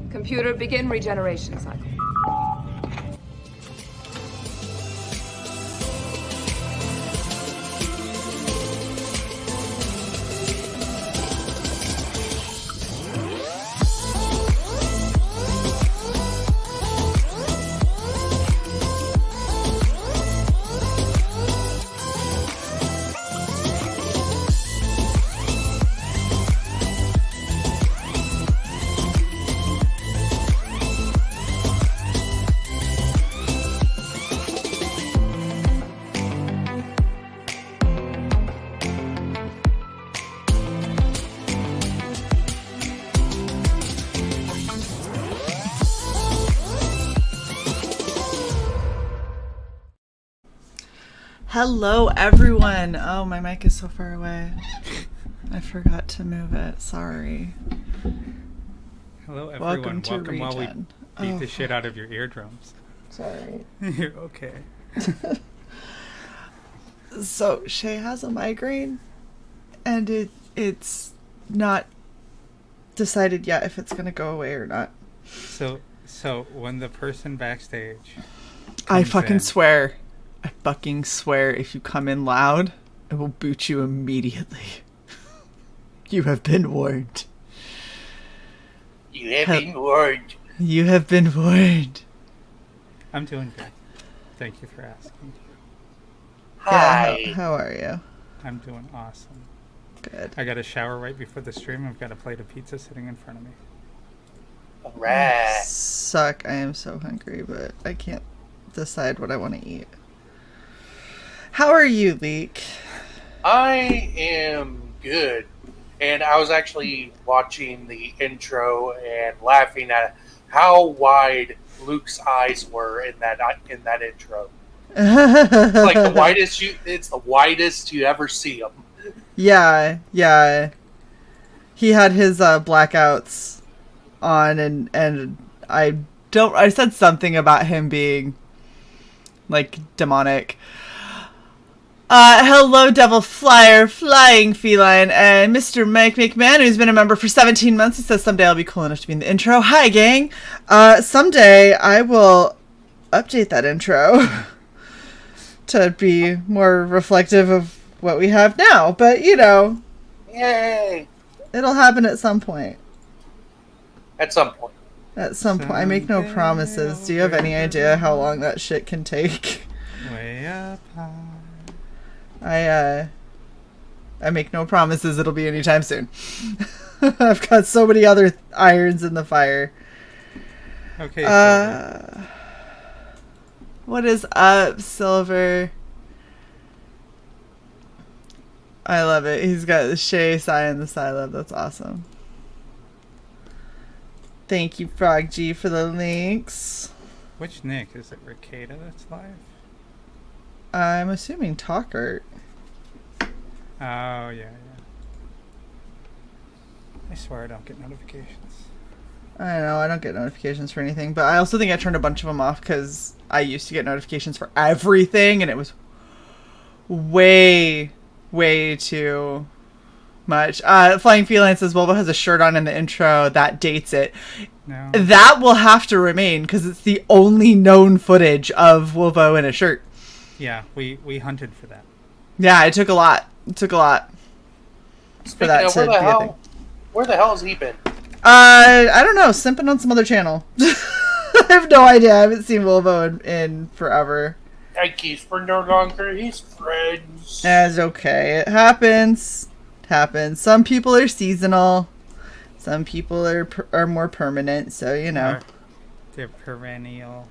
Computer, begin regeneration cycle. Hello, everyone. Oh, my mic is so far away. I forgot to move it. Sorry. Hello, everyone. Welcome while we beat the shit out of your eardrums. Sorry. You're okay. So, Shae has a migraine, and it's not decided yet if it's going to go away or not. So when the person backstage I fucking swear if you come in loud, I will boot you immediately. You have been warned. You have been warned. You have been warned. I'm doing good. Thank you for asking. Hi. Yeah, how are you? I'm doing awesome. Good. I got a shower right before the stream. I've got a plate of pizza sitting in front of me. Alright. Suck. I am so hungry, but I can't decide what I want to eat. How are you, Leek? I am good. And I was actually watching the intro and laughing at how wide Luke's eyes were in that intro. Like it's the widest you ever see them. Yeah. He had his blackouts on, and I said something about him being like demonic. Hello, Devil Flyer, Flying Feline, and Mr. Mike McMahon, who's been a member for 17 months. He says someday I'll be cool enough to be in the intro. Hi, gang. Someday I will update that intro to be more reflective of what we have now. But, Yay! It'll happen at some point. At some point. At some point. I make no promises. Do you have any idea how long that shit can take? Way up high. I make no promises it'll be anytime soon. I've got so many other irons in the fire. Okay. What is up, Silver? I love it. He's got the Shae, Psy, and the Psy Love. That's awesome. Thank you, Frog G, for the links. Which Nick? Is it Ricada that's live? I'm assuming Talkert. Oh, yeah. I swear I don't get notifications. I know, I don't get notifications for anything, but I also think I turned a bunch of them off because I used to get notifications for everything, and it was way too much. Flying Feline says Volvo has a shirt on in the intro. That dates it. No. That will have to remain because it's the only known footage of Volvo in a shirt. Yeah, we hunted for that. Yeah, it took a lot. For that to be a thing. Where the hell has he been? I don't know. Simping on some other channel. I have no idea. I haven't seen Volvo in forever. I guess we're no longer his friends. That's okay. It happens. Some people are seasonal. Some people are more permanent. So, They're perennial.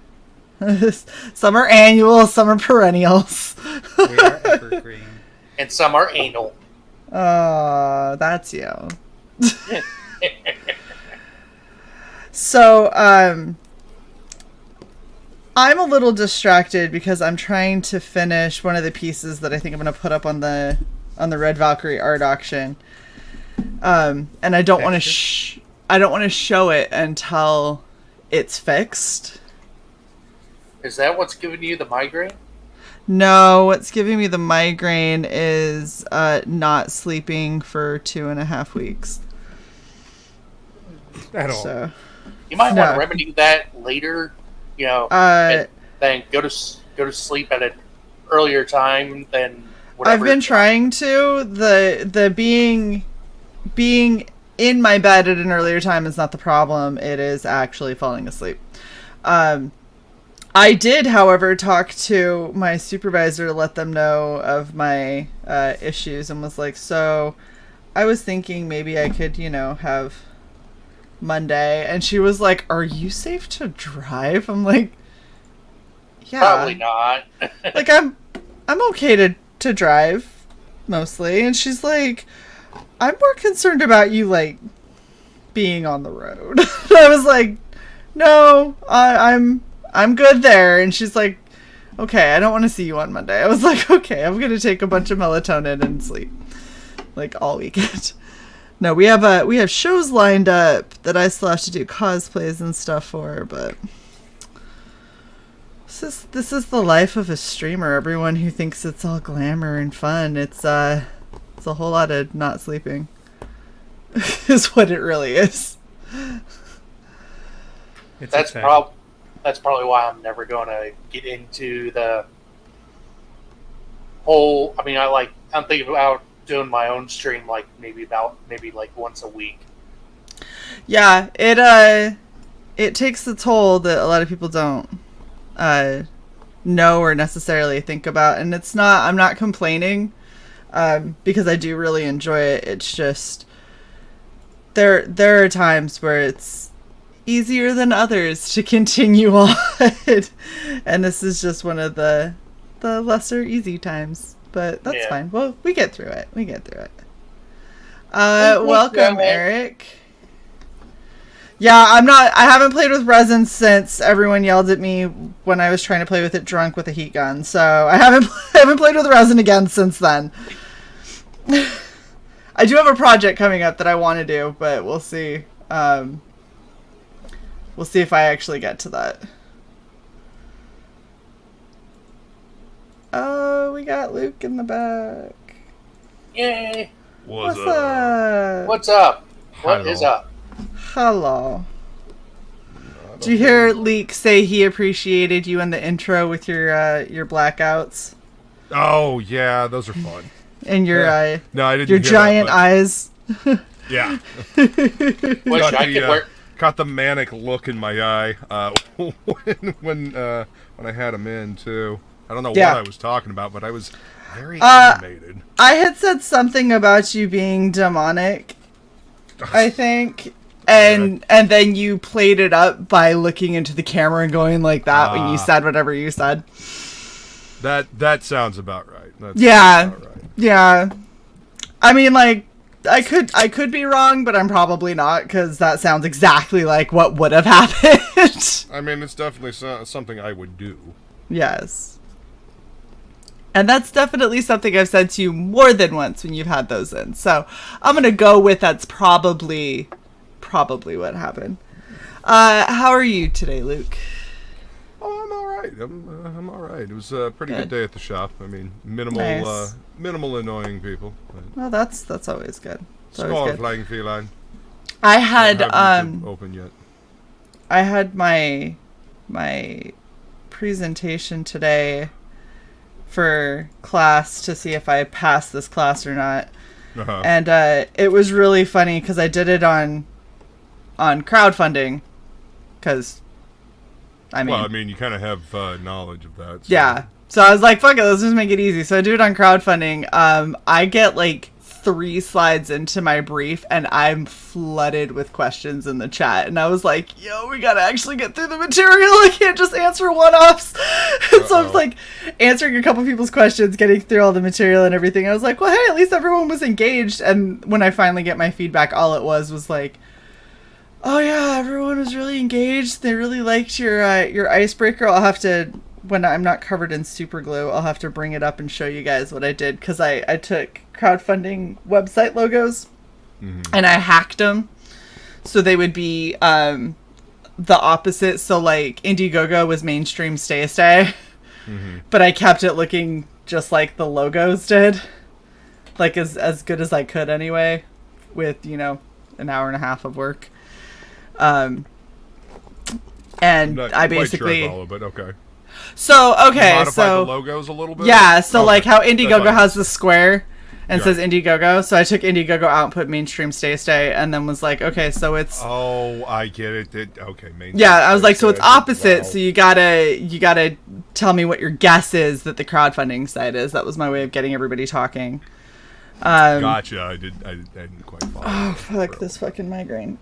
Some are annual. Some are perennials. We are evergreen. And some are anal. Oh, that's you. So, I'm a little distracted because I'm trying to finish one of the pieces that I think I'm going to put up on the Red Valkyrie art auction. And I don't want to I don't want to show it until it's fixed. Is that what's giving you the migraine? No, what's giving me the migraine is not sleeping for 2.5 weeks. At all. So, You might want to remedy that later, and then go to sleep at an earlier time than whatever. I've been trying to. The being in my bed at an earlier time is not the problem. It is actually falling asleep. I did, however, talk to my supervisor to let them know of my issues and was like, so I was thinking maybe I could, have Monday. And she was like, are you safe to drive? I'm like, yeah. Probably not. Like, I'm okay to drive, mostly. And she's like, I'm more concerned about you, like, being on the road. I was like, no, I'm good there. And she's like, okay, I don't want to see you on Monday. I was like, okay, I'm going to take a bunch of melatonin and sleep like all weekend. No, we have shows lined up that I still have to do cosplays and stuff for, but this is the life of a streamer. Everyone who thinks it's all glamour and fun, it's a whole lot of not sleeping. Is what it really is. That's probably why I'm never going to get into the whole. I mean, I'm thinking about doing my own stream, like maybe once a week. Yeah, it takes a toll that a lot of people don't know or necessarily think about, and it's not. I'm not complaining because I do really enjoy it. It's just there are times where it's easier than others to continue on, and this is just one of the lesser easy times, but that's fine. Well, we get through it. Welcome, Eric. Yeah, I haven't played with resin since everyone yelled at me when I was trying to play with it drunk with a heat gun, so I haven't played with resin again since then. I do have a project coming up that I want to do, but we'll see. We'll see if I actually get to that. Oh, we got Luke in the back. Yay! What's up? What's up? What is up? Hello. Did you hear Leek say he appreciated you in the intro with your blackouts? Oh yeah, those are fun. And your no, I didn't. Your hear giant that, eyes. Yeah. I Caught the manic look in my eye when I had him in too. I don't know what I was talking about, but I was very animated. I had said something about you being demonic, I think, and then you played it up by looking into the camera and going like that when you said whatever you said. That sounds about right. Yeah. I mean, like, I could be wrong, but I'm probably not, because that sounds exactly like what would have happened. I mean, it's definitely something I would do. Yes. And that's definitely something I've said to you more than once when you've had those in. So I'm going to go with that's probably what happened. How are you today, Luke? Oh, I'm all right. I'm all right. It was a pretty good day at the shop. I mean, minimal annoying people. Well, that's always good. Squall flying feline. I had open yet. I had my presentation today for class to see if I passed this class or not. Uh-huh. And it was really funny because I did it on crowdfunding, because I mean you kind of have knowledge of that. So. Yeah. So I was like, fuck it, let's just make it easy. So I do it on crowdfunding. I get like 3 slides into my brief and I'm flooded with questions in the chat. And I was like, yo, we gotta actually get through the material. I can't just answer one-offs. And so I was like answering a couple people's questions, getting through all the material and everything. I was like, well, hey, at least everyone was engaged. And when I finally get my feedback, all it was like, oh yeah, everyone was really engaged. They really liked your icebreaker. I'll have to, when I'm not covered in super glue, I'll have to bring it up and show you guys what I did, because I took crowdfunding website logos and I hacked them so they would be the opposite. So like Indiegogo was mainstream stay. but I kept it looking just like the logos did, like as good as I could anyway, with an hour and a half of work. And I basically sure I follow, but okay. So okay, modified so the logos a little bit. Yeah, so okay. like how Indiegogo has the square and Right. says Indiegogo, so I took Indiegogo out and put mainstream stay, and then was like, okay, so it's Oh, I get it. Okay, mainstream. yeah. I was like, so it's opposite. Wow. So you gotta tell me what your guess is that the crowdfunding site is. That was my way of getting everybody talking. Gotcha. I didn't quite follow. Oh fuck this fucking migraine.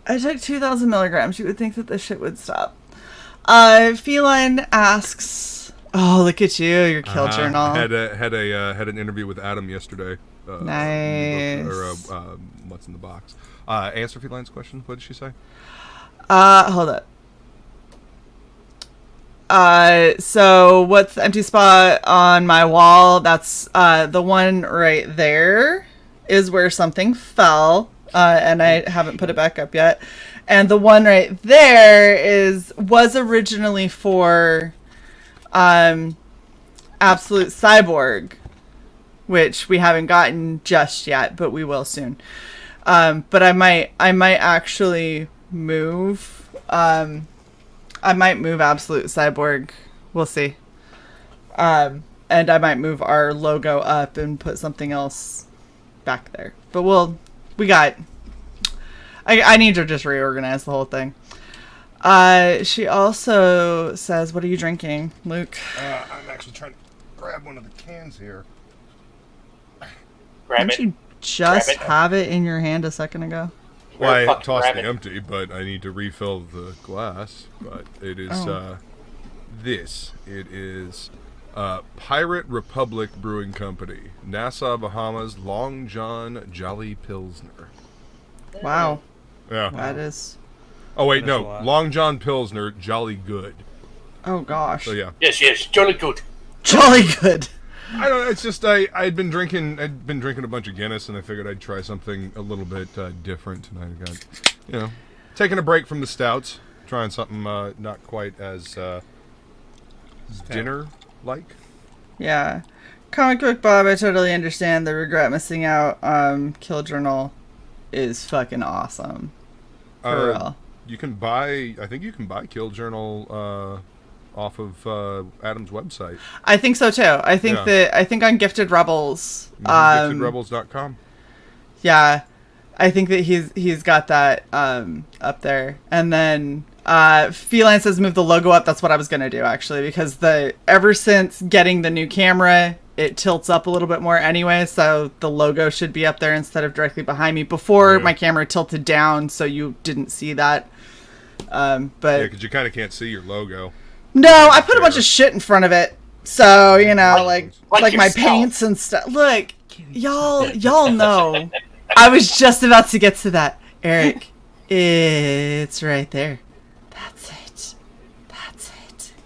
I took 2,000 milligrams. You would think that this shit would stop. Feline asks, "Oh, look at you, your kill journal." Had an interview with Adam yesterday. Nice. What's in the box? Answer Feline's question. What did she say? Hold up. So what's the empty spot on my wall? That's the one right there is where something fell, and I haven't put it back up yet. And the one right there was originally for Absolute Cyborg, which we haven't gotten just yet, but we will soon. But I might actually move. I might move Absolute Cyborg. We'll see. And I might move our logo up and put something else back there. But I need to just reorganize the whole thing. She also says, "What are you drinking, Luke?" I'm actually trying to grab one of the cans here. Grab Didn't it. you just Grab it. have it in your hand a second ago? Well, I Fuck, tossed grab the it. empty, but I need to refill the glass. But it is this. It is Pirate Republic Brewing Company, Nassau, Bahamas, Long John Jolly Pilsner. Wow, Yeah. that is. Oh wait, That's a no, lot. Long John Pilsner, Jolly Good. Oh gosh, So yeah. Yes, jolly good. jolly good. I don't know. It's just I'd been drinking a bunch of Guinness, and I figured I'd try something a little bit different tonight. I got, taking a break from the stouts, trying something not quite as dinner like. Yeah, Comic Book Bob, I totally understand the regret missing out. Kill Journal is fucking awesome. For real. I think you can buy Kill Journal off of Adam's website. I think so too. I think on Gifted Rebels. GiftedRebels.com. Yeah, I think that he's got that up there. And then Feline says move the logo up. That's what I was gonna do actually, because ever since getting the new camera, it tilts up a little bit more anyway, so the logo should be up there instead of directly behind me. Before my camera tilted down, so you didn't see that. But because you kind of can't see your logo. no, I put a bunch of shit in front of it, so like my yourself. paints and stuff. Look, y'all know. I was just about to get to that, Eric. It's right there. That's it.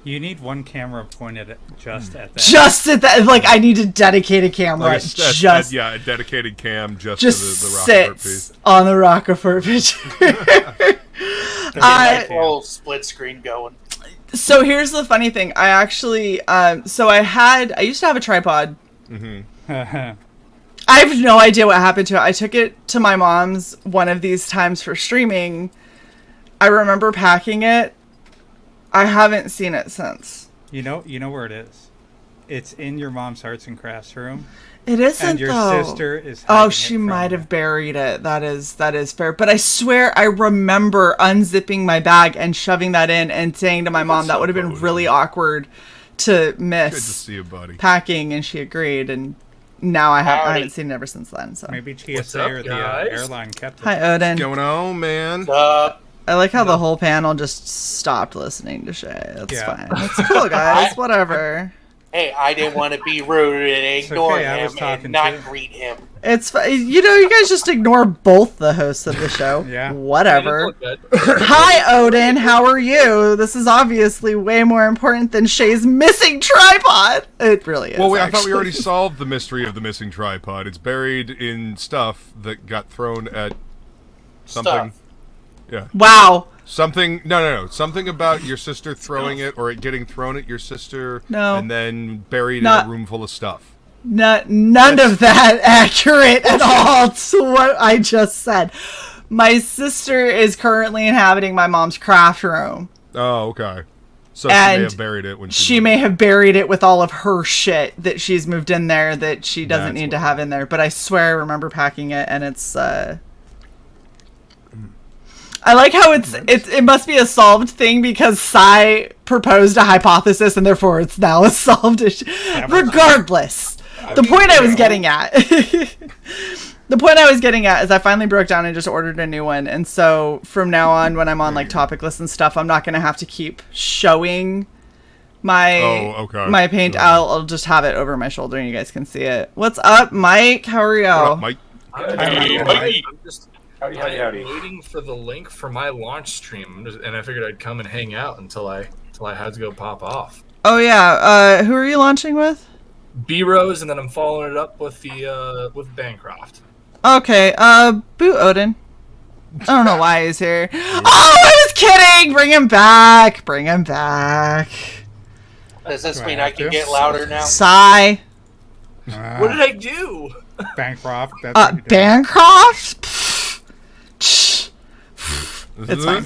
You need one camera pointed just at that. Just at that, like I need to dedicate a camera. Like just a dedicated cam just to just the Rockford piece. sits on the Rockford picture. Little split screen going. So here's the funny thing. I actually, I used to have a tripod. I have no idea what happened to it. I took it to my mom's one of these times for streaming. I remember packing it. I haven't seen it since. You know where it is. It's in your mom's arts and crafts room. It isn't, and your though. sister is Oh, hiding she it from might you. have buried it. That is fair. But I swear I remember unzipping my bag and shoving that in and saying to my mom that would have been really awkward to miss. Good to see you, buddy. Packing, and she agreed, and now I haven't seen it ever since then. So Maybe What's TSA up, or the guys? airline kept it. hi, Odin. What's going on, man? I like how the whole panel just stopped listeting to Shae. That's Yeah. fine. That's cool, guys. Whatever. Hey, I didn't want to be rude and ignore okay, I was him talking and not too. greet him. It's fine. You guys just ignore both the hosts of the show. Yeah. Whatever. Good. Hi, Odin. How are you? This is obviously way more important than Shae's missing tripod. It really is. Well, I thought we actually. already solved the mystery of the missing tripod. It's buried in stuff that got thrown at something. Stuff. Yeah. Wow. Something no. Something about your sister throwing it or it getting thrown at your sister and then buried in a room full of stuff. None of that accurate at all to what I just said. My sister is currently inhabiting my mom's craft room. Oh, okay. So she may have buried it when she may have buried it with all of her shit that she's moved in there that she doesn't need to have in there. But I swear I remember packing it, and it's I like how it must be a solved thing because CY proposed a hypothesis and therefore it's now a solved issue. Regardless, the point I was getting at. The point I was getting at is I finally broke down and just ordered a new one. And so from now on, when I'm on like topic lists and stuff, I'm not going to have to keep showing my my paint. I'll just have it over my shoulder and you guys can see it. What's up, Mike? How are you? What up, Mike? I'm just waiting for the link for my launch stream, and I figured I'd come and hang out until I had to go pop off. Oh yeah, who are you launching with? B-Rose, and then I'm following it up with with Bancroft. Okay, Boot Odin. I don't know why he's here. Oh, I was kidding! Bring him back! Bring him back. Does this mean I can get louder now? CY. What did I do? Bancroft. Bancroft? It's fine.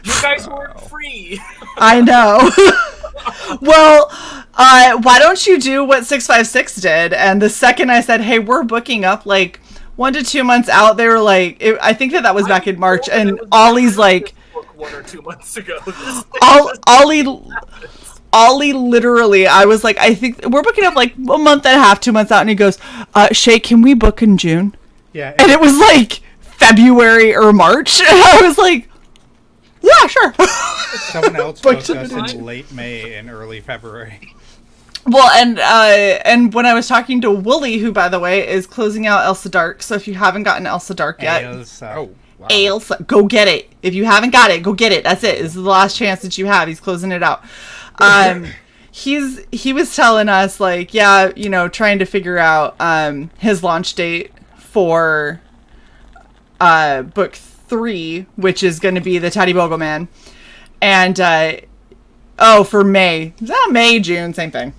You guys weren't free. I know. Well, why don't you do what 656 did? And the second I said, hey, we're booking up like 1 to 2 months out, they were like, I think that was back in March, and Ollie's like, 1 or 2 months ago. Ollie literally, I was like, I think we're booking up like a month and a half, 2 months out, and he goes, Shae, can we book in June? Yeah. And it was like February or March, and I was like, yeah, sure. Someone else booked us in late May and early February. Well, and when I was talking to Wooly, who, by the way, is closing out Elsa Dark, so if you haven't gotten Elsa Dark yet, Elsa, go get it. If you haven't got it, go get it. That's it. This is the last chance that you have. He's closing it out. He was telling us, like, yeah, you know, trying to figure out his launch date for book 3, which is going to be the Taddy Bogleman, and for May, May, June, same thing.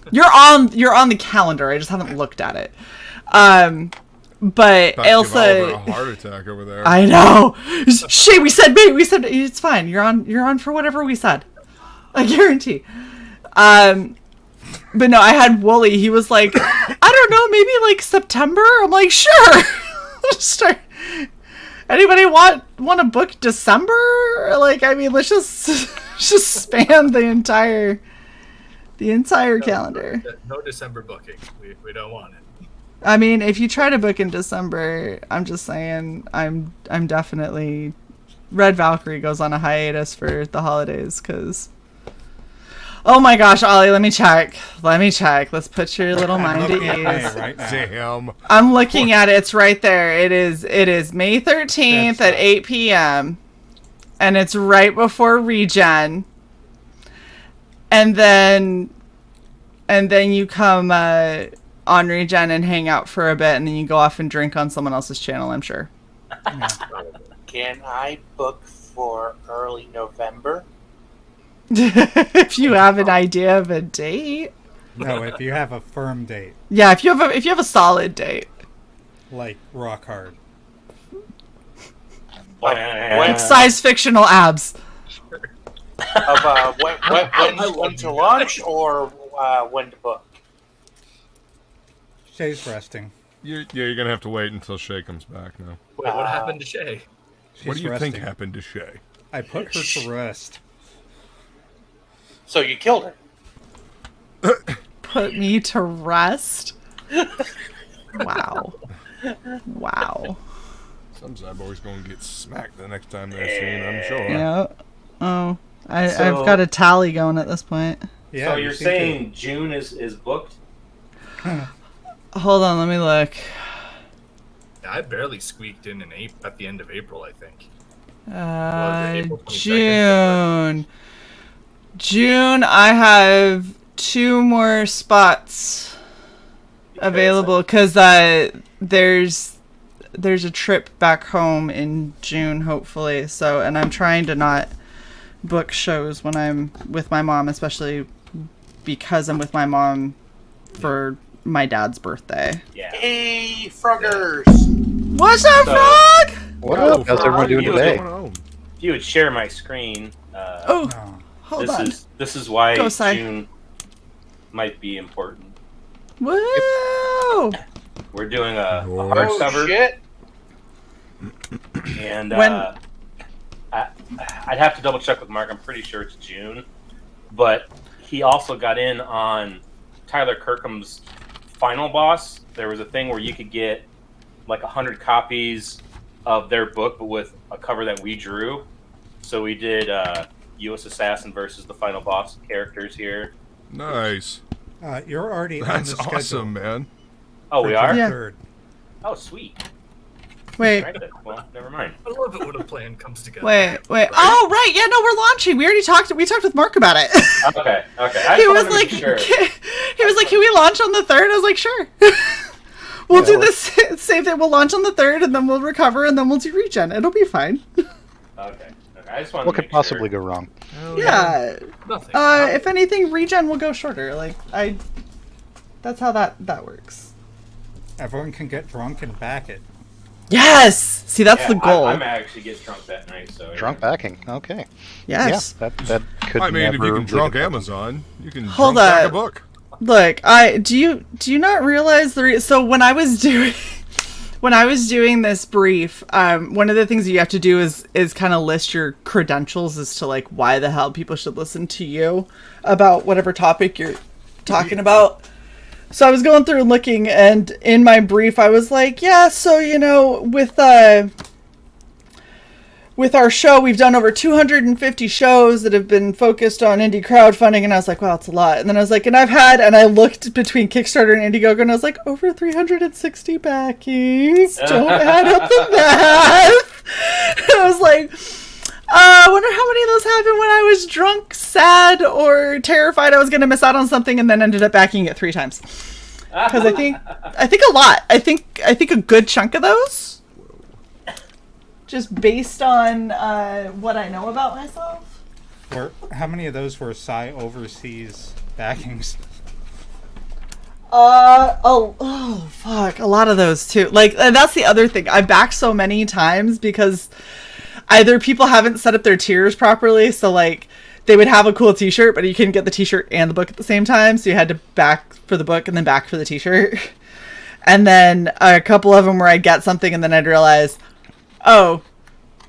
You're on the calendar. I just haven't looked at it. But Elsa, a heart attack over there. I know. Shae, we said May. We said it's fine. You're on for whatever we said. I guarantee. But no, I had Wooly. He was like, I don't know, maybe like September. I'm like, sure. Start. Anybody want to book December? Like, I mean, let's just span the entire calendar. No December booking. We don't want it. I mean, if you try to book in December, I'm just saying, I'm definitely Red Valkyrie goes on a hiatus for the holidays because. Oh my gosh, Ollie, let me check. Let's put your little mind at ease. Right now. Damn. I'm looking at it. It's right there. It is May 13th at 8 p.m. And it's right before Regen. And then you come on Regen and hang out for a bit, and then you go off and drink on someone else's channel, I'm sure. Can I book for early November? If you have an idea of a date. No, if you have a firm date. Yeah, if you have a solid date. Like rock hard. Like size fictional abs. Of when to launch or when to book? Shae's resting. You're gonna have to wait until Shae comes back now. Wait, what happened to Shae? What do you think happened to Shae? I put her to rest. So you killed her. Put me to rest? Wow. Some cyborg's gonna get smacked the next time they're seen, I'm sure. Yeah. Oh, I've got a tally going at this point. Yeah, so you're saying June is booked? Hold on, let me look. I barely squeaked in at the end of April, I think. June, I have 2 more spots available because there's there's a trip back home in June, hopefully. So, and I'm trying to not book shows when I'm with my mom, especially because I'm with my mom for my dad's birthday. Yeah. Hey, Froggers! What's up, Frog? What up? How's everyone doing today? If you would share my screen, Hold on. This is why Go, Sai. June might be important. Woo! We're doing a Oh, hardcover, shit! and When- I'd have to double check with Mark. I'm pretty sure it's June, but he also got in on Tyler Kirkham's Final Boss. There was a thing where you could get like 100 copies of their book, but with a cover that we drew. So we did U.S. Assassin versus the Final Boss characters here. Nice. You're already on That's the schedule. awesome, man. Oh, we are? Yeah. 3rd. Oh, sweet. Wait, Right then. Well, never mind. I love it when a plan comes together. wait. Oh, right. Yeah, no, we're launching. We talked with Mark about it. Okay. I He just was wanted to like, be sure. he was like, can we launch on the 3rd? I was like, sure. We'll do this same thing. We'll launch on the 3rd, and then we'll recover, and then we'll do regen. It'll be fine. Okay. I just wanted What to could make possibly sure. go wrong? Yeah. Nothing. If anything, regen will go shorter. That's how that works. Everyone can get drunk and back it. Yes. See, that's Yeah, the goal. I might actually get drunk that night. So Drunk backing. Okay. Yes. Yeah, that could. I mean, if you never can be drunk the problem. Amazon, you can Hold drunk back up. a book. Look, do you not realize so when I was doing this brief, one of the things you have to do is kind of list your credentials as to like why the hell people should listen to you about whatever topic you're talking about. So I was going through and looking, and in my brief I was like, yeah, so with our show, we've done over 250 shows that have been focused on indie crowdfunding, and I was like, wow, it's a lot. And then I was like, and I looked between Kickstarter and Indiegogo, and I was like, over 360 backings. Don't add up the math. And I was like, I wonder how many of those happened when I was drunk, sad, or terrified I was going to miss out on something, and then ended up backing it 3 times. Because I think a lot. I think a good chunk of those. Just based on what I know about myself. Or how many of those were CY overseas backings? Oh fuck, a lot of those too. And that's the other thing. I back so many times because either people haven't set up their tiers properly, so they would have a cool t-shirt, but you couldn't get the t-shirt and the book at the same time, so you had to back for the book and then back for the t-shirt. And then a couple of them where I'd get something and then I'd realize, oh,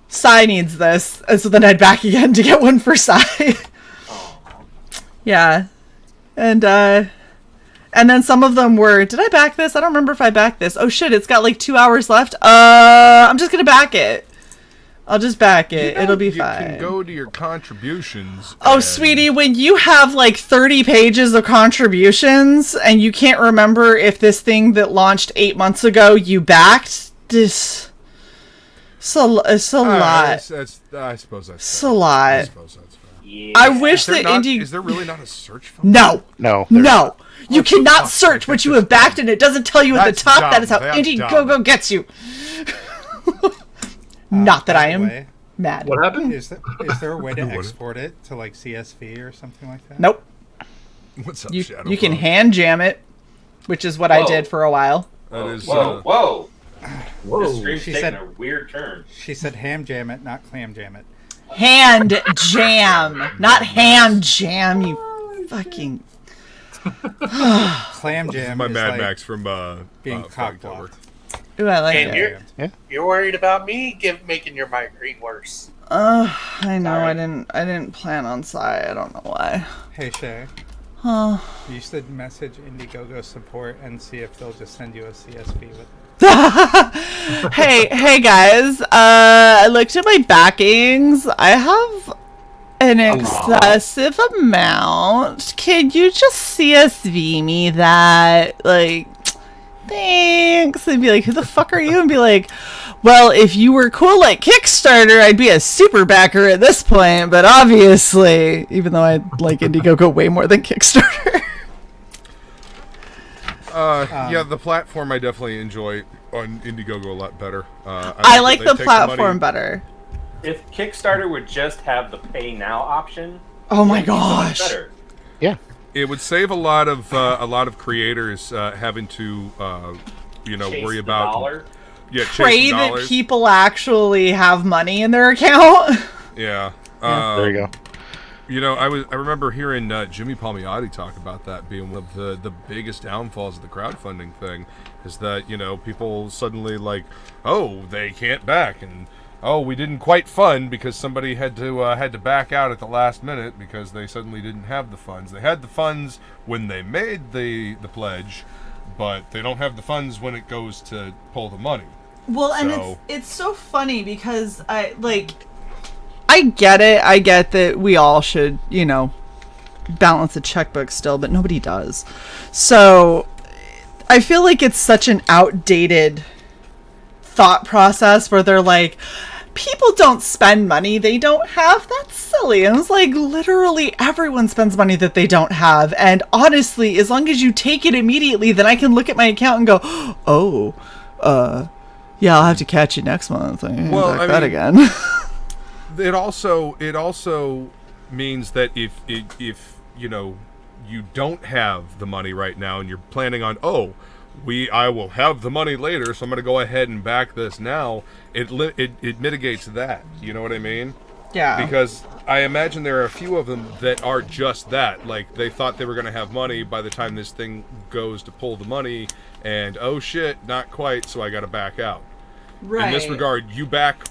Sai needs this, and so then I'd back again to get one for Sai. Yeah. And then some of them were, did I back this? I don't remember if I backed this. Oh shit, it's got 2 hours left. I'm just gonna back it. I'll just back it. It'll be fine. You can go to your contributions. Oh, and- sweetie, when you have 30 pages of contributions and you can't remember if this thing that launched 8 months ago you backed, it's a lot. I suppose that's It's fair. a lot. I suppose that's fair. Yeah. I wish that Is there really not a search function? No. No. there's- No. You What the cannot fuck? search what you have backed, and it doesn't tell you at the That's top. dumb. That is how That's Indiegogo gets you. Not that By I the am way, mad. What happened? Is there a way to What? export it to CSV or something like that? Nope. What's up, You Shadow? can hand jam it, which is what I Whoa. did for a while. That is. Whoa. This Whoa. stream's She taking said- a weird turn. She said ham jam it, not clam jam it. Hand jam, not ham jam. You fucking. Clam jam my is Mad like Max from being Frog cock Tower. blocked. Ooh, I like And it. you're worried about me making your migraine worse. I know. Sorry. I didn't plan on Sai. I don't know why. Hey Shae, Huh. you should message Indiegogo support and see if they'll just send you a CSV with it. hey guys. I looked at my backings. I have an excessive amount. Can you just CSV me that? Thanks. And be like, who the fuck are you? And be like, well, if you were cool like Kickstarter, I'd be a super backer at this point. But obviously, even though I like Indiegogo way more than Kickstarter. Yeah, the platform I definitely enjoy on Indiegogo a lot better. I like the platform better. If Kickstarter would just have the pay now option, oh my it'd be so much gosh, better. Yeah. It would save a lot of creators having to Chase worry the about dollar. pray that people actually have money in their account. Yeah. There you go. I remember hearing Jimmy Palmiotti talk about that being one of the biggest downfalls of the crowdfunding thing, is that people suddenly like, oh, they can't back, and oh, we didn't quite fund because somebody had to back out at the last minute because they suddenly didn't have the funds. They had the funds when they made the pledge, but they don't have the funds when it goes to pull the money. Well, and it's so funny because I get it. I get that we all should, balance a checkbook still, but nobody does. So I feel like it's such an outdated thought process where they're like, people don't spend money they don't have. That's silly. And it's like, literally everyone spends money that they don't have. And honestly, as long as you take it immediately, then I can look at my account and go, oh, yeah, I'll have to catch you next month. That again. It also means that if you don't have the money right now and you're planning on, I will have the money later, so I'm going to go ahead and back this now. It mitigates that. You know what I mean? Yeah. Because I imagine there are a few of them that are just that. Like, they thought they were going to have money by the time this thing goes to pull the money, and oh shit, not quite, so I got to back out. Right. In this regard, you back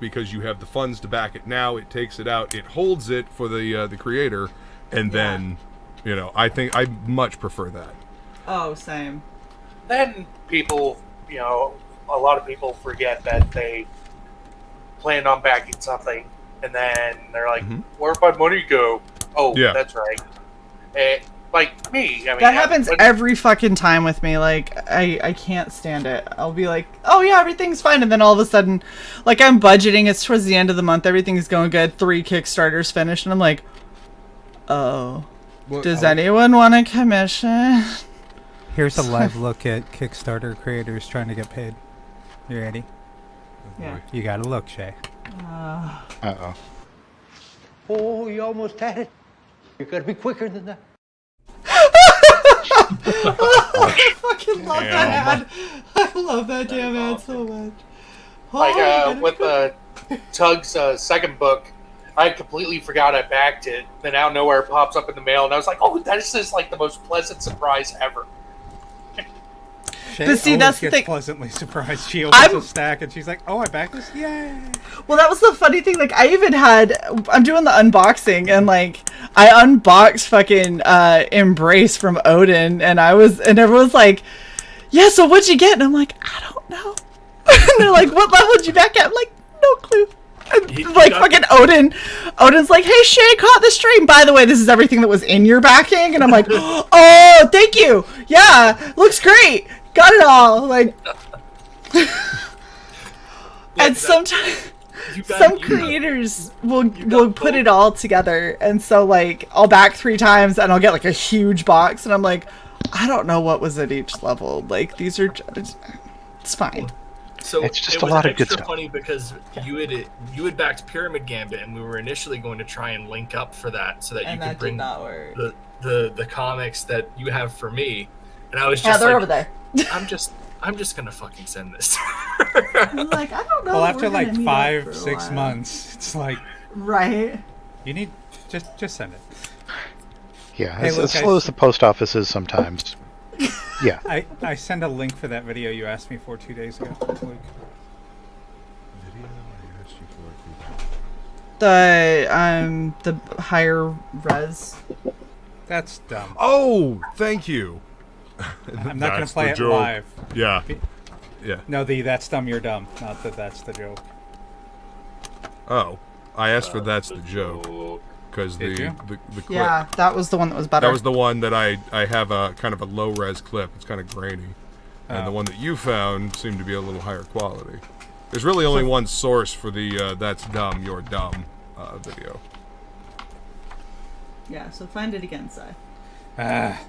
because you have the funds to back it now. It takes it out, it holds it for the creator, and then, I think I much prefer that. Oh, same. Then people, a lot of people forget that they planned on backing something, and then they're like, where'd my money go? Oh, yeah. That's right. Like me, that happens every fucking time with me. Like, I can't stand it. I'll be like, oh yeah, everything's fine, and then all of a sudden, like, I'm budgeting, it's towards the end of the month, everything's going good, 3 Kickstarters finished, and I'm like, oh, does anyone want a commission? Here's a live look at Kickstarter creators trying to get paid. You ready? Yeah. You gotta look, Shae. Uh-oh. Oh, you almost had it. You gotta be quicker than that. I fucking love that ad. I love that damn ad so much. With Tug's second book, I completely forgot I backed it. Then out of nowhere it pops up in the mail, and I was like, oh, that is just like the most pleasant surprise ever. Shae but see, that's the thing. Pleasantly surprised. She opens a stack and she's like, "Oh, I backed this! Yay!" Well, that was the funny thing. Like, I'm doing the unboxing, and like, I unboxed fucking Embrace from Odin, and everyone's like, "Yeah, so what'd you get?" And I'm like, "I don't know." And they're like, "What level did you back at?" I'm like, "No clue." And, like, fucking Odin's like, "Hey, Shae, caught the stream. By the way, this is everything that was in your backing." And I'm like, "Oh, thank you. Yeah, looks great. Got it all." Like, and sometimes some creators will put it all together, and so like I'll back 3 times and I'll get like a huge box, and I'm like, I don't know what was at each level. Like, these are just, it's fine. So it's just it a was lot of good extra stuff. funny because you had backed Pyramid Gambit, and we were initially going to try and link up for that so that you could bring the comics that you have for me, and I was just they're like, over there. I'm just gonna fucking send this. I'm like, I don't know. Well, after like 5-6 months, it's like, right. You need just send it. Yeah, hey, as slow as the post office is sometimes. Yeah. I sent a link for that video you asked me for 2 days ago. The higher res. That's dumb. Oh, thank you. I'm not going to play it live. Yeah. Yeah. No, that's dumb, you're dumb. Not that's the joke. Oh, I asked for that's the joke. Because the clip. Yeah, that was the one that was better. That was the one that I have a kind of a low res clip. It's kind of grainy. And the one that you found seemed to be a little higher quality. There's really only one source for the that's dumb, you're dumb video. Yeah, so find it again, Si. I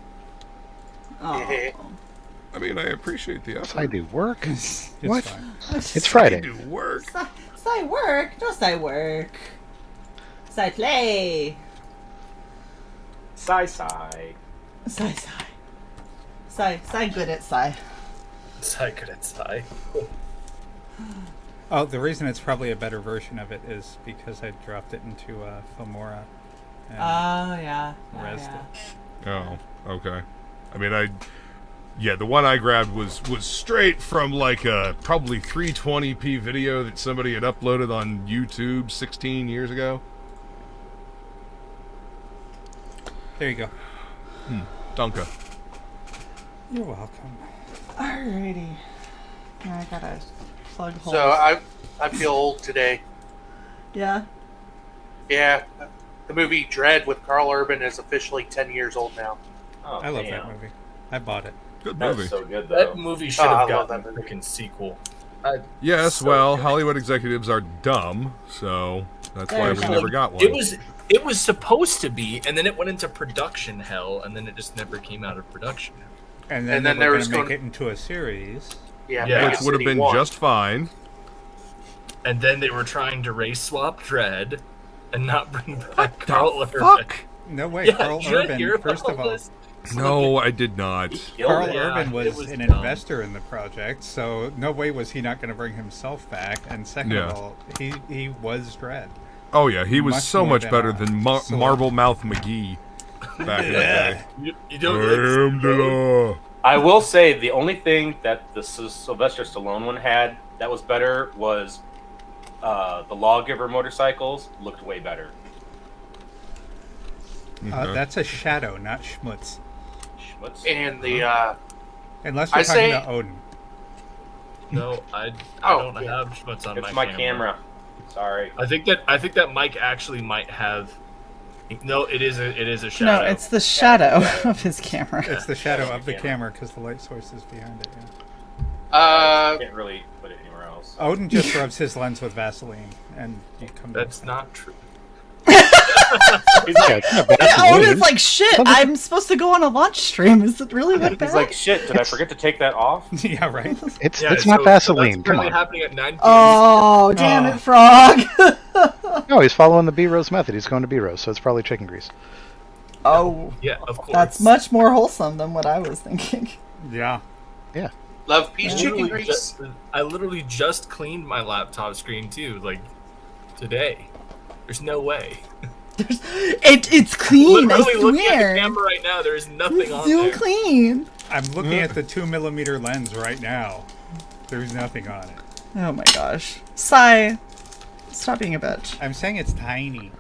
I mean, I appreciate the effort. I do work. What? Fine. It's Friday. I do work. Say work. Don't say work. Say play. Sigh. Say good at Sai. Good at Psy. Oh, the reason it's probably a better version of it is because I dropped it into Filmora. And Yeah. rezzed it. Oh, okay. I mean, the one I grabbed was straight from like a probably 320p video that somebody had uploaded on YouTube 16 years ago. There you go. Donka. You're welcome. Alrighty. Now I gotta plug holes. So I feel old today. Yeah. Yeah. The movie Dread with Carl Urban is officially 10 years old now. Oh, I love damn. that movie. I bought it. Good That's movie. so good, though. That movie should I have love gotten a that movie. freaking sequel. Yes, So well, good. Hollywood executives are dumb, so that's why we Actually, never got one. It was supposed to be, and then it went into production hell, and then it just never came out of production. And then, And then they were there was going to make going- it into a series. Yeah, Yeah. Mega Which would have City been 1. just fine. And then they were trying to race swap Dread and not bring back Carl Urban. Fuck! No way, Yeah, Carl you didn't Urban, hear first about of all. this? No, I did not. Carl Yeah, Urban it was an dumb. investor in the project, so no way was he not going to bring himself back. And second Yeah. of all, he was Dread. Oh yeah, he was Much so more much than better a than select- Marble Mouth McGee back in the day. You don't I am the law. I will say the only thing that the Sylvester Stallone one had that was better was the Lawgiver motorcycles looked way better. Okay. That's a shadow, not schmutz. Schmutz. And the Unless you're I talking say- about Odin. No, I Oh, don't yeah. have schmutz on It's my my camera. Sorry. I think that Mike actually might have. No, it is a shadow. No, it's the shadow of his camera. It's the shadow of the Yeah. camera because the light source is behind it. Yeah. I can't really put it anywhere else. Odin just rubs his lens with Vaseline, and you come. That's not true. He's like, Odin's like, shit, I'm supposed to go on a launch stream. Is it really that bad? he's like, shit, did I forget to take that off? Yeah, right. It's Yeah, not so Vaseline. That's Come currently on. happening at 9 p.m. Oh, damn it, Frog. No, he's following the B-Rose method. He's going to B-Rose, so it's probably chicken grease. Oh, Yeah, of course. that's much more wholesome than what I was thinking. Yeah. Love Peace I Chicken literally Grease. I literally just cleaned my laptop screen too, like today. There's no way. It's clean, I Literally looking at the swear. camera right now, there is nothing on So there. clean. I'm looking at the 2mm lens right now. There's nothing on it. Oh my gosh. Sigh. Stop being a bitch. I'm saying it's tiny.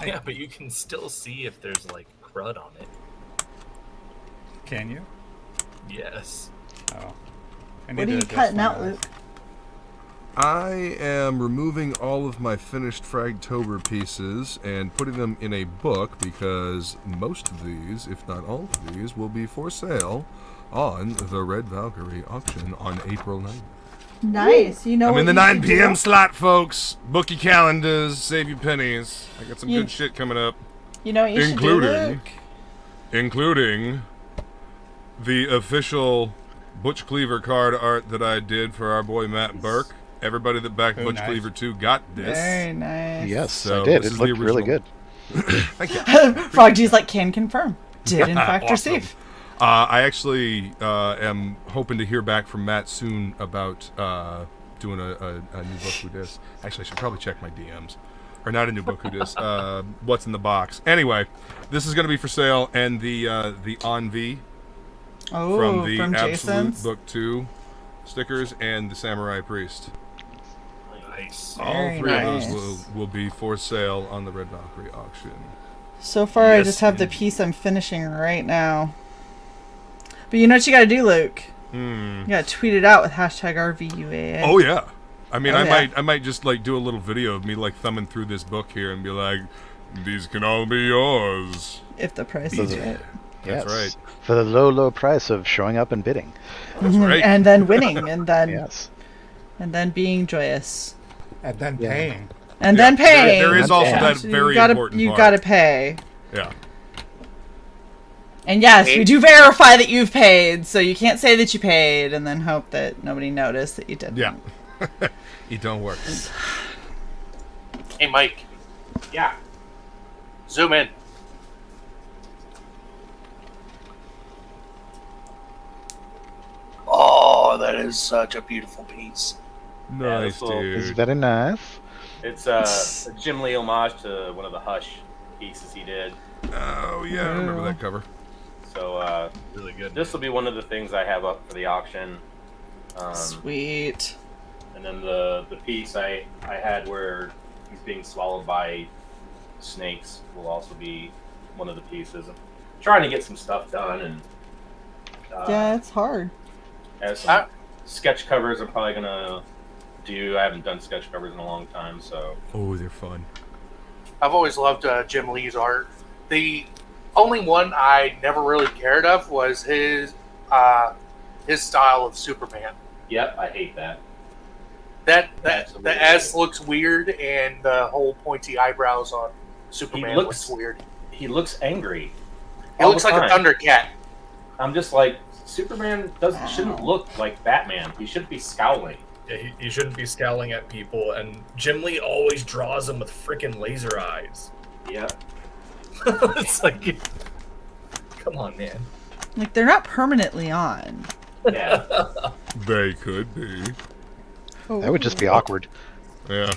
Yeah, but you can still see if there's like crud on it. Can you? Yes. Oh. I What need are to you adjust cutting my out, eyes. Luke? I am removing all of my finished Fragtober pieces and putting them in a book because most of these, if not all of these, will be for sale on the Red Valkyrie auction on April 9th. Nice. You know I'm what in the you 9 should p.m. do? slot, folks. Book your calendars, save your pennies. I got some You- good shit coming up, You know what you should do, including Luke? including the official Butch Cleaver card art that I did for our boy Matt Burke. Everybody that backed Oh, Butch nice. Cleaver 2 got this. Very nice. Yes, So I did. this It is the looked really original. good. Thank you. Frog G's like, can confirm. Did in fact Awesome. receive. I actually am hoping to hear back from Matt soon about doing a new book who dis. Actually, I should probably check my DMs. Or not a new book who dis. What's in the box? Anyway, this is going to be for sale, and the Envy Oh, from the from Absolute Jason's. Book 2 stickers and the Samurai Priest. Nice. All Very three nice. of those will be for sale on the Red Valkyrie auction. So far, I Yes, just have the indeed. piece I'm finishing right now. But you know what you gotta do, Luke? Hmm. You gotta tweet it out with hashtag RVUAA. Oh yeah. I mean, Oh, yeah. I might just like do a little video of me like thumbing through this book here and be like, "These can all be yours." If the price is right. Yes. That's right. For the low, low price of showing up and bidding. That's right. And then winning, and then Yes. and then being joyous, And then Yeah. paying. and Yeah, then paying. there is also Yeah. that So very you gotta, important you part. gotta pay. Yeah. And yes, we do verify that you've paid, so you can't say that you paid and then hope that nobody noticed that you didn't. Yeah. It don't work. Hey, Mike. Yeah. Zoom in. Oh, that is such a beautiful piece. Nice, dude. It's very nice. It's a Jim Lee homage to one of the Hush pieces he did. Oh, yeah, I remember that cover. So, really good. This will be one of the things I have up for the auction. Sweet. And then the piece I had where he's being swallowed by snakes will also be one of the pieces. I'm trying to get some stuff done, and yeah, it's hard. As some sketch covers I'm probably gonna do. I haven't done sketch covers in a long time, so. Oh, they're fun. I've always loved Jim Lee's art. The only one I never really cared of was his style of Superman. Yep, I hate that. The S looks weird, and the whole pointy eyebrows on Superman looks weird. He looks angry. He looks like a Thundercat. I'm just like, Superman shouldn't look like Batman. He shouldn't be scowling. Yeah, he shouldn't be scowling at people, and Jim Lee always draws them with freaking laser eyes. Yeah. It's like, come on, man. Like, they're not permanently on. Yeah. They could be. That would just be awkward. Yeah.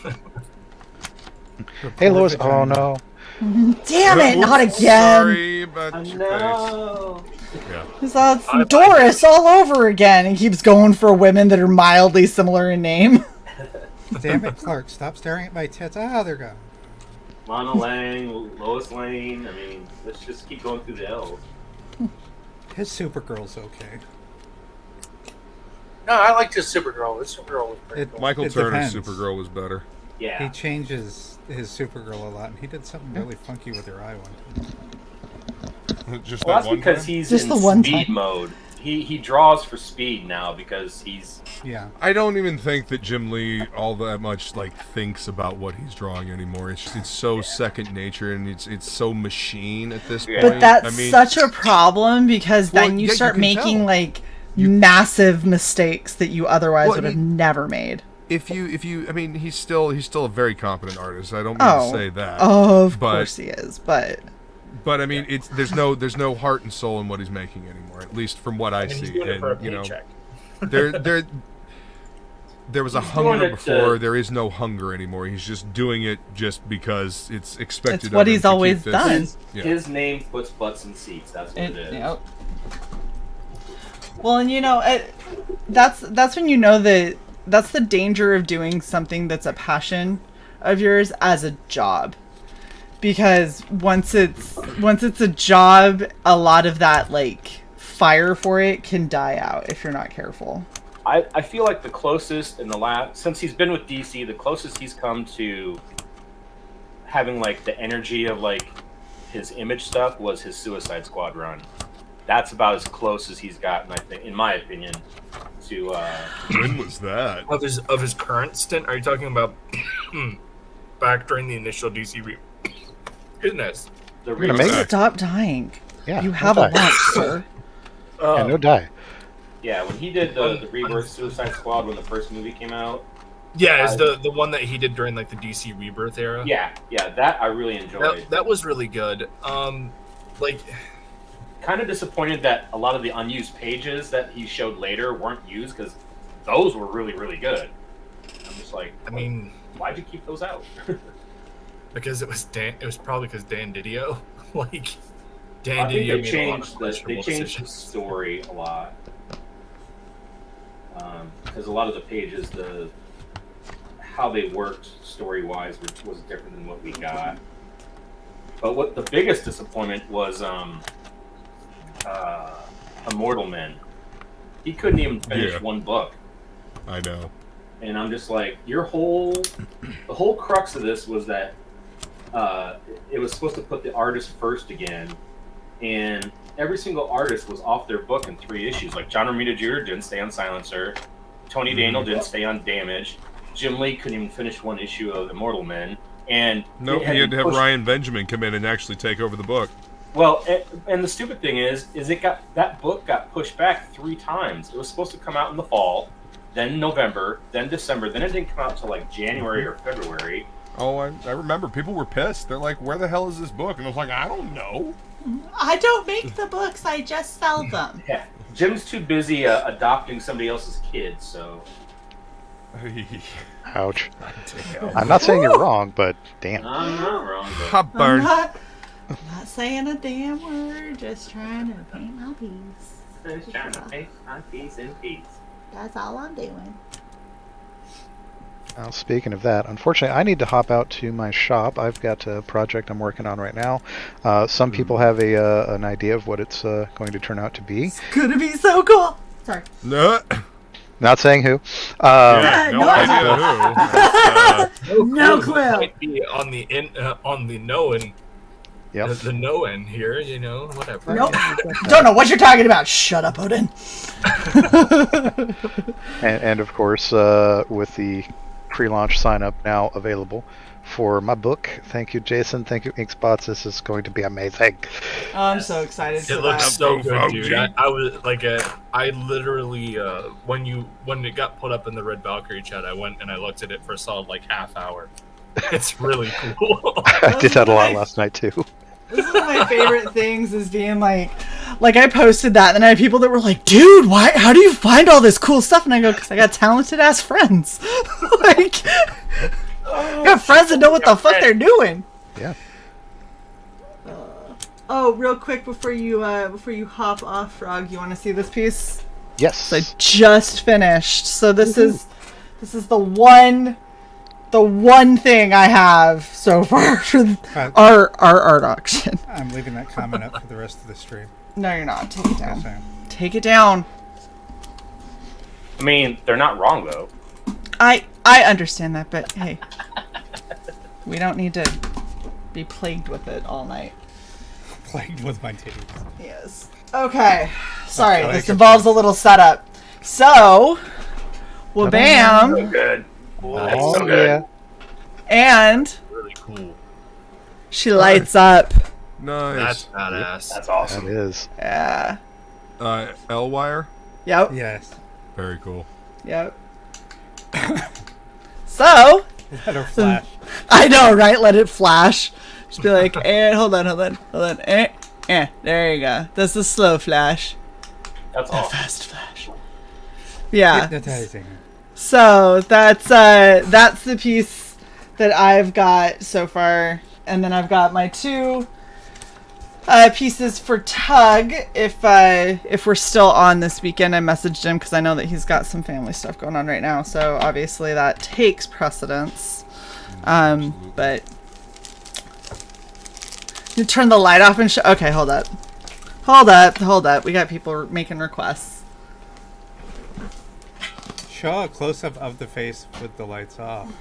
Hey, Lois. Oh, no. Damn it, not again! Sorry about your No. face. Yeah. That's Doris all over again. He keeps going for women that are mildly similar in name. Damn it, Clark. Stop staring at my tits. Ah, they're gone. Lana Lang, Lois Lane. I mean, let's just keep going through the L's. His Supergirl's okay. No, I liked his Supergirl. His Supergirl was pretty cool. Michael Turner's depends. Supergirl was better. Yeah. He changes his Supergirl a lot, and he did something really funky with her eye one time. Just Well, that that's one because time? he's Just in the one speed time. mode. He draws for speed now because he's. Yeah. I don't even think that Jim Lee all that much thinks about what he's drawing anymore. It's so second nature, and it's so machine at this point. But that's I mean, such a problem because then you yeah, start can making tell. massive mistakes that you otherwise Well, would have never made. if you, I mean, he's still a very competent artist. I don't mean to say that. Of course he is, but I mean, there's no heart and soul in what he's making anymore. At least from what I And he's see, doing it for a and you know, paycheck. there was a He's hunger doing it, before. There is no hunger anymore. He's just doing it just because it's expected. It's what of him he's to keep always this- done. Yeah. His name puts butts in seats. That's what it is. Yep. Well, and you know, that's when you know that that's the danger of doing something that's a passion of yours as a job. Because once it's a job, a lot of that fire for it can die out if you're not careful. I feel like the closest in the last, since he's been with DC, the closest he's come to having the energy of his Image stuff was his Suicide Squad run. That's about as close as he's gotten, I think, in my opinion, to. When was that? Of his current stint? Are you talking about back during the initial DC Goodness. The We're gonna make it. Stop dying. Yeah, You no have a die. lot, sir. Yeah, no die. Yeah, when he did the Rebirth Suicide Squad when the first movie came out. Yeah, it's the one that he did during the DC Rebirth era. Yeah, that I really enjoyed. That was really good. Kind of disappointed that a lot of the unused pages that he showed later weren't used because those were really, really good. I'm just like, I mean, why'd you keep those out? Because it was probably because Dan Didio. Dan I think Didio they changed the decisions. story a lot. Because a lot of the pages, how they worked story-wise was different than what we got. But what the biggest disappointment was Immortal Men. He couldn't even finish one book. I know. And I'm just like, the whole crux of this was that it was supposed to put the artist first again, and every single artist was off their book in 3 issues. Like John Romita Jr. didn't stay on Silencer, Tony Daniel didn't stay on Damage, Jim Lee couldn't even finish 1 issue of Immortal Men, and he had to have Ryan Benjamin come in and actually take over the book. Well, and the stupid thing is that book got pushed back 3 times. It was supposed to come out in the fall, then November, then December. Then it didn't come out till like January or February. Oh, I remember. People were pissed. They're like, "Where the hell is this book?" And I was like, "I don't know." I don't make the books. I just sell them. Yeah, Jim's too busy adopting somebody else's kids, so. Ouch. I'm not saying you're wrong, but damn. I'm not wrong. Hot burn. I'm not saying a damn word. Just trying to paint my piece. Just trying to paint my piece in peace. That's all I'm doing. Well, speaking of that, unfortunately, I need to hop out to my shop. I've got a project I'm working on right now. Some people have an idea of what it's going to turn out to be. It's gonna be so cool. Sorry. No. Not saying who. No idea who. No clue. Might be on the no end. Yep. The no end here, whatever. Nope. Don't know what you're talking about. Shut up, Odin. and of course, with the pre-launch sign-up now available for my book. Thank you, Jason. Thank you, Inkspots. This is going to be amazing. Oh, I'm so excited for It looks that. so good, dude. I was like, I literally, when it got put up in the Red Valkyrie chat, I went and I looked at it for a solid like half hour. It's really cool. I did that a lot last night too. This is one of my favorite things is being like I posted that and I had people that were like, dude, how do you find all this cool stuff? And I go, because I got talented ass friends. Like, I got friends that know what the fuck they're doing. Yeah. Oh, real quick before you hop off, Frog, you want to see this piece? Yes. So I just finished. So this is the one thing I have so far for our art auction. I'm leaving that comment up for the rest of the stream. No, you're not. Take it down. Yes, I am. Take it down. I mean, they're not wrong though. I understand that, but hey, we don't need to be plagued with it all night. Plagued with my titties. Yes. Okay. Sorry, Okay. this involves a little setup. So, well, bam. So good. Oh, so good. yeah. And Really cool. she lights up. Nice. That's badass. That's awesome. That is. Yeah. L-wire. Yep. Yes. Very cool. Yep. So, Let her flash. I know, right? Let it flash. Just be like, hold on. There you go. That's the slow flash. That's The awesome. fast flash. Yeah. Hypnotizing. So that's the piece that I've got so far, and then I've got my 2 pieces for Tug. If we're still on this weekend, I messaged him because I know that he's got some family stuff going on right now. So obviously that takes precedence. But you turn the light off and okay, hold up. We got people making requests. Show a close-up of the face with the lights off.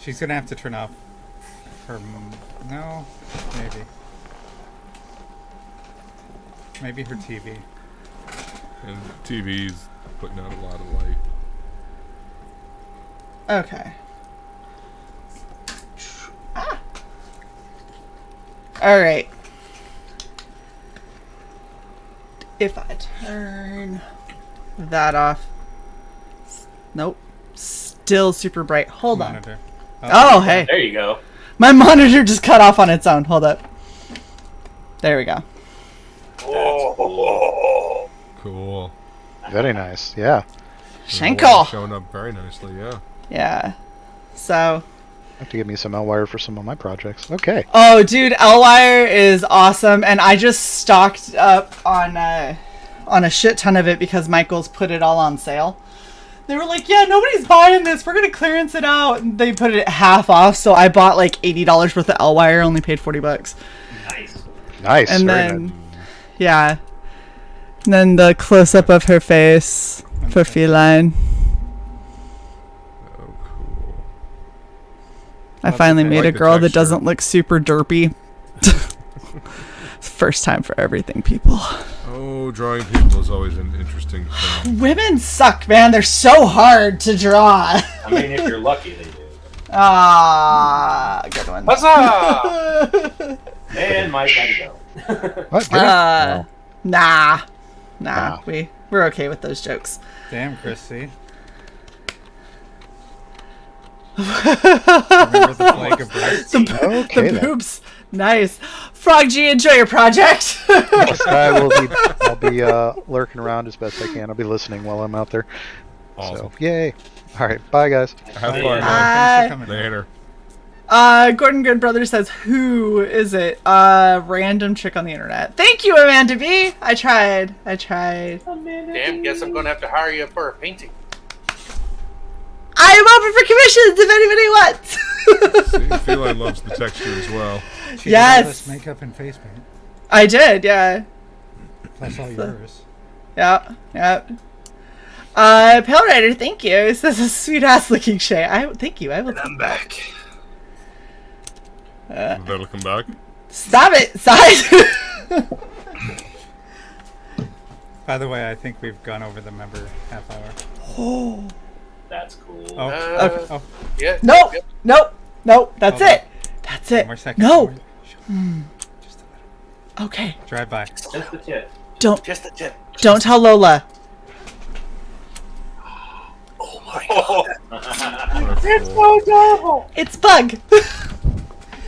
She's gonna have to turn off her... No? Maybe her TV. And TV's putting out a lot of light. Okay. Alright. If I turn that off. Nope. Still super bright. Hold Monitor. on. Oh, hey. There you go. My monitor just cut off on its own. Hold up. There we go. Oh. Cool. Very nice. Yeah. Schenkel. Showing up very nicely, yeah. Yeah. So. Have to give me some L-wire for some of my projects. Okay. Oh, dude, L-wire is awesome, and I just stocked up on a shit ton of it because Michael's put it all on sale. They were like, yeah, nobody's buying this. We're going to clearance it out. And they put it at half off, so I bought like $80 worth of L-wire, only paid $40. Nice. Nice. And very then, nice. yeah. And then the close-up of her face for Feline. Oh, cool. I finally made like a the girl that texture. doesn't look super derpy. First time for everything, people. Oh, drawing people is always an interesting thing. Women suck, man. They're so hard to draw. I mean, if you're lucky, they do. Ah, good one. Huzzah! And Mike had to go. What? No. Nah. We're okay with those jokes. Damn, Chrissy. Remember the flag of breasts? The boobs. Nice. Frog G, enjoy your project. Yes, I'll be lurking around as best I can. I'll be listening while I'm out there. Awesome. So, yay. All right, bye, guys. Have fun. Bye. Thanks for coming. Later. Gordon Goodbrother says, who is it? Random chick on the internet. Thank you, Amanda B. I tried. Damn, guess I'm going to have to hire you for a painting. I am open for commissions if anybody wants. Feline loves the texture as well. She Yes. did all this makeup and face paint. I did, yeah. That's all yours. Yeah. Pale Rider, thank you. This is a sweet ass looking Shae. Thank you. I will. And I'm back. That'll come back. Stop it, size. By the way, I think we've gone over the member half hour. Oh. That's cool. Oh. Yeah. Nope. Yep. Nope. That's Hold on. it. That's it. More seconds. No. Just a little. Okay. Drive by. Just the tip. Just a tip. Don't tell Lola. Oh my god. It's so adorable. It's Bug.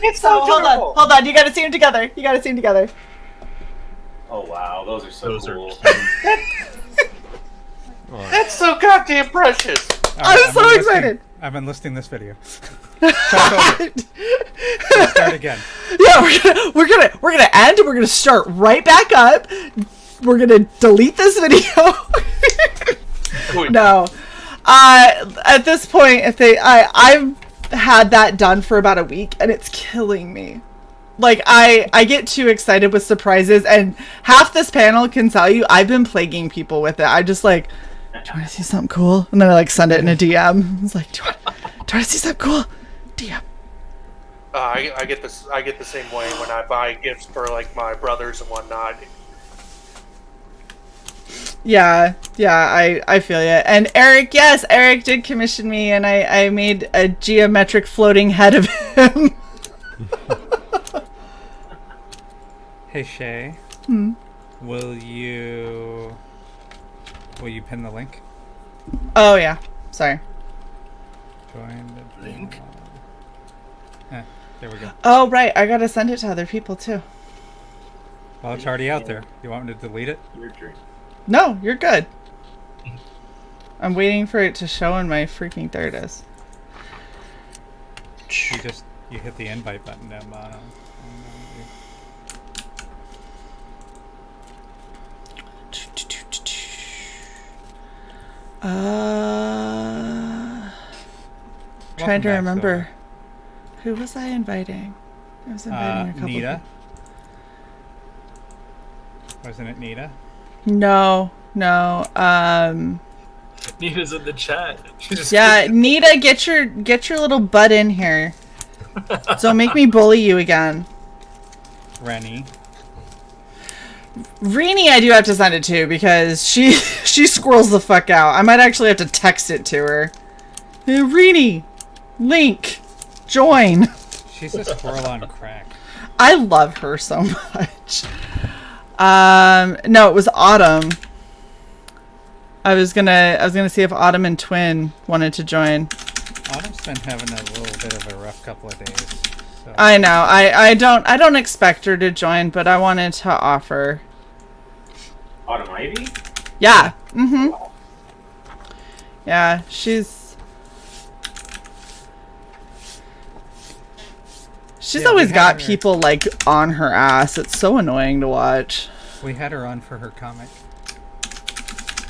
It's so adorable. Hold on. You gotta see them together. Oh wow, those are so cool. That's so goddamn precious. I'm so excited. I've been listing this video. Start again. Yeah, we're gonna end. We're gonna start right back up. We're gonna delete this video. No. At this point, I've had that done for about a week, and it's killing me. Like, I get too excited with surprises, and half this panel can tell you I've been plaguing people with it. I just like, do you want to see something cool? And then I like send it in a DM. It's like, do you want to see something cool? DM. I get this. I get the same way when I buy gifts for like my brothers and whatnot. Yeah, I feel you. And Eric did commission me, and I made a geometric floating head of him. Hey Shae. Will you pin the link? Oh yeah, sorry. Join the link. There we go. Oh right, I gotta send it to other people too. Well, it's already out there. You want me to delete it? Your dream. No, you're good. I'm waiting for it to show in my freaking. There it is. You hit the invite button down bottom. Trying to remember. Who was I inviting? I was inviting a couple Nita. people. Wasn't it Nita? No. Nita's in the chat. Yeah, Nita, get your little butt in here. Don't make me bully you again. Rennie, I do have to send it to because she squirrels the fuck out. I might actually have to text it to her. Hey, Rennie, link, join. she's a squirrel on crack. I love her so much. No, it was Autumn. I was gonna see if Autumn and Twin wanted to join. Autumn's been having a little bit of a rough couple of days. So. I know. I don't expect her to join, but I wanted to offer. Autumn Ivy? Yeah. Yeah, she's always got people like on her ass. It's so annoying to watch. We had her on for her comic.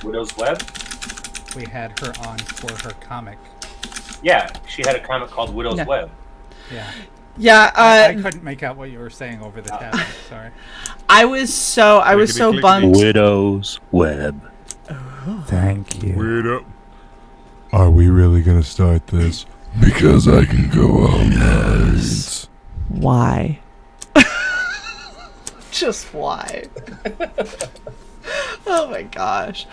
Widow's Web? We had her on for her comic. Yeah, she had a comic called Widow's Web. Yeah. Yeah, I couldn't make out what you were saying over the tab. Sorry. I was so bummed. Widow's Web. Thank you. Wait up. Are we really gonna start this? Because I can go all night. Why? Just why? Oh my gosh.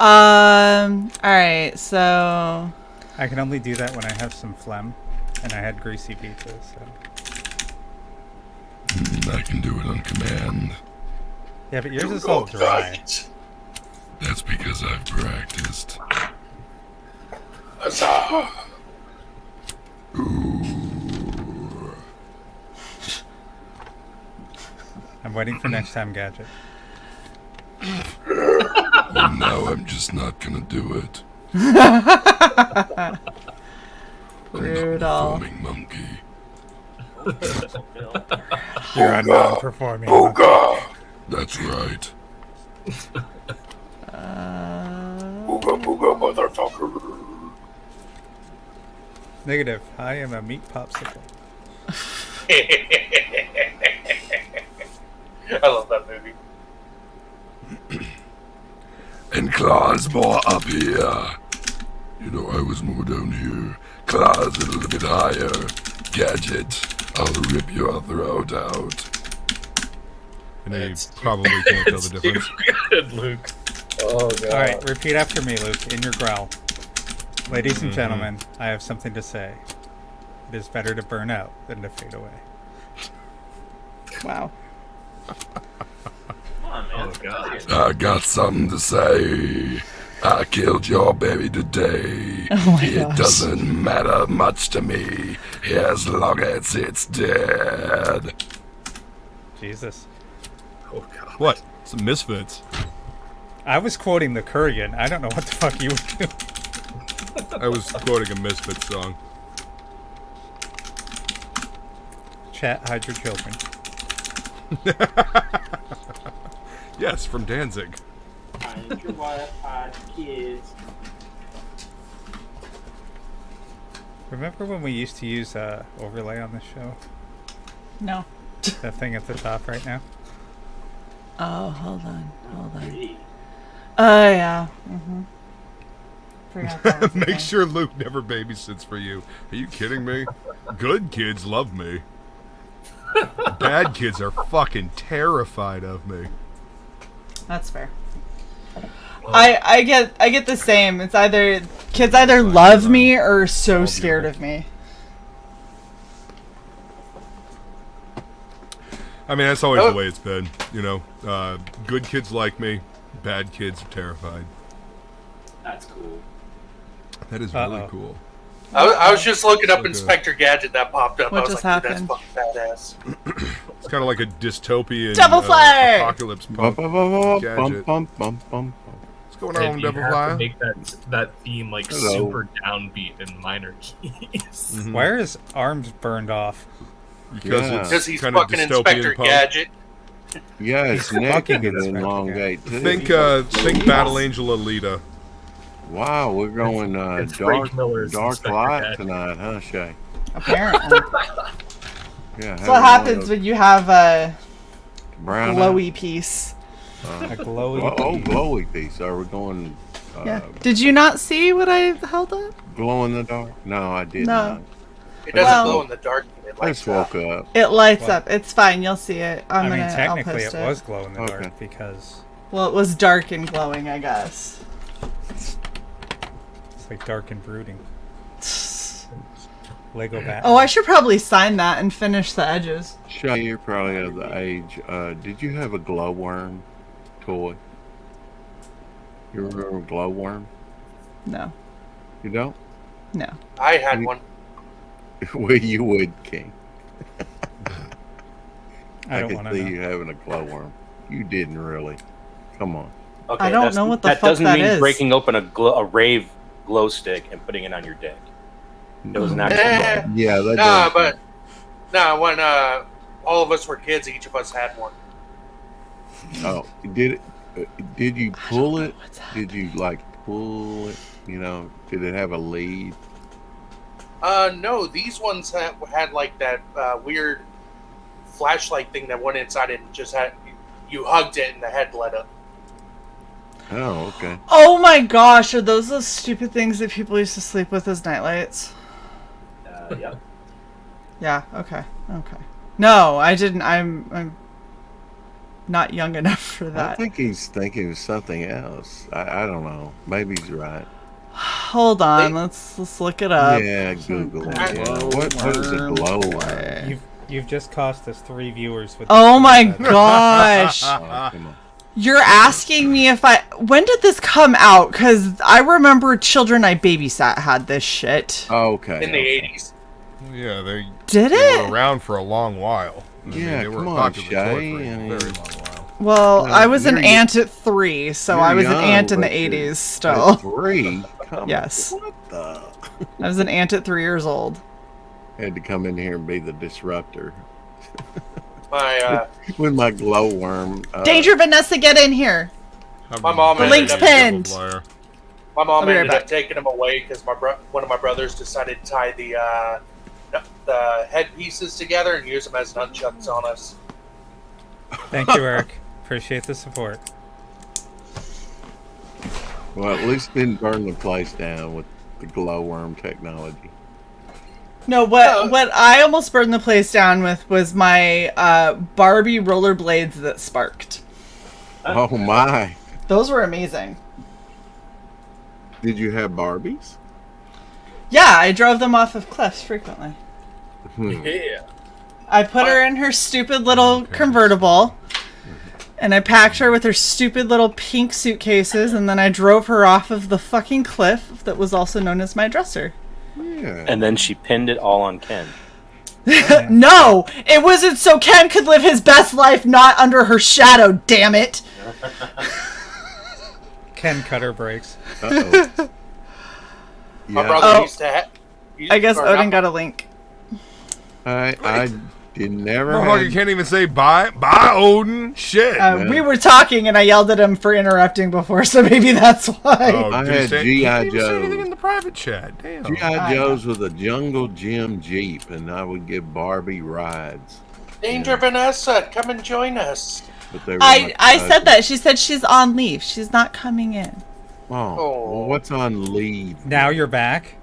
Alright, so I can only do that when I have some phlegm, and I had greasy pizza, so. I can do it on command. Yeah, but yours is all dry. That's because I've practiced. Ooh. I'm waiting for next time, Gadget. Now I'm just not gonna do it. Brutal. I'm not a performing monkey. You're a non-performing. Booga! That's right. Booga booga motherfucker. Negative. I am a meat popsicle. I love that movie. And Claw's more up here. You know, I was more down here. Claw's a little bit higher. Gadget, I'll rip your throat out. And they probably can't tell the difference. Good, Luke. Oh, God. All right, repeat after me, Luke, in your growl. Ladies and gentlemen, I have something to say. It is better to burn out than to fade away. Wow. Come on, man. Oh, God. I got something to say. I killed your baby today. Oh my It gosh. doesn't matter much to me as long as it's dead. Jesus. Oh, God. What? Some misfits. I was quoting the Kurgan. I don't know what the fuck you were doing. I was quoting a Misfits song. Chat, hide your children. Yes, from Danzig. Find your wife, hide your kids. Remember when we used to use overlay on this show? No. That thing at the top right now? Oh, hold on. Oh, yeah. Mm-hmm. Forgot that was a Make thing. sure Luke never babysits for you. Are you kidding me? Good kids love me. Bad kids are fucking terrified of me. That's fair. I get the same. It's either kids either love me or are so scared of me. I mean, that's always the way it's been. You know, good kids like me, bad kids are terrified. That's cool. That is really cool. I was just looking up Inspector Gadget that popped up. What I was just like, happened? that's fucking badass. It's kind of like a dystopian Devil Flare! apocalypse Bum, punk bum, bum, bum, gadget. bum, bum, bum. What's going And on, you Devil have to Flare? make that theme like Hello. super downbeat in minor keys. Mhm. Why are his arms burned off? Because Yeah. it's Because he's kind of fucking dystopian Inspector punk. Gadget. Yeah, his He's neck fucking is Inspector elongate too. Think Battle Angel Alita. Wow, we're going It's dark, Frank Miller's dark Inspector light Gadget. tonight, huh, Shae? Apparently. Yeah. That's what happens when you have a brown glowy piece. A glowy Oh, piece. glowy piece. Are we going? Yeah. Did you not see what I held up? Glow in the dark? No, I did No. not. It doesn't Well- glow in the dark. It I lights just woke up. It lights Well- up. It's fine. You'll see it. I mean, I'll technically post it was glow in the Okay. dark because Well, it was dark and glowing, I guess. it's like dark and brooding. Lego Batman. Oh, I should probably sign that and finish the edges. Shae, you're probably of the age. Did you have a glowworm toy? You remember a glowworm? No. You don't? No. I had one. Well, you would, King. I don't could want to see know. you having a glowworm. You didn't really. Come on. Okay, I don't know what the that fuck doesn't that mean is. breaking open a rave glow stick and putting it on your dick. It was an actual glow. Yeah, that Nah, does. but when all of us were kids, each of us had one. Oh, did it? Did you pull it? Did you like pull it? You know, did it have a lead? No, these ones had like that weird flashlight thing that went inside it and just had you hugged it and the head lit up. Oh, okay. Oh my gosh, are those stupid things that people used to sleep with as nightlights? Yep. Yeah, okay. Okay. No, I didn't. I'm not young enough for I that. think he's thinking of something else. I don't know. Maybe he's right. Hold on, let's look it up. Yeah, Google. Okay. Yeah. What is a glowworm? You've just cost us 3 viewers with. Oh my gosh! Oh, come on. You're asking me if when did this come out? Because I remember children I babysat had this shit. Okay. In the 80s. Yeah, they were around for a long while. They were a popular toy for a very long while. Well, I was an aunt at 3, so I was an aunt in the 80s still. At 3? Yes. What the? I was an aunt at 3 years old. Had to come in here and be the disruptor. My with my glowworm. Danger, Vanessa, get in here. My mom. The link's pinned. My mom I'll be right ended back. up taking them away because one of my brothers decided to tie the headpieces together and use them as nunchucks on us. Thank you, Eric. Appreciate the support. Well, at least didn't burn the place down with the glowworm technology. No, what I almost burned the place down with was my Barbie rollerblades that sparked. Oh my! Those were amazing. Did you have Barbies? Yeah, I drove them off of cliffs frequently. Yeah. I put her in her stupid little convertible, and I packed her with her stupid little pink suitcases, and then I drove her off of the fucking cliff that was also known as my dresser. Yeah. And then she pinned it all on Ken. No! It wasn't so Ken could live his best life not under her shadow, damn it! Ken cutter breaks. Uh-oh. My brother used to have... I guess Odin got a link. I did never. Motherfucker can't even say bye. Bye, Odin. Shit. We were talking and I yelled at him for interrupting before, so maybe that's why. Oh, I did he had say- G.I. he didn't even say Joe. anything in the private chat. Damn. G.I. Joe's with a Jungle Jim Jeep, and I would give Barbie rides. Danger, Vanessa, come and join us. But they were I said that. She said she's on leave. She's not coming in. Oh, well, what's on leave? Now you're back.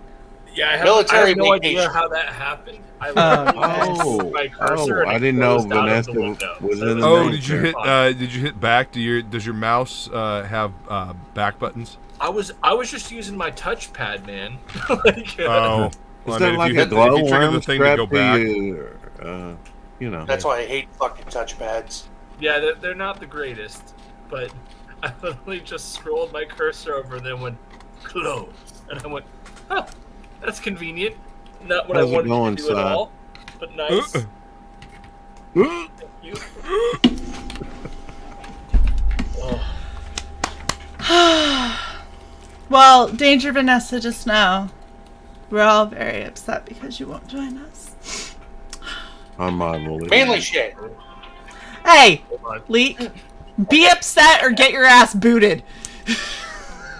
Yeah, I have Military no idea vacation. how that happened. I Oh, my cursor and I it didn't know closed out of Vanessa the window. was in the Oh, did you hit back? Does your mouse have back buttons? I was just using my touchpad, man. Like, Oh, Is well, that I mean, like if a you trigger the glowworm thing to go strap back. to you know. That's why I hate fucking touchpads. yeah, they're not the greatest, but I literally just scrolled my cursor over and then went close, and I went, huh, that's convenient. Not what How's I it wanted going, to do at Si? all, but nice. Thank you. Well, Danger Vanessa, just now, we're all very upset because you won't join us. On my bullet. Mainly Shae. Hey, Leek, be upset or get your ass booted.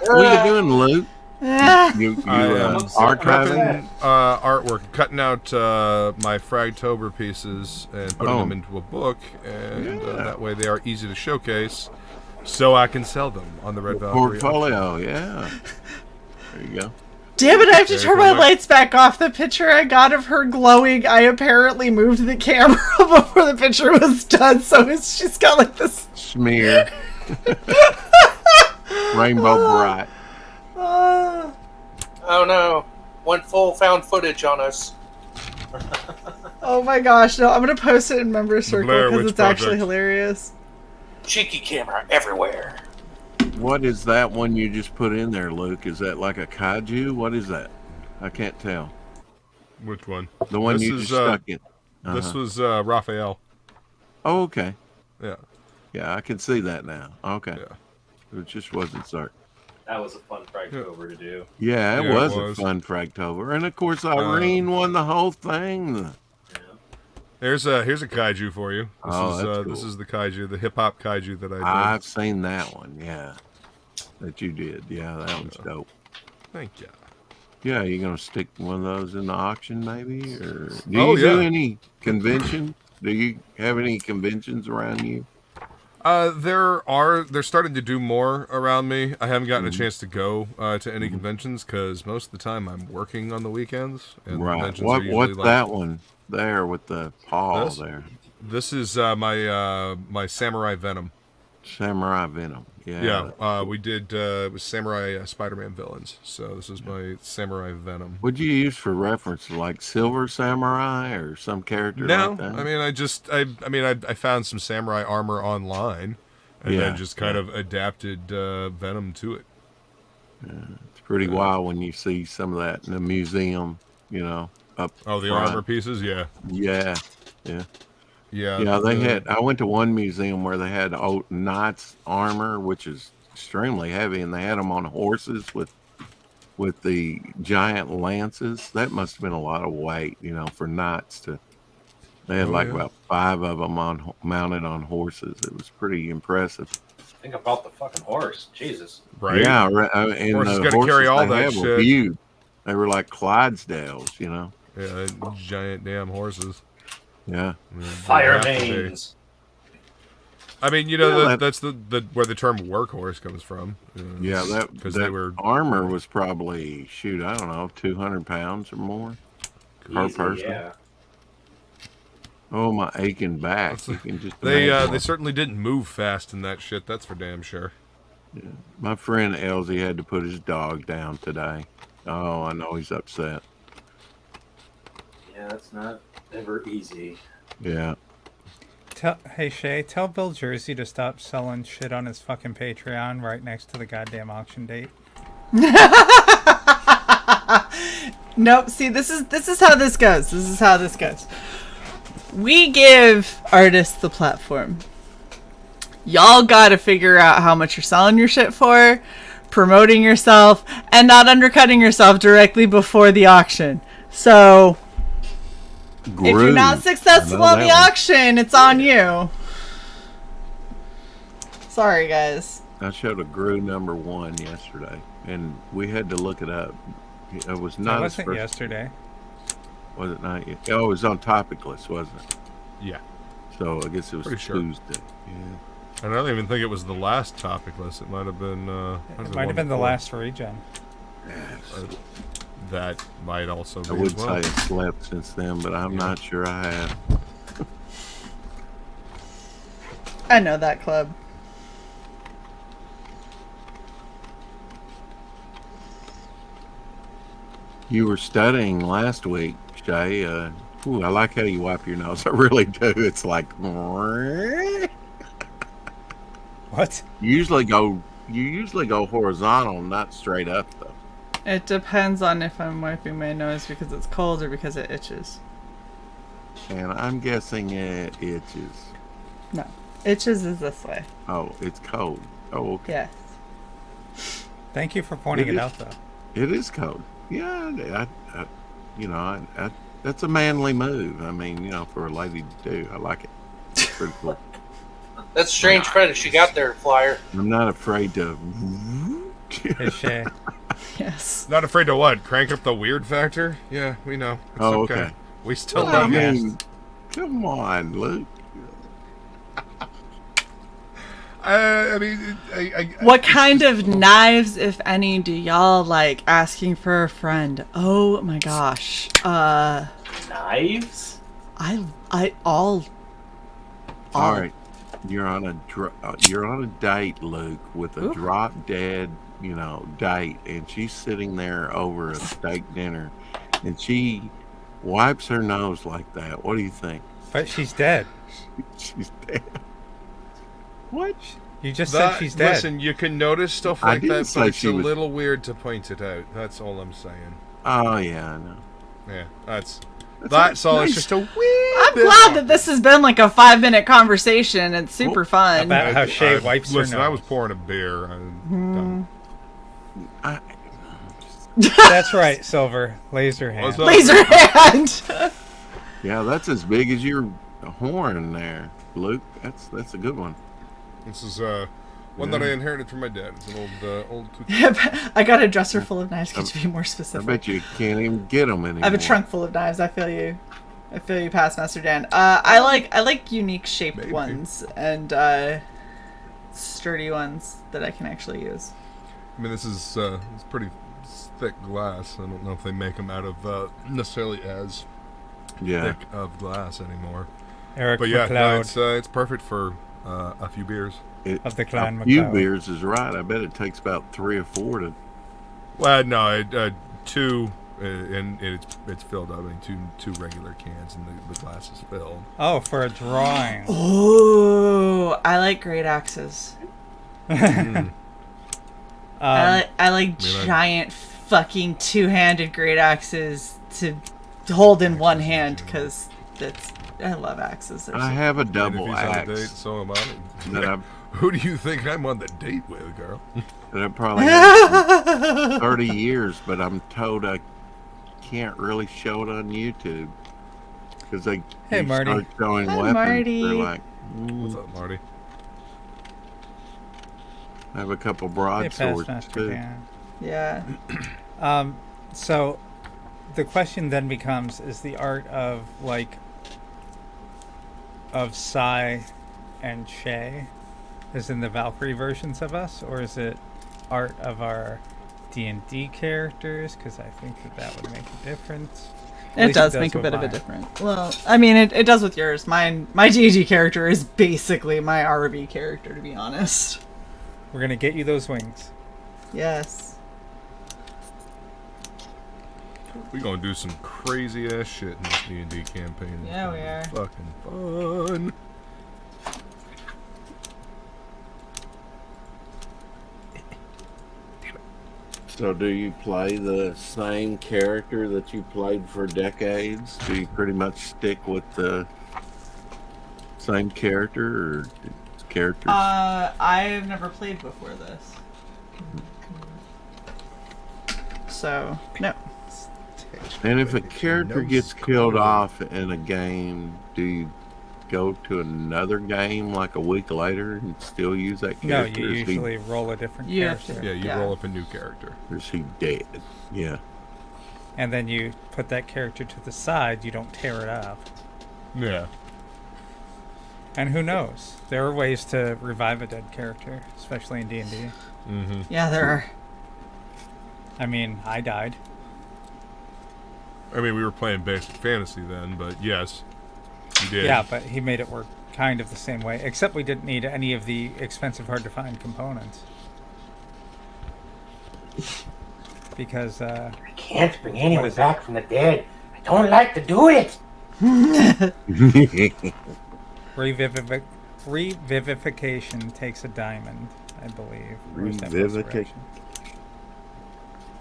What are you doing, Luke? Ah. You I am archiving? artwork, cutting out my Fragtober pieces and putting them into a book, and that way they are easy to showcase, so I can sell them on the Red Valkyrie. Portfolio, yeah. There you go. Damn it, I have to Very turn my cool. lights back off. The picture I got of her glowing, I apparently moved the camera before the picture was done, so she's got like this Smear. Rainbow bright. Oh no. Went full found footage on us. Oh my gosh, no, I'm gonna post it in Member Circle Blair because Witch it's actually Project. hilarious. Cheeky camera everywhere. What is that one you just put in there, Luke? Is that like a kaiju? What is that? I can't tell. Which one? The one This you is, just stuck in. This was Raphael. Oh, okay. Yeah. Yeah, I can see that now. Okay. Yeah. It just wasn't certain. That was a fun Fragtober to do. Yeah, it Yeah, was it a was. fun Fragtober. And of course, Irene won the whole thing. Here's a kaiju for you. This This cool. is the kaiju, the hip hop kaiju that I did. I've seen that one, yeah. That you did. Yeah, that was dope. Thank you. Yeah, you gonna stick one of those in the auction maybe? Or do Oh, you do yeah. any conventions? Do you have any conventions around you? They're starting to do more around me. I haven't gotten a chance to go to any Mm-hmm. conventions because most of the time I'm working on the weekends. And the Right. conventions are What's usually like, that one there with the paw This? there? This is my Samurai Venom. Samurai Venom. Yeah, we did. It was Samurai Spider-Man villains. So this is my Samurai Venom. What'd you use for reference? Like Silver Samurai or some character No, like that? I mean, I found some samurai armor online, and then just kind of adapted Venom to it. Yeah, it's pretty wild when you see some of that in a museum. You know, up. Oh, the front. armor pieces, yeah. Yeah. Yeah, they had. I went to one museum where they had old knights' armor, which is extremely heavy, and they had them on horses with the giant lances. That must have been a lot of weight, for knights to. They had about 5 of them mounted on horses. It was pretty impressive. Think about the fucking horse, Jesus. Right? Yeah, and horse the got to carry all that shit. shit. Huge. They were like Clydesdales, Yeah, giant damn horses. Yeah. Fire veins. I mean, that's the where the term workhorse comes from. Yeah, because they were armor was probably I don't know, 200 pounds or more per person. Yeah. Oh, my aching back! You can just they certainly didn't move fast in that shit. That's for damn sure. Yeah. My friend Elsie had to put his dog down today. Oh, I know he's upset. Yeah, that's not ever easy. Yeah. Hey Shae, tell Bill Jersey to stop selling shit on his fucking Patreon right next to the goddamn auction date. Nope. See, this is how this goes. This is how this goes. We give artists the platform. Y'all gotta figure out how much you're selling your shit for, promoting yourself, and not undercutting yourself directly before the auction. So, if you're not successful on the auction, it's on you. Sorry, guys. I showed a Gru number 1 yesterday, and we had to look it up. It was not. That wasn't yesterday. Was it not? Oh, it was on Topicless, wasn't it? Yeah. So I guess it was Tuesday. Yeah. I don't even think it was the last Topicless. It might have been. It might have been the last regen. Yes. That might also be. I would say it's slept since then, but I'm not sure I have. I know that club. You were studying last week, Shae. I like how you wipe your nose. I really do. It's like. What? You usually go horizontal, not straight up, though. It depends on if I'm wiping my nose because it's cold or because it itches. And I'm guessing it itches. No. Itches is this way. Oh, it's cold. Oh, okay. Yes. Thank you for pointing it out, though. It is cold. Yeah, that's a manly move. I mean, for a lady to do. I like it. It's pretty cool. That's strange credit she got there, Flyer. I'm not afraid to. Hey, Shae. Yes. Not afraid to what? Crank up the weird factor? Yeah, we know. It's okay. We still love you. Come on, Luke. What kind of knives, if any, do y'all like asking for a friend? Oh my gosh. Knives? All right. You're on a date, Luke, with a drop dead, date, and she's sitting there over a steak dinner, and she wipes her nose like that. What do you think? But she's dead. She's dead. What? You just said she's dead. Listen, you can notice stuff like that, but it's a little weird to point it out. That's all I'm saying. Oh, yeah, I know. Yeah, that's all. Nice. It's just a weird. I'm glad that this has been like a 5-minute conversation. It's super fun. About how Shae wipes her nose. Listen, I was pouring a beer. That's right, Silver. Laser hand. Laser hand. Yeah, that's as big as your horn there, Luke. That's a good one. This is one that I inherited from my dad. It's an old. Yep, I got a dresser full of knives. Could you be more specific? I bet you can't even get them anymore. I have a trunk full of knives. I feel you, past Master Dan. I like unique shaped ones and sturdy ones that I can actually use. I mean, this is it's pretty thick glass. I don't know if they make them out of necessarily as thick of glass anymore. Eric but yeah, McLeod. it's perfect for a few beers. of the clan A few McCloud. beers is right. I bet it takes about 3 or 4 to. Well, no, 2, and it's filled up. I mean, two regular cans, and the glass is filled. Oh, for a drawing. Ooh, I like great axes. I like giant fucking two-handed great axes to hold in one hand because I love axes. I have a double and if he's axe. on a date, so am I. That Who do you think I'm on the date with, girl? I probably had for 30 years, but I'm told I can't really show it on YouTube because they start showing weapons. Marty. They're like, What's up, Marty? I have a couple broadswords too. Yeah. So the question then becomes: is the art of CY and Shae, as in the Valkyrie versions of us, or is it art of our D&D characters? Because I think that would make a difference. It does make a bit of a difference. Well, I mean, it does with yours. My D&D character is basically my RV character, to be honest. We're gonna get you those wings. Yes. We're gonna do some crazy ass shit in this D&D campaign. Yeah, we are. Fucking fun. So do you play the same character that you played for decades? Do you pretty much stick with the same character or characters? I've never played before this. So, no. And if a character gets killed off in a game, do you go to another game like a week later and still use that character? No, you usually roll a different character. Yeah, you roll up a new character. Or is he dead? Yeah. And then you put that character to the side. You don't tear it up. Yeah. And who knows? There are ways to revive a dead character, especially in D&D. Mm-hmm. Yeah, there are. I mean, I died. I mean, we were playing basic fantasy then, but yes, you did. Yeah, but he made it work kind of the same way, except we didn't need any of the expensive, hard-to-find components. Because, I can't bring anyone back from the dead. I don't like to do it. Revivification takes a diamond, I believe. Revivification?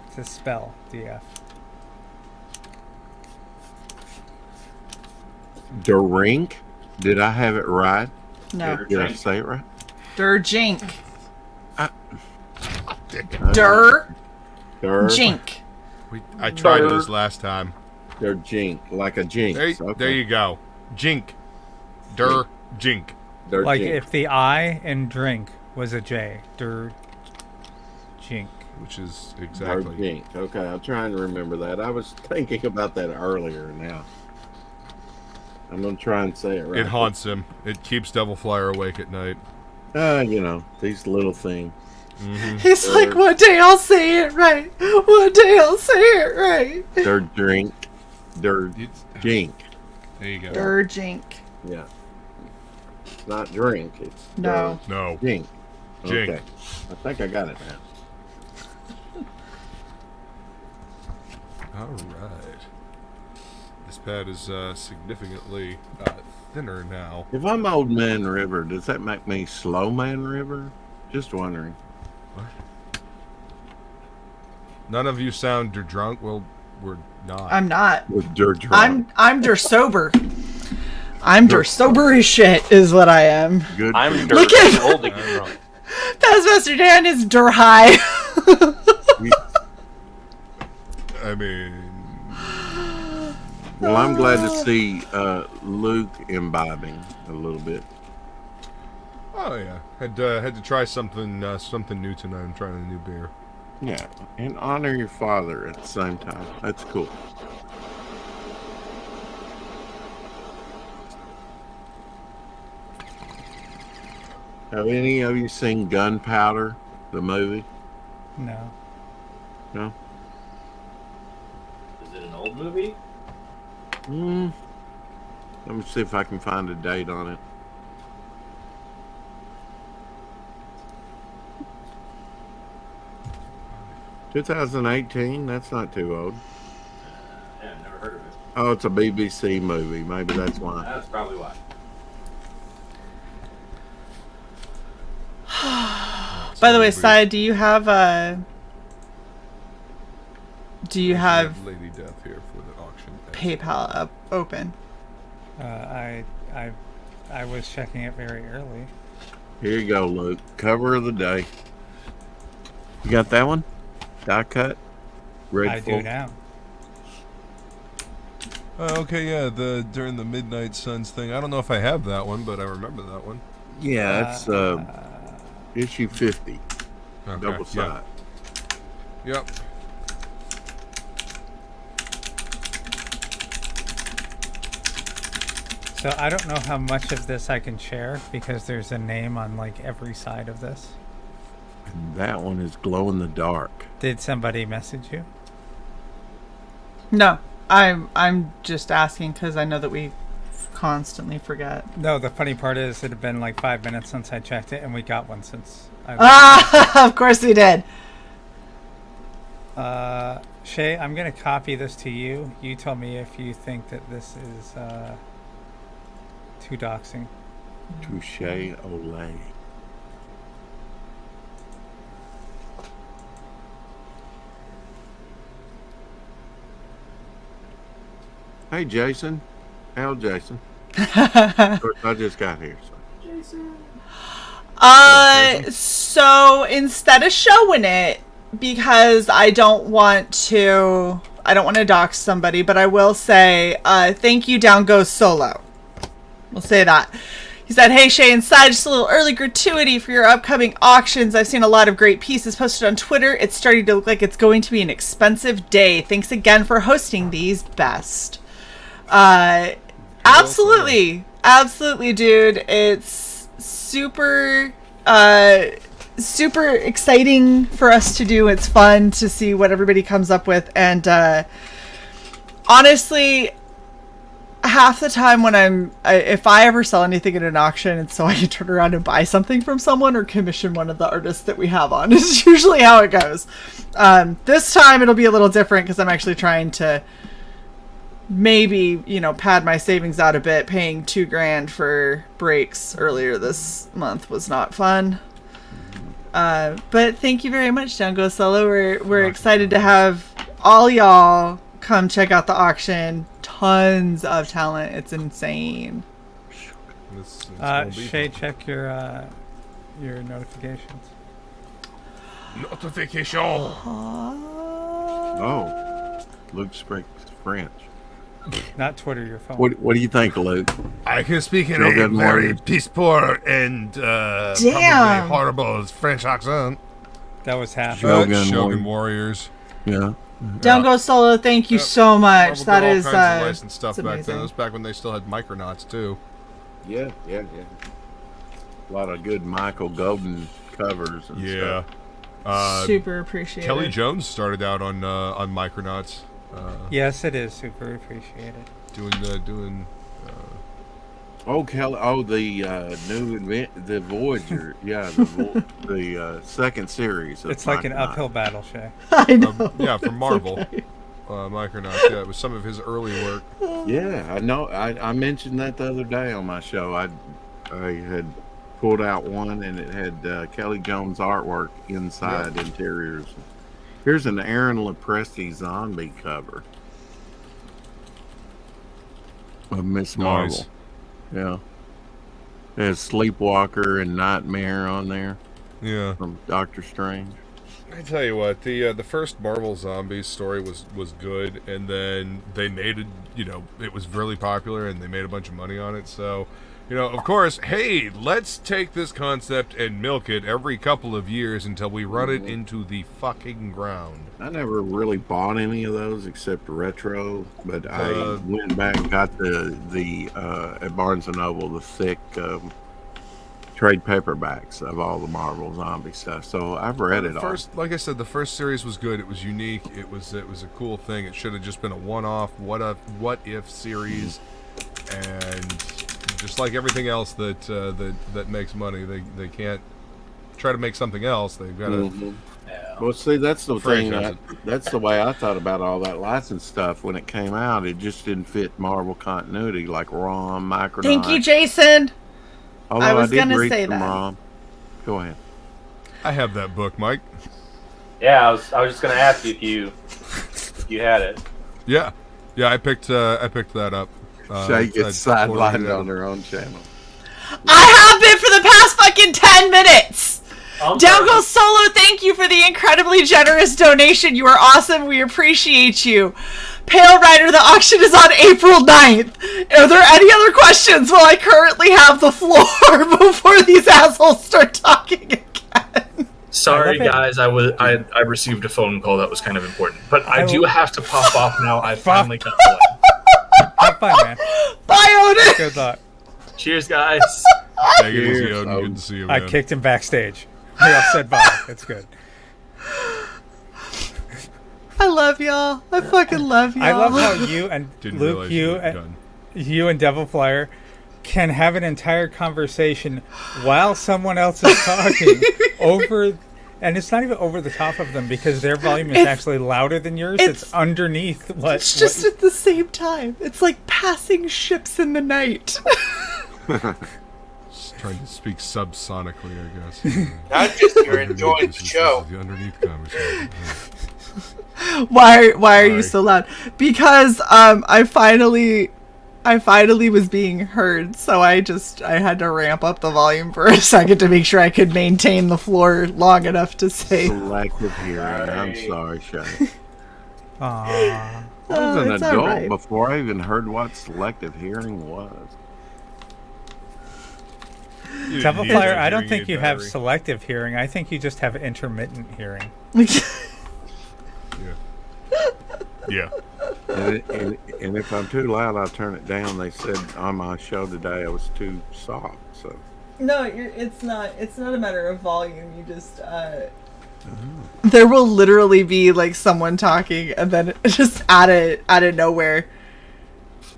It's a spell, DF. Drink? Did I have it right? No. Did I say it right? Jink. Jink. I tried this last time. Jink, like a jinx. There you go. Jink. Jink. Like if the I in drink was a J. Jink. Which is exactly. Jink. Okay, I'm trying to remember that. I was thinking about that earlier now. I'm going to try and say it right. It haunts him. It keeps Devil Flyer awake at night. You know, these little things. Mm-hmm. He's like, one day I'll say it right. One day I'll say it right. Jink. Jink. There you go. Jink. Yeah. It's not drink. It's no. Jink. Jink. Okay. I think I got it now. All right. This pad is significantly thinner now. If I'm Old Man River, does that make me Slow Man River? Just wondering. What? None of you sound drunk. Well, we're not. I'm not. We're drunk. I'm sober. I'm sober as shit is what I am. Good. I'm Look at old to get drunk. Pastmaster Dan is high. I mean, well, I'm glad to see Luke imbibing a little bit. oh yeah, had to try something new tonight. I'm trying a new beer. Yeah, and honor your father at the same time. That's cool. Have any of you seen Gunpowder, the movie? No. No? Is it an old movie? Let me see if I can find a date on it. 2018. That's not too old. Yeah, I've never heard of it. Oh, it's a BBC movie. Maybe that's why. That's probably why. By the way, Sai, do you have Lady Death here for the auction? PayPal open? I was checking it very early. Here you go, Luke. Cover of the day. You got that one? Die cut? I do now. Okay, yeah, during the Midnight Suns thing. I don't know if I have that one, but I remember that one. Yeah, that's issue 50. Okay, Double side. Yep. So I don't know how much of this I can share because there's a name on like every side of this. And that one is glow in the dark. Did somebody message you? No, I'm just asking because I know that we constantly forget. No, the funny part is it had been like 5 minutes since I checked it, and we got one since. Of course we did. Shae, I'm gonna copy this to you. You tell me if you think that this is too doxing. Touche Olay. Hey, Jason. Hell, Jason. Of course, I just got here. So. Jason. So instead of showing it, because I don't want to dox somebody, but I will say, thank you, Down Goes Solo. We'll say that. He said, hey, Shae and Sai, just a little early gratuity for your upcoming auctions. I've seen a lot of great pieces posted on Twitter. It's starting to look like it's going to be an expensive day. Thanks again for hosting these. Best. Absolutely, dude. It's super exciting for us to do. It's fun to see what everybody comes up with, and honestly, half the time when if I ever sell anything at an auction, it's so I can turn around and buy something from someone or commission one of the artists that we have on. It's usually how it goes. This time it'll be a little different because I'm actually trying to maybe, pad my savings out a bit. Paying $2,000 for breaks earlier this month was not fun. But thank you very much, Down Go Solo. We're excited to have all y'all come check out the auction. Tons of talent. It's insane. Shae, check your notifications. Notification. Oh, Luke speaks French. Not Twitter, your phone. What do you think, Luke? I can speak in a very piss poor and probably horrible French accent. That was half. Shogun Warriors. Yeah. Down Go Solo, thank you so much. That is all kinds of licensed stuff back amazing. then. It was back when they still had Micronauts too. Yeah. A lot of good Michael Golden covers and stuff. Super appreciated. Kelly Jones started out on Micronauts. Yes, it is super appreciated. Doing the new the Voyager, yeah, the second series. It's like an uphill battle, Shae. I know. Yeah, from Marvel, okay. Micronauts. Yeah, it was some of his early work. Yeah, I know. I mentioned that the other day on my show. I had pulled out one, and it had Kelly Jones artwork inside interiors. Here's an Aaron Lopresti zombie cover of Miss Marvel. Nice. Yeah. There's Sleepwalker and Nightmare on there. Yeah. From Doctor Strange. I tell you what, the first Marvel Zombies story was good, and then they made it. It was really popular, and they made a bunch of money on it. So, of course, hey, let's take this concept and milk it every couple of years until we run it into the fucking ground. I never really bought any of those except retro, but I went back and got the at Barnes & Noble, the thick trade paperbacks of all the Marvel zombie stuff. So I've read it all. Like I said, the first series was good. It was unique. It was a cool thing. It should have just been a one-off what if series, and just like everything else that makes money, they can't try to make something else. They've got to Well, see, that's the thing. Franchise. That's the way I thought about all that license stuff when it came out. It just didn't fit Marvel continuity, like ROM, Micronauts. Thank you, Jason. Although I was did gonna read say some that. ROM. Go ahead. I have that book, Mike. Yeah, I was just gonna ask you if you had it. Yeah, I picked that up. Shae gets sidelined on her own channel. I have been for the past fucking 10 minutes. I'm Down sorry. goes Solo. Thank you for the incredibly generous donation. You are awesome. We appreciate you. Pale Rider, the auction is on April 9th. Are there any other questions while I currently have the floor before these assholes start talking again? Sorry, guys. I received a phone call that was kind of important, but I do have to pop off now. I finally got one. Have fun, man. Bye, Odin. Good luck. Cheers, guys. Take it easy, Odin. Good to see you, man. I kicked him backstage. They all said bye. It's good. I love y'all. I fucking love y'all. I love how you and Didn't Luke, realize you were done. you and Devil Flyer can have an entire conversation while someone else is talking over, and it's not even over the top of them because their volume is actually louder than yours. It's underneath what. It's just at the same time. It's like passing ships in the night. Just trying to speak subsonically, I guess. Not just you're enjoying the show. The underneath conversation. Why are you so loud? Because I finally was being heard, so I had to ramp up the volume for a second to make sure I could maintain the floor long enough to say Selective hearing. I'm sorry, Shae. Aww. I was an it's adult alright. before I even heard what selective hearing was. Devil Flyer, I don't think you have selective hearing. I think you just have intermittent hearing. Yeah. And if I'm too loud, I'll turn it down. They said on my show today I was too soft. So No, it's not a matter of volume. You just there will literally be like someone talking, and then just out of nowhere,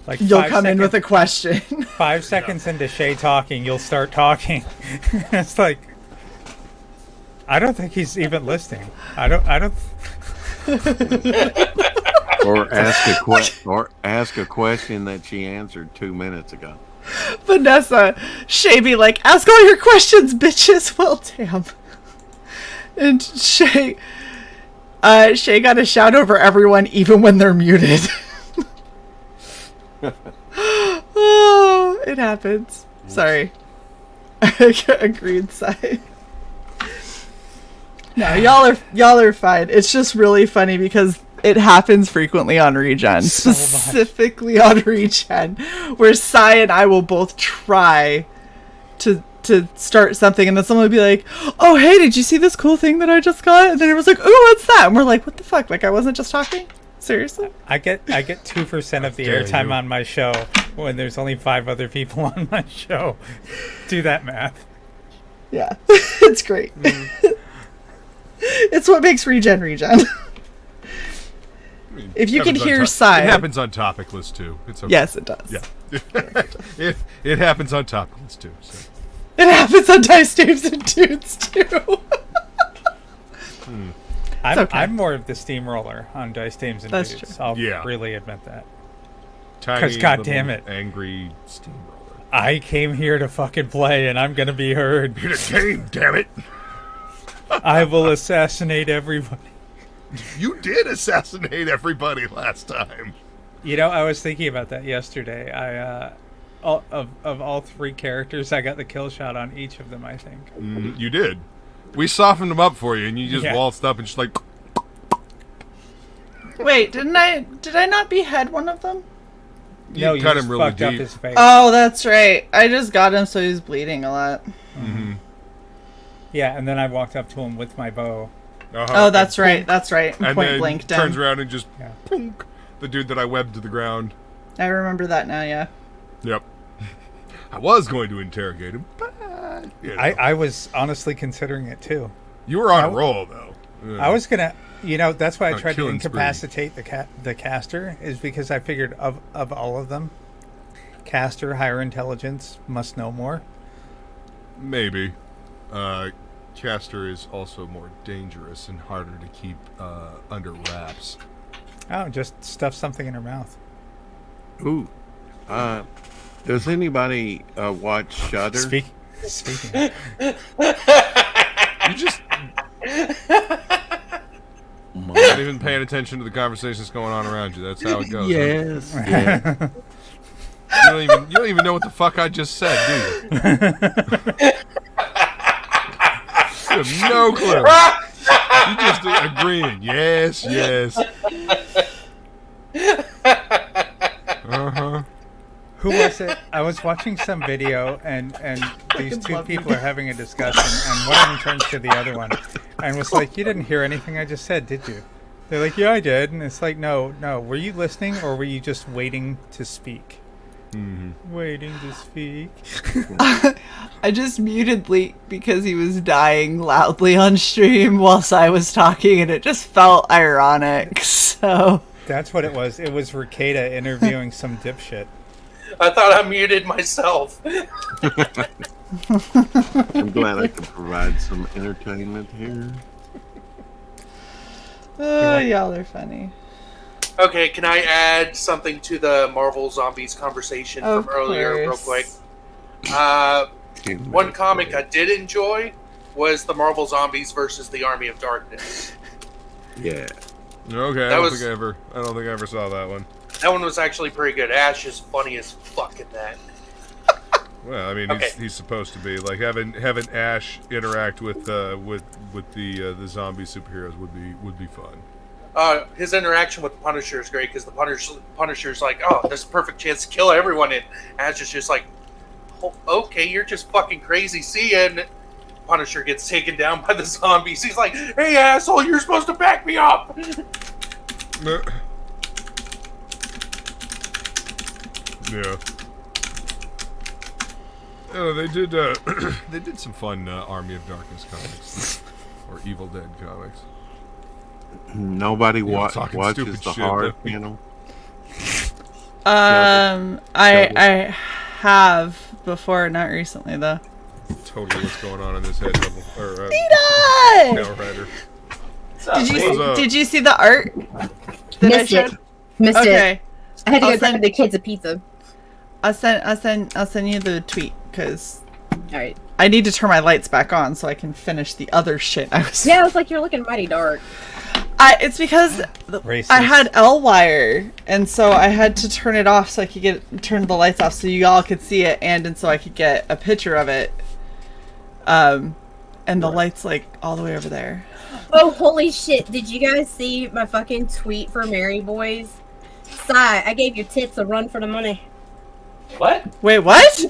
Like you'll come in with a question. 5 seconds into Shae talking, you'll start talking. It's like, I don't think he's even listening. I don't. or ask a question that she answered 2 minutes ago. Vanessa, Shae be like, ask all your questions, bitches. Well, damn. And Shae got to shout over everyone even when they're muted. Oh, it happens. Sorry. Agreed side. No, y'all are fine. It's just really funny because it happens frequently on Regen. So specifically on Regen, where Cy and I will both try to start something, and then someone will be like, oh, hey, did you see this cool thing that I just got? And then it was like, ooh, what's that? And we're like, what the fuck? Like, I wasn't just talking? Seriously? I get 2% of the dare airtime you. on my show when there's only 5 other people on my show. Do that math. Yeah. It's great. It's what makes Regen. I mean, If you can happens on hear It Cy. happens on topic list too. It's okay. Yes, it does. Yeah. it happens on topic list too. So. It happens on Dice Dames and Dudes, too. I'm more of the steamroller on Dice Dames and That's Dudes. true. I'll Yeah. really admit that. Tiny, 'Cause, God little, damn it. angry steamroller. I came here to fucking play, and I'm gonna be heard. You're the game, damn it! I will assassinate everybody. You did assassinate everybody last time. You know, I was thinking about that yesterday. Of all 3 characters, I got the kill shot on each of them, I think. You did. We softened them up for you, and you just Yeah. waltzed up and just like. Wait, did I not behead one of them? No, you cut just him really fucked up deep. his face. Oh, that's right. I just got him, so he's bleeding a lot. Mm-hmm. Yeah, and then I walked up to him with my bow. Oh, that's right. That's right. And Point then blank turns down. around and just punk, the dude that I webbed to the ground. I remember that now, yeah. Yep. I was going to interrogate him, but you know. I was honestly considering it too. You were on a roll, though. I was gonna, that's why I On a tried to killing spree. incapacitate the caster, is because I figured of all of them, caster, higher intelligence, must know more. Maybe. caster is also more dangerous and harder to keep under wraps. Oh, just stuff something in her mouth. Ooh. Does anybody watch Shudder? Speaking. You just not even paying attention to the conversations going on around you. That's how it goes. Yes. Huh? Yeah. You don't even know what the fuck I just said, do you? You have no clue. You just agreeing. Yes. Uh-huh. Who was it? I was watching some video, and these two people are having a discussion, and one of them turns to the other one and was like, "You didn't hear anything I just said, did you?" They're like, "Yeah, I did." And it's like, no. Were you listening, or were you just waiting to speak? Mm-hmm. Waiting to speak. I just muted Leek because he was dying loudly on stream whilst I was talking, and it just felt ironic. So that's what it was. It was Ricada interviewing some dipshit. I thought I muted myself. I'm glad I could provide some entertainment here. Y'all are funny. Okay, can I add something to the Marvel Zombies conversation from earlier real quick? One comic I did enjoy was the Marvel Zombies versus the Army of Darkness. Yeah. Okay, I don't think I ever saw that one. That one was actually pretty good. Ash is funny as fuck in that. Well, I mean, he's supposed to be like having Ash interact with the zombie superheroes would be fun. His interaction with Punisher is great because the Punisher's like, "Oh, there's a perfect chance to kill everyone," and Ash is just like, oh, "Okay, you're just fucking crazy." See, and Punisher gets taken down by the zombies. He's like, "Hey, asshole, you're supposed to back me up." Yeah. Oh, they did. They did some fun Army of Darkness comics or Evil Dead comics. Nobody watches the horror channel. I have before, not recently though. Totally, what's going on in this head level or Tail Rider? Did you see the art that I showed? Missed okay. it. I had to go grab the kids a pizza. I'll send you the tweet because alright. I need to turn my lights back on so I can finish the other shit I was. Yeah, it's like you're looking mighty dark. It's because I had L wire, and so I had to turn it off so I could turn the lights off so you all could see it, and so I could get a picture of it. And the light's like all the way over there. Oh, holy shit! Did you guys see my fucking tweet for Mary Boys? Sigh, I gave your tits a run for the money. What? Wait, what?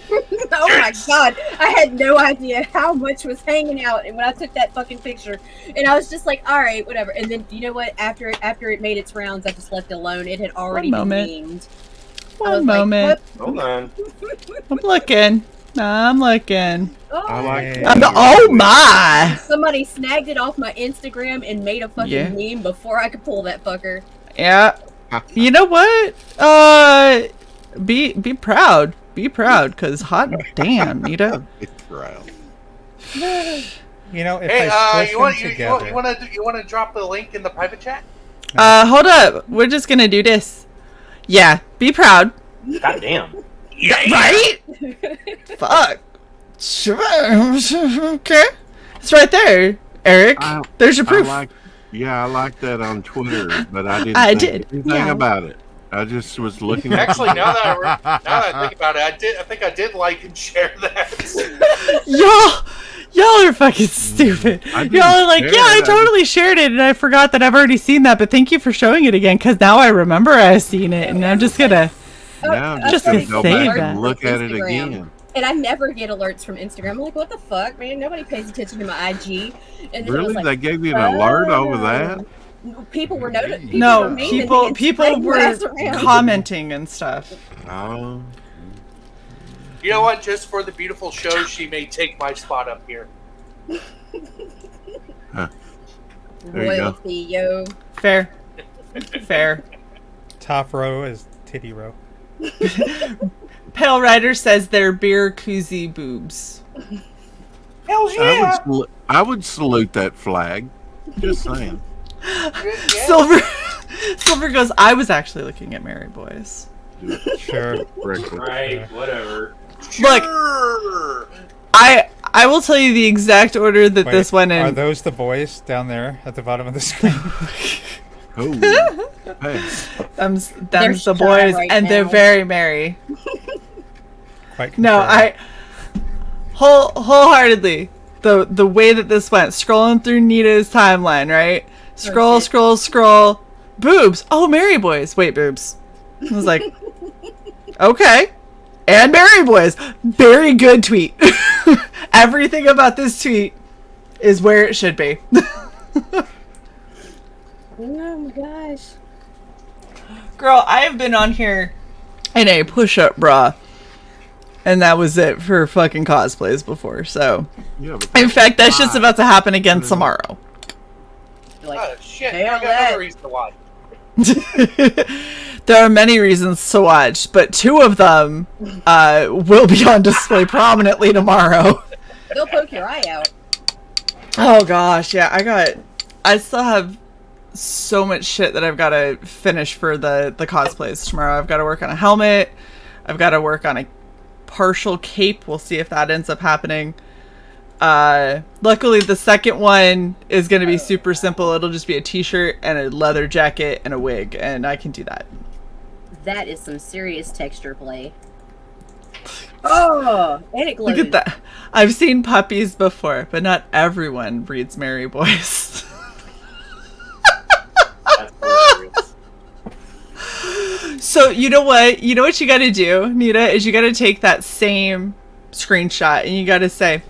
Oh my god, I had no idea how much was hanging out, and when I took that fucking picture, and I was just like, all right, whatever. And then you know what? After it made its rounds, I just left it alone. It had already been memed. One moment. Hold on. I'm looking. Oh. I like oh my! Somebody snagged it off my Instagram and made a fucking meme before I could pull that fucker. Yeah. You know what? Be proud. Be proud, cause hot damn, Nita. Be proud. You know, if Hey, I you want to drop the link in the private chat? Hold up. We're just gonna do this. Yeah, be proud. God damn. Right? Fuck. Sure. Okay. It's right there, Eric. There's your proof. I like that on Twitter, but I didn't think anything about it. I just was looking at Actually, now that I think about it, I think I did like and share that. Y'all are fucking stupid. Y'all are like, yeah, I totally shared it, and I forgot that I've already seen that, but thank you for showing it again, because now I remember I've seen it, and I'm just gonna go back and look at it again. And I never get alerts from Instagram. I'm like, what the fuck, man? Nobody pays attention to my IG. And then Really? like, They gave you an alert over that? People were noticing. No, people were commenting and stuff. Oh. You know what? Just for the beautiful show, she may take my spot up here. Huh. There you go. Royalty, yo. Fair. Top row is titty row. Pale Rider says they're beer koozie boobs. Hell yeah! I would salute that flag. Just saying. Silver goes, I was actually looking at Mary Boys. Sure. Right, whatever. Look, I will tell you the exact order that this went in. Are those the boys down there at the bottom of the screen? Oh, hey. Them's the boys, right and now. they're very merry. Quite No, I wholeheartedly the way that this went, scrolling through Nita's timeline, right? Scroll. Boobs. Oh, Mary Boys. Wait, boobs. I was like, okay. And Mary Boys. Very good tweet. Everything about this tweet is where it should be. Oh my gosh. Girl, I have been on here in a push-up bra. And that was it for fucking cosplays before, so. Yeah, in fact, that shit's about to happen again tomorrow. Like, oh shit! hell I got that. another reason to watch. There are many reasons to watch, but 2 of them will be on display prominently tomorrow. They'll poke your eye out. Oh gosh, yeah, I still have so much shit that I've got to finish for the cosplays tomorrow. I've got to work on a helmet. I've got to work on a partial cape. We'll see if that ends up happening. Luckily the second one is going to be super simple. It'll just be a t-shirt and a leather jacket and a wig, and I can do that. That is some serious texture play. Oh, and it glows. Look at that. I've seen puppies before, but not everyone reads Mary Boys. That's hilarious. So you know what you got to do, Nita, is you got to take that same screenshot and you got to say,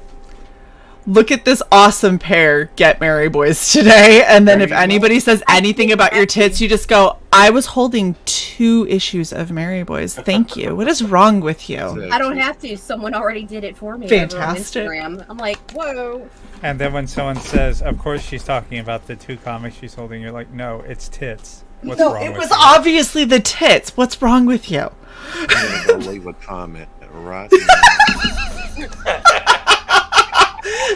look at this awesome pair, get Mary Boys today. And then if anybody says anything about your tits, you just go, I was holding 2 issues of Mary Boys. Thank you. What is wrong with you? I don't have to. Someone already did it for me. Fantastic. Over on Instagram. I'm like, whoa. And then when someone says, of course she's talking about the 2 comics she's holding, you're like, no, it's tits. What's wrong with you? It was obviously the tits. What's wrong with you? I'm gonna go leave a comment right now.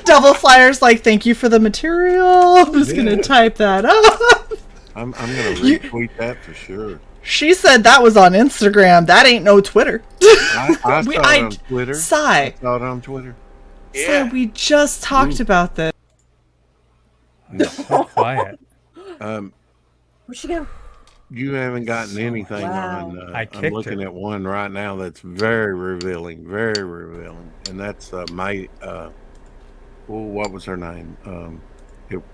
Double Flyer's like, thank you for the material. I'm just gonna type that up. I'm gonna retweet that for sure. She said that was on Instagram. That ain't no Twitter. I saw it on Twitter. I saw it on Twitter. Yeah. We just talked about this. So quiet. Where'd she go? You haven't gotten anything on. I'm looking at one right now that's very revealing, and that's what was her name?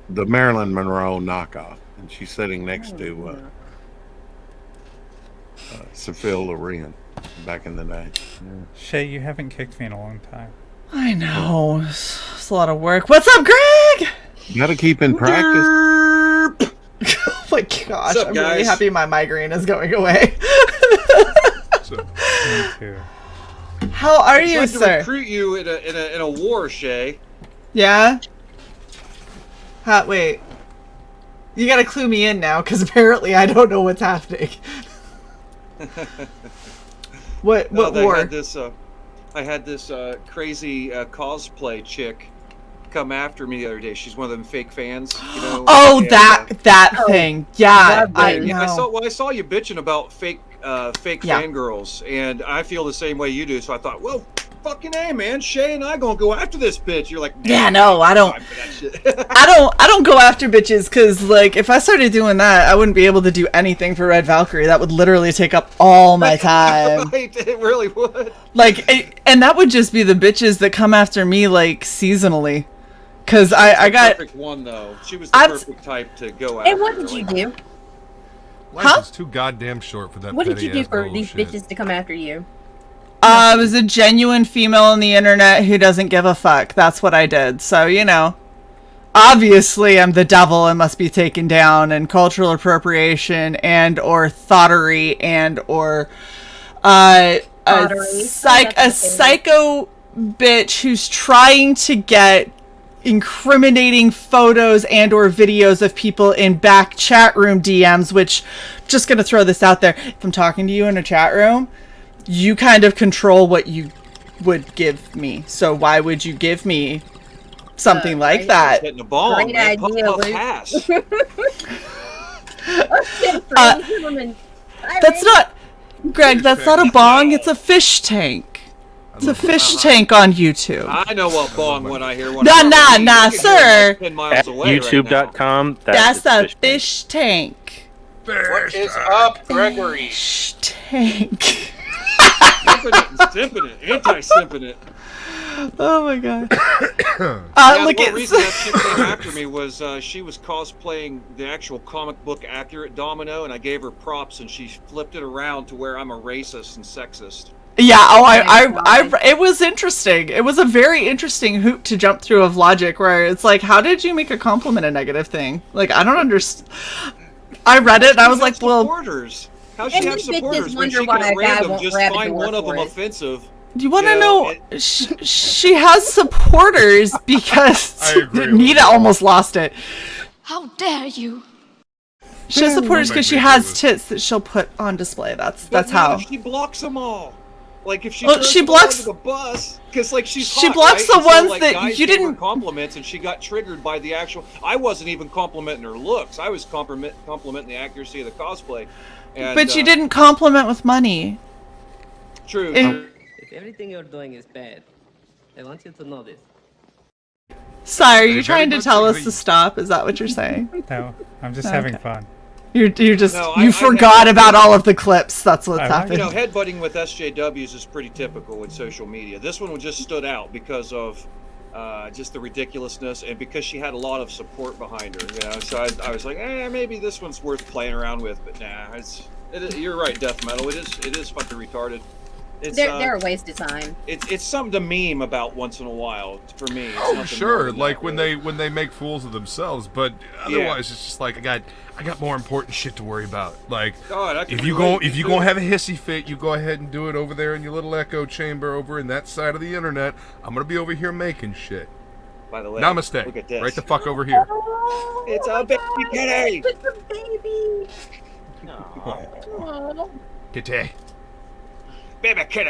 The Marilyn Monroe knockoff, and she's sitting next to Sophia Loren back in the day. Yeah. Shae, you haven't kicked me in a long time. I know. It's a lot of work. What's up, Greg? You gotta keep in practice. Oh my gosh, up, I'm guys? really happy my migraine is going away. Me too. How are you, I tried sir? to recruit you in a war, Shae. Yeah? Wait. You gotta clue me in now, because apparently I don't know what's happening. What war? I had this crazy cosplay chick come after me the other day. She's one of them fake fans, you know. Oh, and, that thing. Yeah, I know. I saw you bitching about fake fangirls, and I feel the same way you do. So I thought, well, fucking A, man, Shae and I gonna go after this bitch. You're like, yeah, no, I don't. I don't go after bitches because, like, if I started doing that, I wouldn't be able to do anything for Red Valkyrie. That would literally take up all my time. Right, it really would. Like, and that would just be the bitches that come after me, like, seasonally. Because I got perfect one though. She was the perfect type to go after. And what did you do? Life is too goddamn short for that. What did you do petty-ass for these bullshit. bitches to come after you? I was a genuine female on the internet who doesn't give a fuck. That's what I did. So, you know, obviously I'm the devil and must be taken down, and cultural appropriation and or thottery and or a psycho bitch who's trying to get incriminating photos and or videos of people in back chat room DMs, which, just gonna throw this out there, if I'm talking to you in a chat room, you kind of control what you would give me. So why would you give me something like that. Getting a bomb, Great man. Puff, idea, puff, Luke. pass. That's not, Greg. That's not a bong. It's a fish tank. It's a fish tank on YouTube. I know what bong when I hear one. Nah, sir. 10 miles away YouTube.com. That's a fish tank. What is up, Gregory? Fish tank. Simping it. Anti-simping it. Oh my god. The one reason that chick came after me was she was cosplaying the actual comic book accurate Domino, and I gave her props, and she flipped it around to where I'm a racist and sexist. Yeah, I it was interesting. It was a very interesting hoop to jump through of logic where it's like, how did you make a compliment a negative thing? Like, I don't understand. I read it and I was like, well... How she have supporters when she can at random just find one of them offensive? Do you want to know? She has supporters because Nita almost lost it. How dare you? She has supporters because she has tits that she'll put on display. That's how. She blocks them all. Like if she she blocks the bus because like she blocks the ones that you didn't compliments, and she got triggered by the actual. I wasn't even complimenting her looks. I was complimenting the accuracy of the cosplay. And, but you didn't compliment with money. True. If everything you're doing is bad, I want you to know this. Sorry, are you trying to tell us to stop? Is that what you're saying? No, I'm just having fun. You're just you forgot about all of the clips. That's what's happening. You know, headbutting with SJWs is pretty typical with social media. This one just stood out because of just the ridiculousness and because she had a lot of support behind her. You know, so I was like, maybe this one's worth playing around with. But nah, you're right, Death Metal. It is fucking retarded. They're a waste of time. It's something to meme about once in a while for me. It's sure, like when they make fools of themselves, but otherwise it's just like I got more important shit to worry about. Like if you gonna have a hissy fit, you go ahead and do it over there in your little echo chamber over in that side of the internet. I'm gonna be over here making shit. By the way, namaste. Look at this. Right the fuck over here. It's a baby kitty. It's a baby. Kitty. Baby kitty.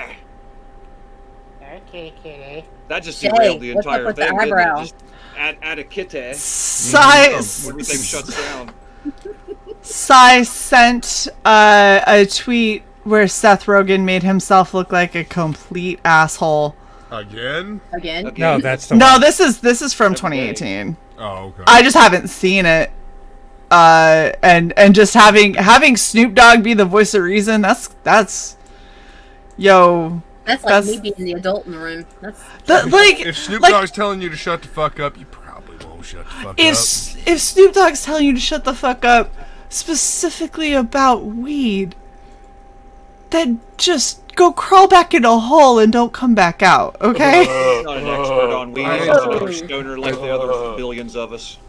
Okay, kitty. That just derailed the entire with thing. The eyebrows? Just add a kitty. Size. Everything shuts down. Sai sent a tweet where Seth Rogen made himself look like a complete asshole. Again? No, that's the No, one. this is from 2018. Oh, okay. I just haven't seen it. And just having Snoop Dogg be the voice of reason, that's yo. That's like me being the adult in the room. If Snoop Dogg's telling you to shut the fuck up, you probably won't shut the fuck up. If Snoop Dogg's telling you to shut the fuck up, specifically about weed, then just go crawl back in a hole and don't come back out, okay? He's not an expert on weed. He's another stoner like the other billions of us.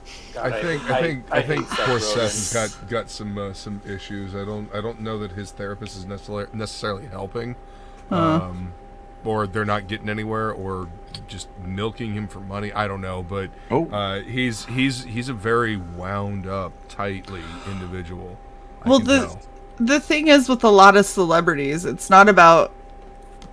I think poor Seth has got some issues. I don't know that his therapist is necessarily helping, or they're not getting anywhere, or just milking him for money. I don't know, but he's a very wound up, tightly individual. Well, the thing is with a lot of celebrities, it's not about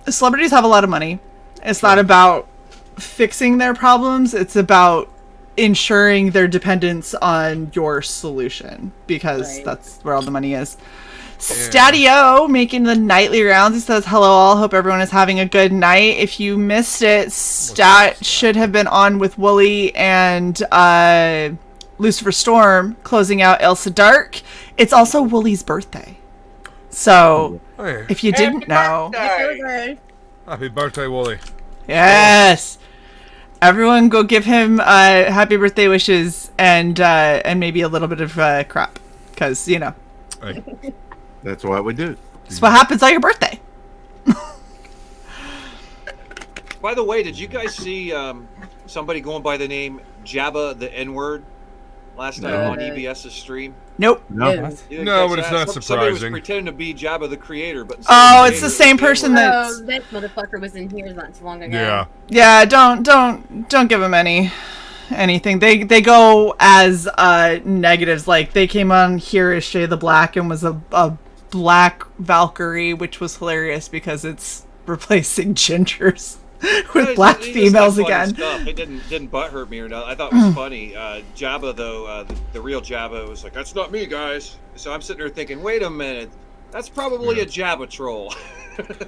celebrities have a lot of money. It's not about fixing their problems. It's about ensuring their dependence on your solution because that's where all the money is. Stadio making the nightly rounds. He says, hello all, hope everyone is having a good night. If you missed it, Stat should have been on with Wooly and Lucifer Storm closing out Elsa Dark. It's also Wooly's birthday. So if you didn't know, happy birthday, Wooly. Yes. Everyone go give him happy birthday wishes and maybe a little bit of crap. Because, you know. That's what we do. That's what happens on your birthday. By the way, did you guys see somebody going by the name Jabba the N-word last night on EBS's stream? Nope. No, but it's not surprising. Somebody was pretending to be Jabba the Creator, but it's the same person that that motherfucker was in here not too long ago. Yeah. Don't give him anything. They go as negatives. Like they came on here as Shae the Black and was a black Valkyrie, which was hilarious because it's replacing Ginger's with black females again. Stuff. It didn't butthurt me or not. I thought it was funny. Jabba though, the real Jabba was like, "That's not me, guys." So I'm sitting there thinking, "Wait a minute, that's probably a Jabba troll."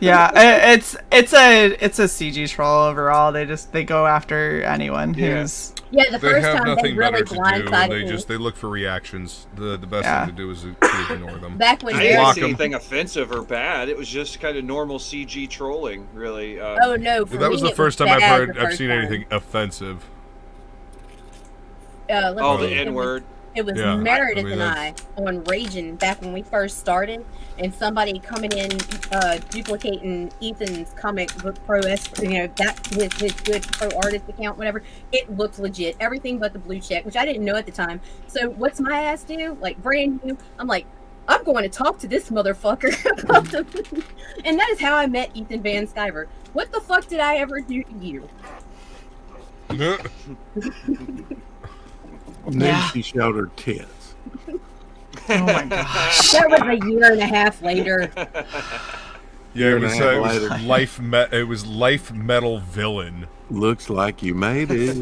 Yeah, it's a CG troll overall. They go after anyone who's the first time they really blindsided me. They look for reactions. The best thing to do is to ignore them. Back when I didn't see anything offensive or bad. It was just kind of normal CG trolling, really. Oh no! That was the first time I've seen anything offensive. The N-word. It was Meredith and I on Raging back when we first started, and somebody coming in duplicating Ethan's comic book his good pro artist account, whatever. It looked legit, everything but the blue check, which I didn't know at the time. So what's my ass do? Like brand new, I'm like, I'm going to talk to this motherfucker about the and that is how I met Ethan Van Sciver. What the fuck did I ever do to you? And then she showed her tits. Oh my gosh. That was a year and a half later. Yeah, it was life metal villain. Looks like you made it.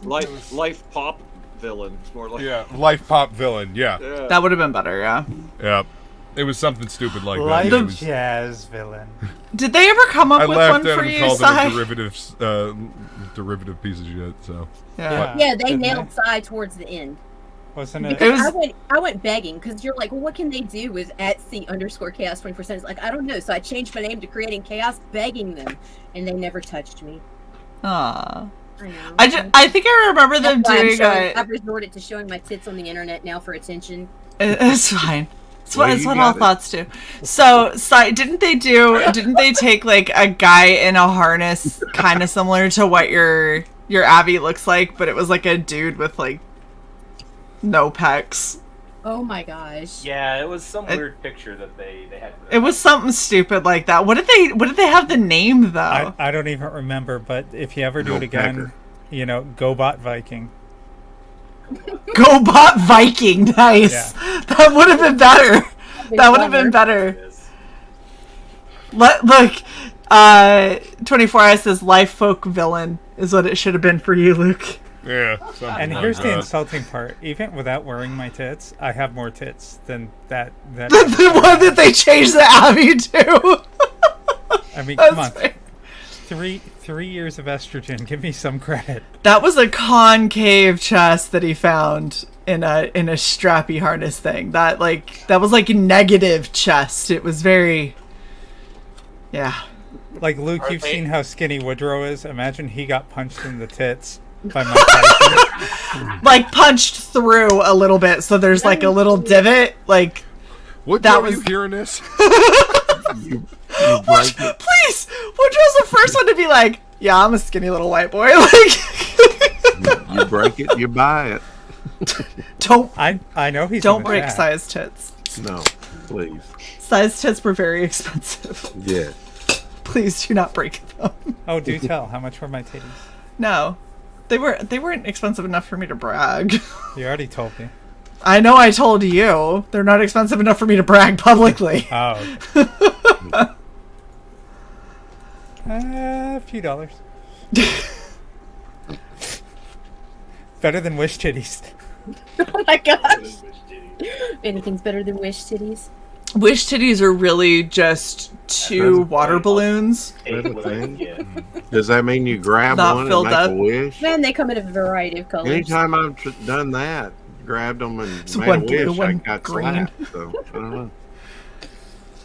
life pop villain, more like. Yeah, life pop villain. Yeah. That would have been better. Yeah. Yeah. It was something stupid like life that. jazz villain. Did they ever come up with one for you, Cy? Derivative piece of shit. So. Yeah, they nailed Cy towards the end. Wasn't it? I went begging because you're like, well, what can they do with @C_chaos 24/7? It's like, I don't know. So I changed my name to Creating Chaos, begging them, and they never touched me. Aww. I know. I think I remember them doing. I've resorted to showing my tits on the internet now for attention. It's fine. It's what all thoughts do. So, didn't they take like a guy in a harness, kind of similar to what your Abby looks like, but it was like a dude with like no pecs. Oh my gosh. Yeah, it was some weird picture that they had. It was something stupid like that. What did they have the name though? I don't even remember, but if you ever do it again, GoBot Viking. GoBot Viking, nice. Yeah. That would have been better. That would have been better. Look, 24i says life folk villain is what it should have been for you, Luke. Yeah. And here's the insulting part. Even without wearing my tits, I have more tits than that. The one that they changed the Abby to. I mean, come on. 3 years of estrogen. Give me some credit. That was a concave chest that he found in a strappy harness thing. That was like a negative chest. It was very, yeah. Like Luke, you've seen how skinny Woodrow is. Imagine he got punched in the tits by Mike Tyson. Like punched through a little bit, so there's like a little divot. Like what? That was you hearing this? Please, Woodrow's the first one to be like, yeah, I'm a skinny little white boy. Like, you break it, you buy it. Don't. I know he's. Don't break size tits. No, please. Size tits were very expensive. Yeah. Please do not break them. Oh, do tell. How much were my titties? No, they weren't expensive enough for me to brag. You already told me. I know I told you. They're not expensive enough for me to brag publicly. Oh. A few dollars. Better than Wish titties. Oh my gosh. Anything's better than Wish titties. Wish titties are really just two water balloons. Does that mean you grab one and make a wish? Man, they come in a variety of colors. Anytime I've done that, grabbed them and made a wish, I got green. Slapped. So I don't know.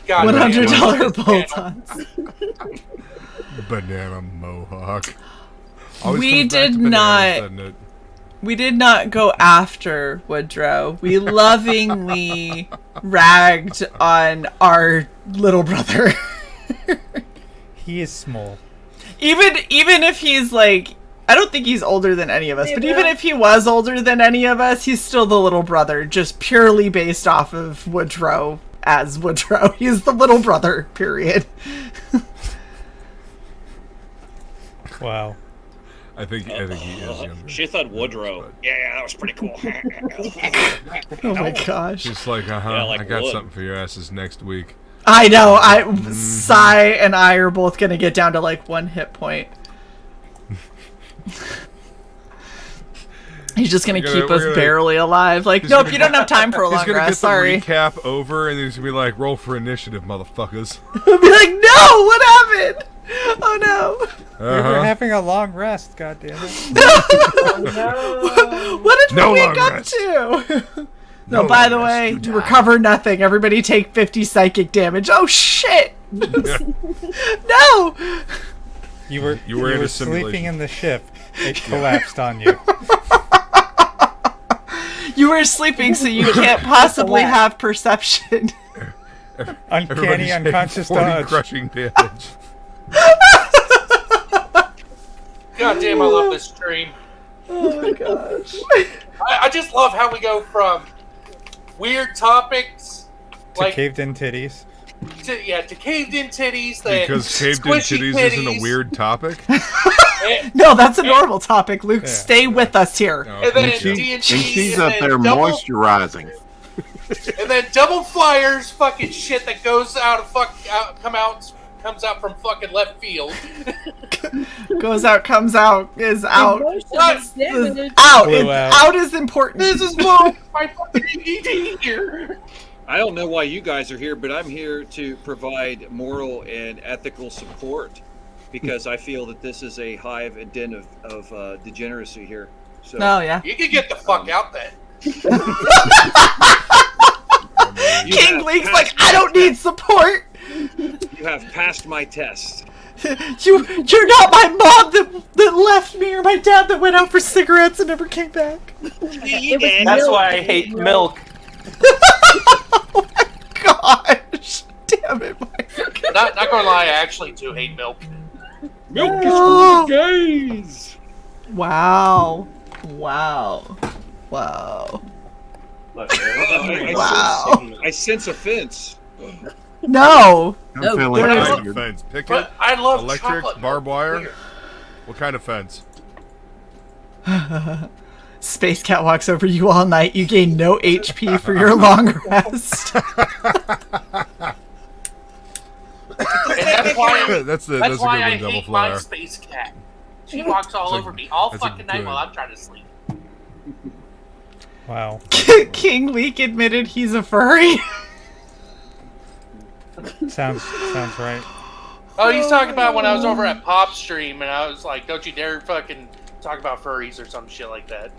$100 bolt-ons. Banana mohawk. We did not go after Woodrow. We lovingly ragged on our little brother. He is small. Even if he's like, I don't think he's older than any of us, but even if he was older than any of us, he's still the little brother, just purely based off of Woodrow as Woodrow. He's the little brother, period. Wow. I think he is younger. She thought Woodrow. Yeah, that was pretty cool. Oh my gosh. Just like, Yeah, like I got wood. something for your asses next week. I know. Cy and I are both gonna get down to like 1 hit point. He's just gonna keep us barely alive. Like, nope, you don't have time for a long rest. Sorry. He's gonna get the recap over, and he's gonna be like, "Roll for initiative, motherfuckers." He'll be like, "No, what happened? Oh no." We were having a long rest. God damn it. What did we wake up to? No, by the way, you recover nothing. Everybody take 50 psychic damage. Oh shit! No. You were sleeping in the ship. It collapsed on you. You were sleeping, so you can't possibly have perception. Uncanny unconscious dodge. Crushing damage. God damn, I love this stream. Oh my gosh. I just love how we go from weird topics to caved-in titties. To caved-in titties. Because caved-in titties isn't a weird topic? No, that's a normal topic. Luke, stay with us here. And then D&D, and she's up there moisturizing. And then double flyers, fucking shit that goes out of comes out from fucking left field. Goes out, comes out, is out. Out. Out is important. This is my fucking ADD here. I don't know why you guys are here, but I'm here to provide moral and ethical support because I feel that this is a hive and den of degeneracy here. So, oh, yeah. You can get the fuck out then. King League's like, I don't need support. You have passed my test. You're not my mom that left me or my dad that went out for cigarettes and never came back. That's why I hate milk. Oh my gosh. Damn it, Mike. Not gonna lie, I actually do hate milk. Milk is for gays. Wow. Wow. Wow. I sense offense. No. I'm feeling like fence. Picket, I love electric, chocolate barbed wire. What kind of fence? Space Cat walks over you all night. You gain no HP for your long rest. That's a why good I one, double hate flyer. my Space Cat. She walks all over me all fucking night while I'm trying to sleep. Wow. King Leek admitted he's a furry. Sounds right. Oh, he's talking about when I was over at Pop Stream and I was like, don't you dare fucking talk about furries or some shit like that.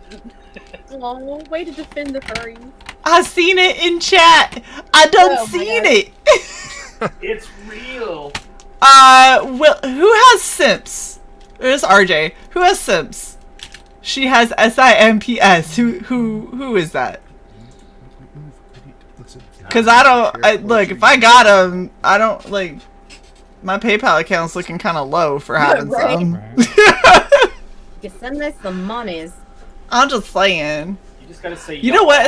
Oh, way to defend the furries. I seen it in chat. I done seen it. It's real. Who has simps? There's RJ. Who has simps? She has SIMPS. Who is that? Because look, if I got them, I don't, like, my PayPal account's looking kind of low for having some. You send us some monies. I'm just saying. You just gotta say. You know what?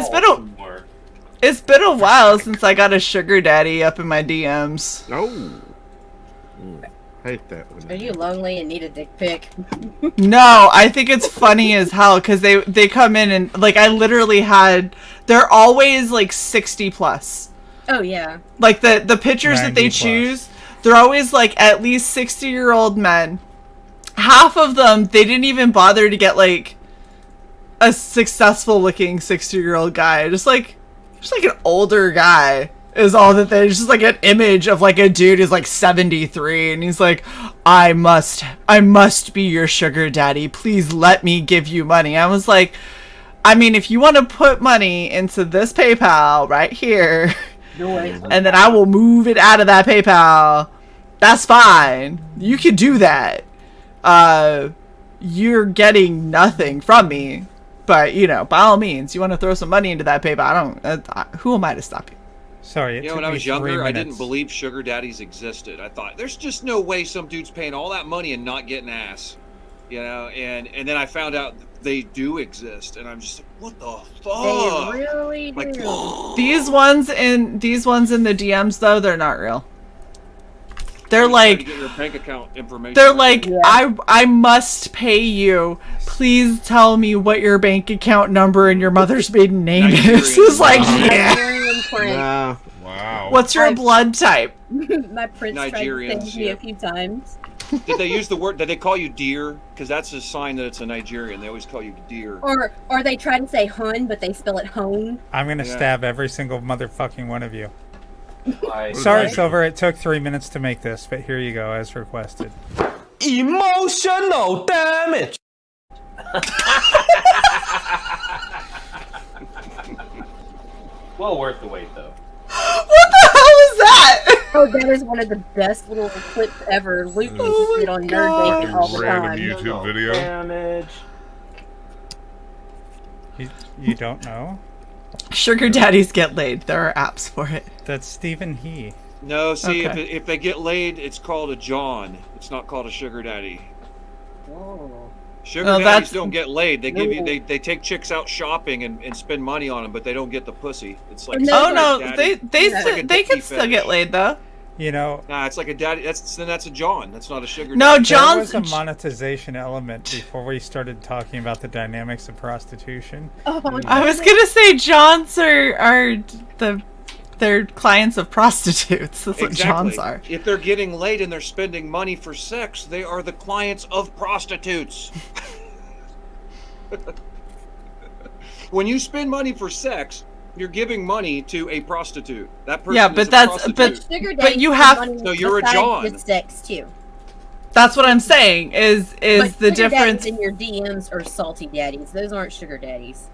It's been a while since I got a sugar daddy up in my DMs. Oh. Hate that one. Are you lonely and need a dick pic? No, I think it's funny as hell because they come in and, like, I literally had, they're always like 60 plus. Oh yeah. Like the pictures that they choose, they're always like at least 60-year-old men. Half of them, they didn't even bother to get like a successful looking 60-year-old guy. Just like an older guy is all that there's just like an image of like a dude who's like 73 and he's like, I must be your sugar daddy. Please let me give you money. I was like, I mean, if you want to put money into this PayPal right here, and then I will move it out of that PayPal, that's fine. You can do that. You're getting nothing from me, but you know, by all means, you want to throw some money into that PayPal. Who am I to stop you? Sorry, when I was younger, I didn't believe sugar daddies existed. I thought there's just no way some dude's paying all that money and not getting ass, you know. And then I found out they do exist, and I'm just like, what the fuck? They really do. Like, These ones in the DMs though, they're not real. They're like, get your bank account information. They're like, I must pay you. Please tell me what your bank account number and your mother's maiden name is. It's like, yeah. Wow. What's your blood type? My prince tried to Nigerians, save me yeah. a few times. Did they use the word? Did they call you deer? Because that's a sign that it's a Nigerian. They always call you deer. Or they try to say hun, but they spell it hone. I'm gonna Yeah. stab every single motherfucking one of you. I- Sorry, Silver. It took 3 minutes to make this, but here you go, as requested. Emotional damage. Well worth the wait, though. What the hell is that? Oh, that is one of the best little clips ever. Luke used to see it on Nerd Bacon all the Random time. YouTube video. Damage. You don't know? Sugar daddies get laid. There are apps for it. That's Stephen He. No, see, Okay. if they get laid, it's called a John. It's not called a sugar daddy. Sugar Oh, daddies that's- don't get laid. They give you they take chicks out shopping and spend money on them, but they don't get the pussy. It's like Oh no, daddy. they It's like a they can daddy still fetish. get laid though. You know, Nah, it's like a daddy. That's a John. That's not a sugar. No, daddy. there John's. was a monetization element before we started talking about the dynamics of prostitution. Oh, I was gonna say Johns are they're clients of prostitutes. That's what Exactly. Johns are. If they're getting laid and they're spending money for sex, they are the clients of prostitutes. When you spend money for sex, you're giving money to a prostitute. That person Yeah, is but a that's prostitute. Sugar but daddies you spend have. money So you're a besides John. just sex too. That's what I'm saying. Is But the sugar difference? daddies in your DMs are salty daddies. Those aren't sugar daddies.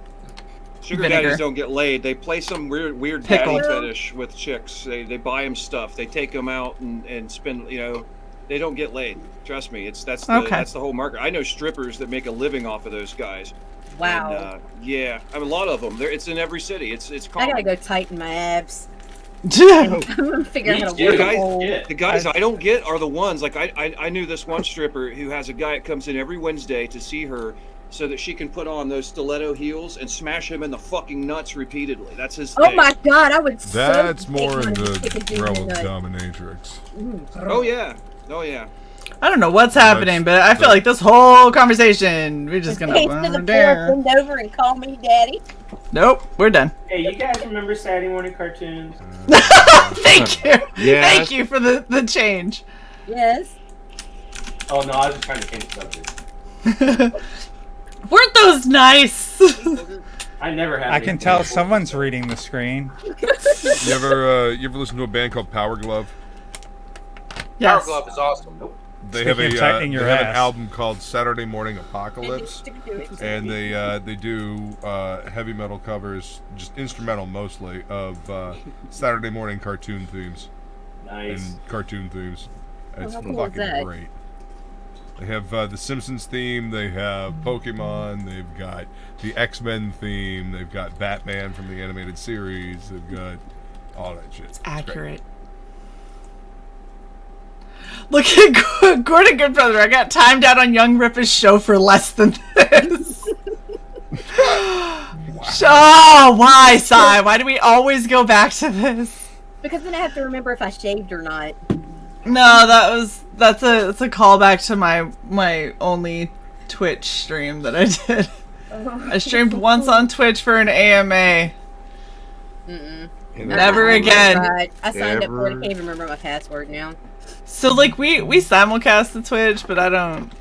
Sugar Vinegar. daddies don't get laid. They play some weird daddy Pickle. fetish with chicks. They buy them stuff. They take them out and spend. They don't get laid. Trust me. That's the whole market. I know strippers that make a living off of those guys. Wow. And, yeah, I mean, a lot of them. It's in every city. It's I common. gotta go tighten my abs. I'm gonna figure out how to The work guys, a hole. the guys I don't get are the ones like I knew this one stripper who has a guy that comes in every Wednesday to see her so that she can put on those stiletto heels and smash him in the fucking nuts repeatedly. That's his Oh thing. my god, I would That's so more in take one chicken the dude realm in of the nut. dominatrix. Oh yeah. Oh yeah. I don't know what's happening, but I feel like this whole conversation we're just gonna. Face to the floor, bend over and call me daddy. Nope, we're done. Hey, you guys remember Saturday morning cartoons? Thank you. Yes. Thank you for the change. Yes. Oh no, I was just trying to change the subject. Weren't those nice? I never had. I can tell someone's reading the screen. You ever listen to a band called Power Glove? Power Glove is awesome. They have Speaking of a tightening your they have an ass. album called Saturday Morning Apocalypse, and they do heavy metal covers, just instrumental mostly, of Saturday morning cartoon themes. Nice. And cartoon themes. It's how cool is fucking that? great. They have the Simpsons theme. They have Pokemon. They've got the X-Men theme. They've got Batman from the animated series. They've got all that shit. It's Accurate. Look at Gordon Goodbrother. I got timed out on Young Ripper's show for less than this. Oh, why, Cy? Why do we always go back to this? Because then I have to remember if I shaved or not. No, that's a callback to my only Twitch stream that I did. I streamed once on Twitch for an AMA. Never again. I signed up for it. I can't even remember my password now. So like we simulcast the Twitch, but I don't.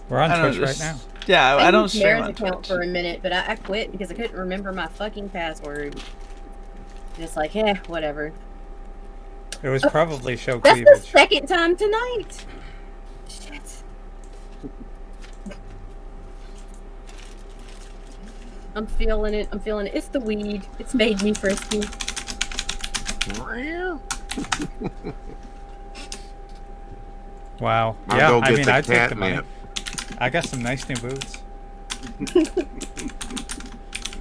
We're on I don't Twitch just- right now. Yeah, I don't used stream Mara's on account Twitch. for a minute, but I quit because I couldn't remember my fucking password. Just like, whatever. It was probably show That's the cleavage. second time tonight. Shit. I'm feeling it. I'm feeling it. It's the weed. It's made me frisky. Wow. I'll Yeah, go I get mean, the I'd take the money. catnip. I got some nice new boots.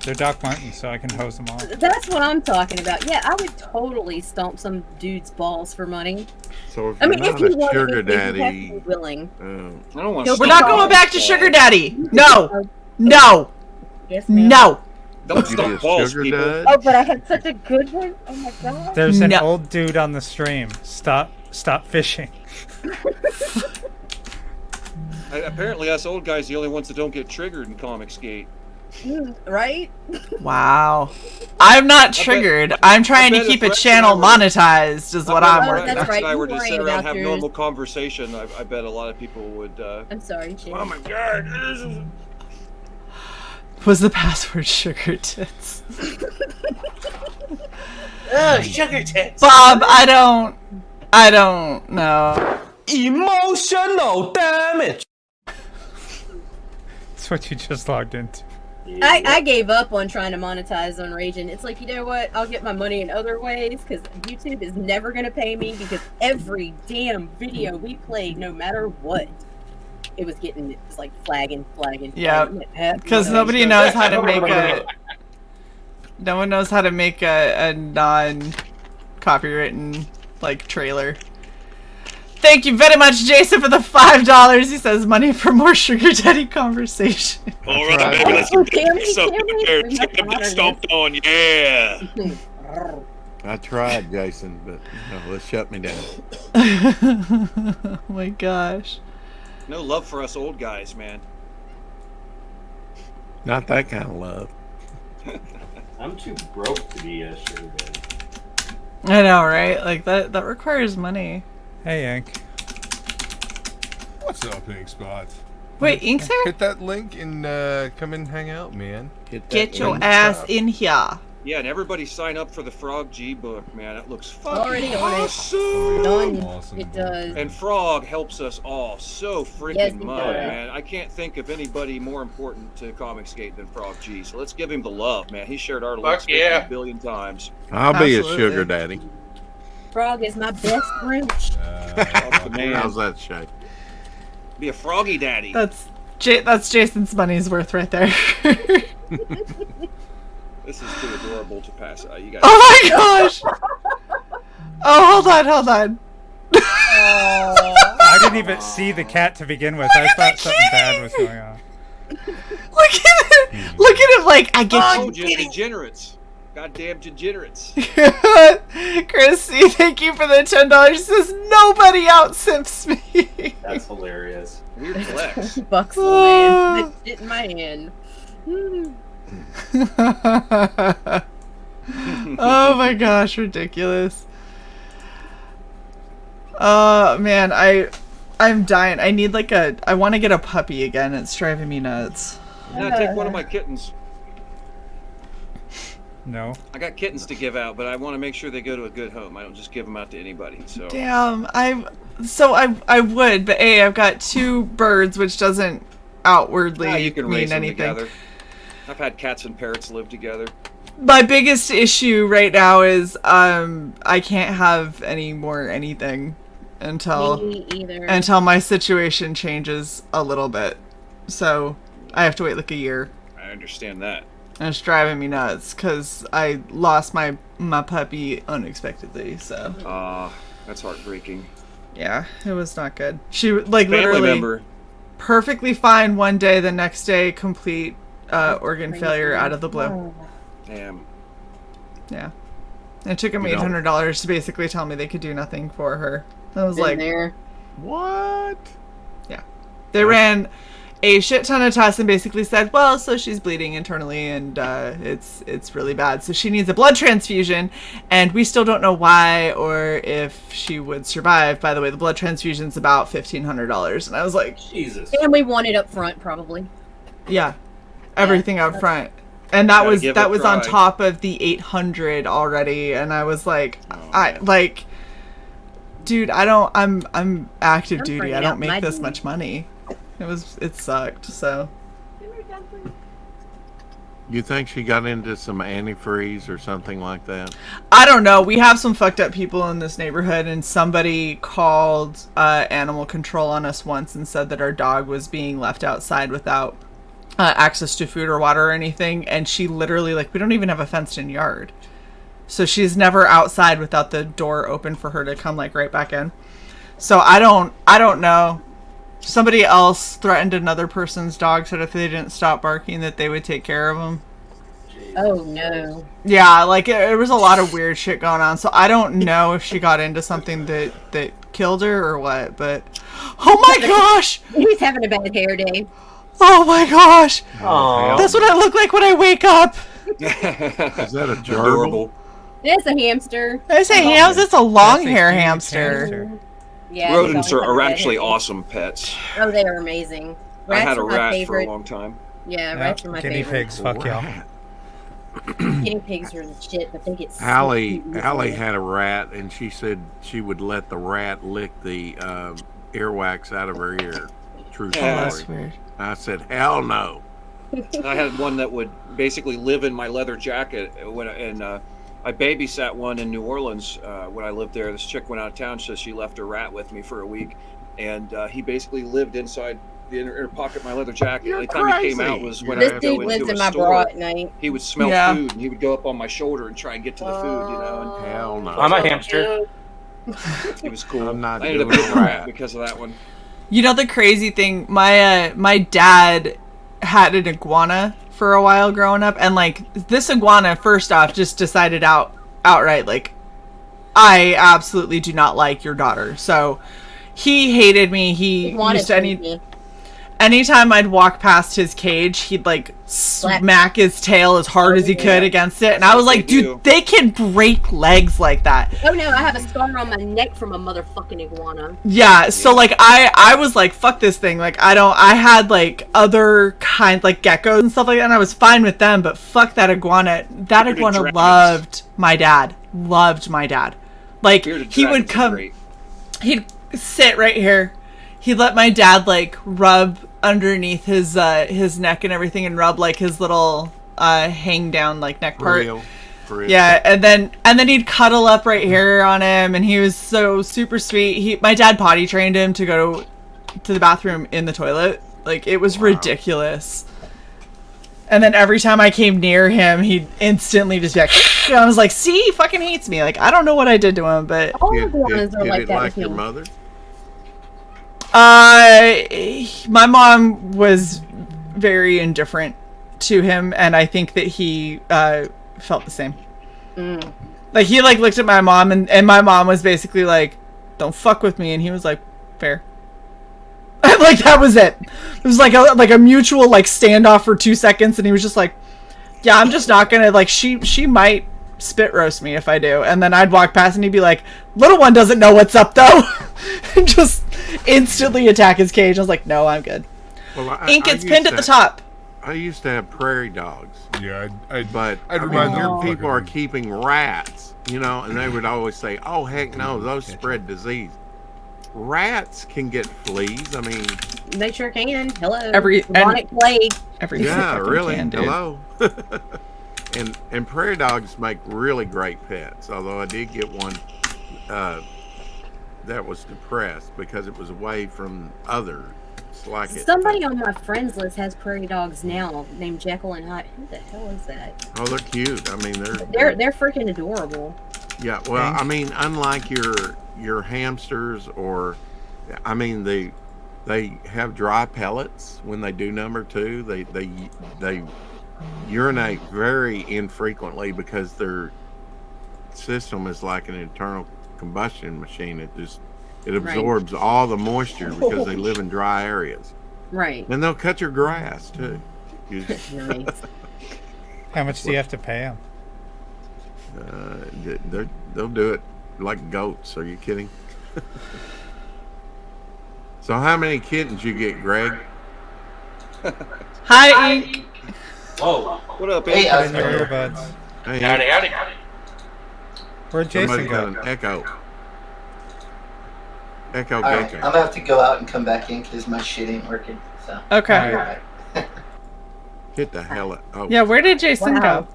They're Doc Martens, so I can hose them off. That's what I'm talking about. Yeah, I would totally stomp some dude's balls for money. So if I you're mean, if not you a want sugar to, you have to daddy, be willing. I don't want. We're not going back to sugar daddy. No, no, Yes, ma'am. no. Don't you stomp just balls, sugar people. dad? Oh, but I had such a good one. Oh my god. There's an No. old dude on the stream. Stop fishing. Apparently, us old guys the only ones that don't get triggered in Comic Skate. Right? Wow. I'm not triggered. I'm trying to keep a channel monetized, is what I'm working on. That's right. I were to Don't sit worry around and about have yours. normal conversation, I bet a lot of people would. I'm sorry, Shae. Oh my god! Was the password sugar tits? Ugh, sugar tits. Bob, I don't know. Emotional damage. That's what you just logged into. I gave up on trying to monetize on Raging. It's like, you know what? I'll get my money in other ways because YouTube is never going to pay me because every damn video we played, no matter what, it was like flagging. Yeah, because nobody knows how to make no one knows how to make a non-copywritten like trailer. Thank you very much, Jason, for the $5. He says money for more sugar daddy conversation. All right, baby, let's get something there. Get them get stomped on, yeah. I tried, Jason, but let's shut me down. Oh my gosh. No love for us old guys, man. Not that kind of love. I'm too broke to be a sugar daddy. I know, right? Like that requires money. Hey, Ink. What's up, Ink Spots? Wait, Ink's here? Hit that link and come and hang out, man. Get your ass in here. Yeah, and everybody sign up for the Frog G book, man. It looks fucking Already on it. awesome. Done. It does. And Frog helps us all so freaking Yes, he much, does. man. I can't think of anybody more important to Comicsgate than Frog G. So let's give him the love, man. He shared our links 50 billion times. I'll be a sugar daddy. Frog is my best friend. How's that, Shae? Be a froggy daddy. That's Jason's money's worth right there. This is too adorable to pass out. You guys. Oh my gosh! Oh, hold on. I didn't even see the cat to begin with. I thought something bad was going on. Look at it! Look at him like, I get Oh, you. degenerates. Goddamn degenerates. Chrissy, thank you for the $10. She says, nobody out-simps me. That's hilarious. Weird flex. Bucks, man. That shit in my hand. Oh my gosh, ridiculous. Man, I'm dying. I need like I want to get a puppy again. It's driving me nuts. Yeah, take one of my kittens. No. I got kittens to give out, but I want to make sure they go to a good home. I don't just give them out to anybody. So. Damn, I would, but I've got 2 birds, which doesn't outwardly You can mean raise them anything. together. I've had cats and parrots live together. My biggest issue right now is I can't have any more anything until Me either. until my situation changes a little bit. So I have to wait like a year. I understand that. And it's driving me nuts because I lost my puppy unexpectedly. So that's heartbreaking. Yeah, it was not good. She like Family literally member. perfectly fine one day, the next day complete organ failure out of the blue. Damn. Yeah. It took them $800 to basically tell me they could do nothing for her. I was like, what? Yeah. They ran a shit ton of tests and basically said, well, so she's bleeding internally and it's really bad. So she needs a blood transfusion and we still don't know why or if she would survive. By the way, the blood transfusion's about $1,500. And I was like, Jesus. And we want it up front, probably. yeah, everything up front. And that was give it a on try. top of the 800 already. And I was like, dude, I'm active duty. I don't make this much money. It sucked, so. You think she got into some antifreeze or something like that? I don't know. We have some fucked up people in this neighborhood, and somebody called animal control on us once and said that our dog was being left outside without access to food or water or anything. And she literally, we don't even have a fenced-in yard. So she's never outside without the door open for her to come, right back in. So I don't know. Somebody else threatened another person's dog, said if they didn't stop barking that they would take care of them. Oh no. Yeah, there was a lot of weird shit going on. So I don't know if she got into something that killed her or what, but oh my gosh! He's having a bad hair day. Oh my gosh! Aw. That's what I look like when I wake up. Is that a gerbil? Adorable. It's a hamster. It's a hamster. It's a long hair hamster. Yeah, Rodents it's always are like a actually redhead. awesome pets. Oh, they are amazing. I had Rats a are my rat for a favorite. long time. Yeah, rats are my Guinea favorite. pigs, fuck y'all. Guinea pigs are the shit, but they get so Allie cute. had a rat, and she said she would let the rat lick the earwax out of her ear. True story. Yeah, that's weird. I said, hell no. I had one that would basically live in my leather jacket I babysat one in New Orleans when I lived there. This chick went out of town, so she left her rat with me for a week, and he basically lived inside the inner pocket of my leather jacket. The only time he came out was when I would go into a store. He would smell food, and he would go up on my shoulder and try and get to the food, you know. And Hell no. I'm a hamster. he was cool. I'm not I ended up doing getting a rat that. because of that one. You know the crazy thing, my dad had an iguana for a while growing up, and like this iguana, first off, just decided outright like, I absolutely do not like your daughter. So he hated me. He used to anytime I'd walk past his cage, he'd like smack his tail as hard as he could against it. And I was like, dude, they can break legs like that. Oh no, I have a scar on my neck from a motherfucking iguana. Yeah, so like I was like, fuck this thing. Like I had like other kinds like geckos and stuff like that, and I was fine with them, but fuck that iguana. That iguana loved my dad. Loved my dad. Like he would come, he'd sit right here. He'd let my dad like rub underneath his neck and everything, and rub like his little hang down like neck part. For real. Yeah, and then he'd cuddle up right here on him, and he was so super sweet. My dad potty trained him to go to the bathroom in the toilet. Like it was ridiculous. And then every time I came near him, he'd instantly just be like, and I was like, see, he fucking hates me. Like I don't know what I did to him, but all iguanas are like that. Like your mother? My mom was very indifferent to him, and I think that he felt the same. Like he like looked at my mom, and my mom was basically like, don't fuck with me, and he was like, fair. Like that was it. It was like a mutual like standoff for 2 seconds, and he was just like, yeah, I'm just not gonna like she might spit roast me if I do. And then I'd walk past and he'd be like, little one doesn't know what's up though. And just instantly attack his cage. I was like, no, I'm good. Well, Ink, it's pinned at the top. I used to have prairie dogs. Yeah, but I'd I mean, remind here them people are keeping rats, you know, and they would always say, oh, heck no, those spread disease. Rats can get fleas. I mean, they sure can. Hello. Bubonic plague. Yeah, really. Can, hello. And prairie dogs make really great pets. Although I did get one that was depressed because it was away from others. Like somebody on my friends list has prairie dogs now named Jekyll and Hyde. Who the hell is that? Oh, they're cute. I mean, they're freaking adorable. Yeah, well, I mean, unlike your hamsters, or I mean, they have dry pellets when they do number two. They urinate very infrequently because their system is like an internal combustion machine. It absorbs all the moisture because they live in dry areas. Right. And they'll cut your grass too. How much do you have to pay them? They'll do it like goats. Are you kidding? So how many kittens you get, Greg? Hi, Ink. Whoa. What up, Hey, Ink? in your earbuds. Hey, Howdy. Where'd Jason somebody's got go? an echo. Echo All right, gecko. I'm gonna have to go out and come back in because my shit ain't working. So. Okay. I'll be right back. Hit the hell up. Oh. Yeah, where did Jason go?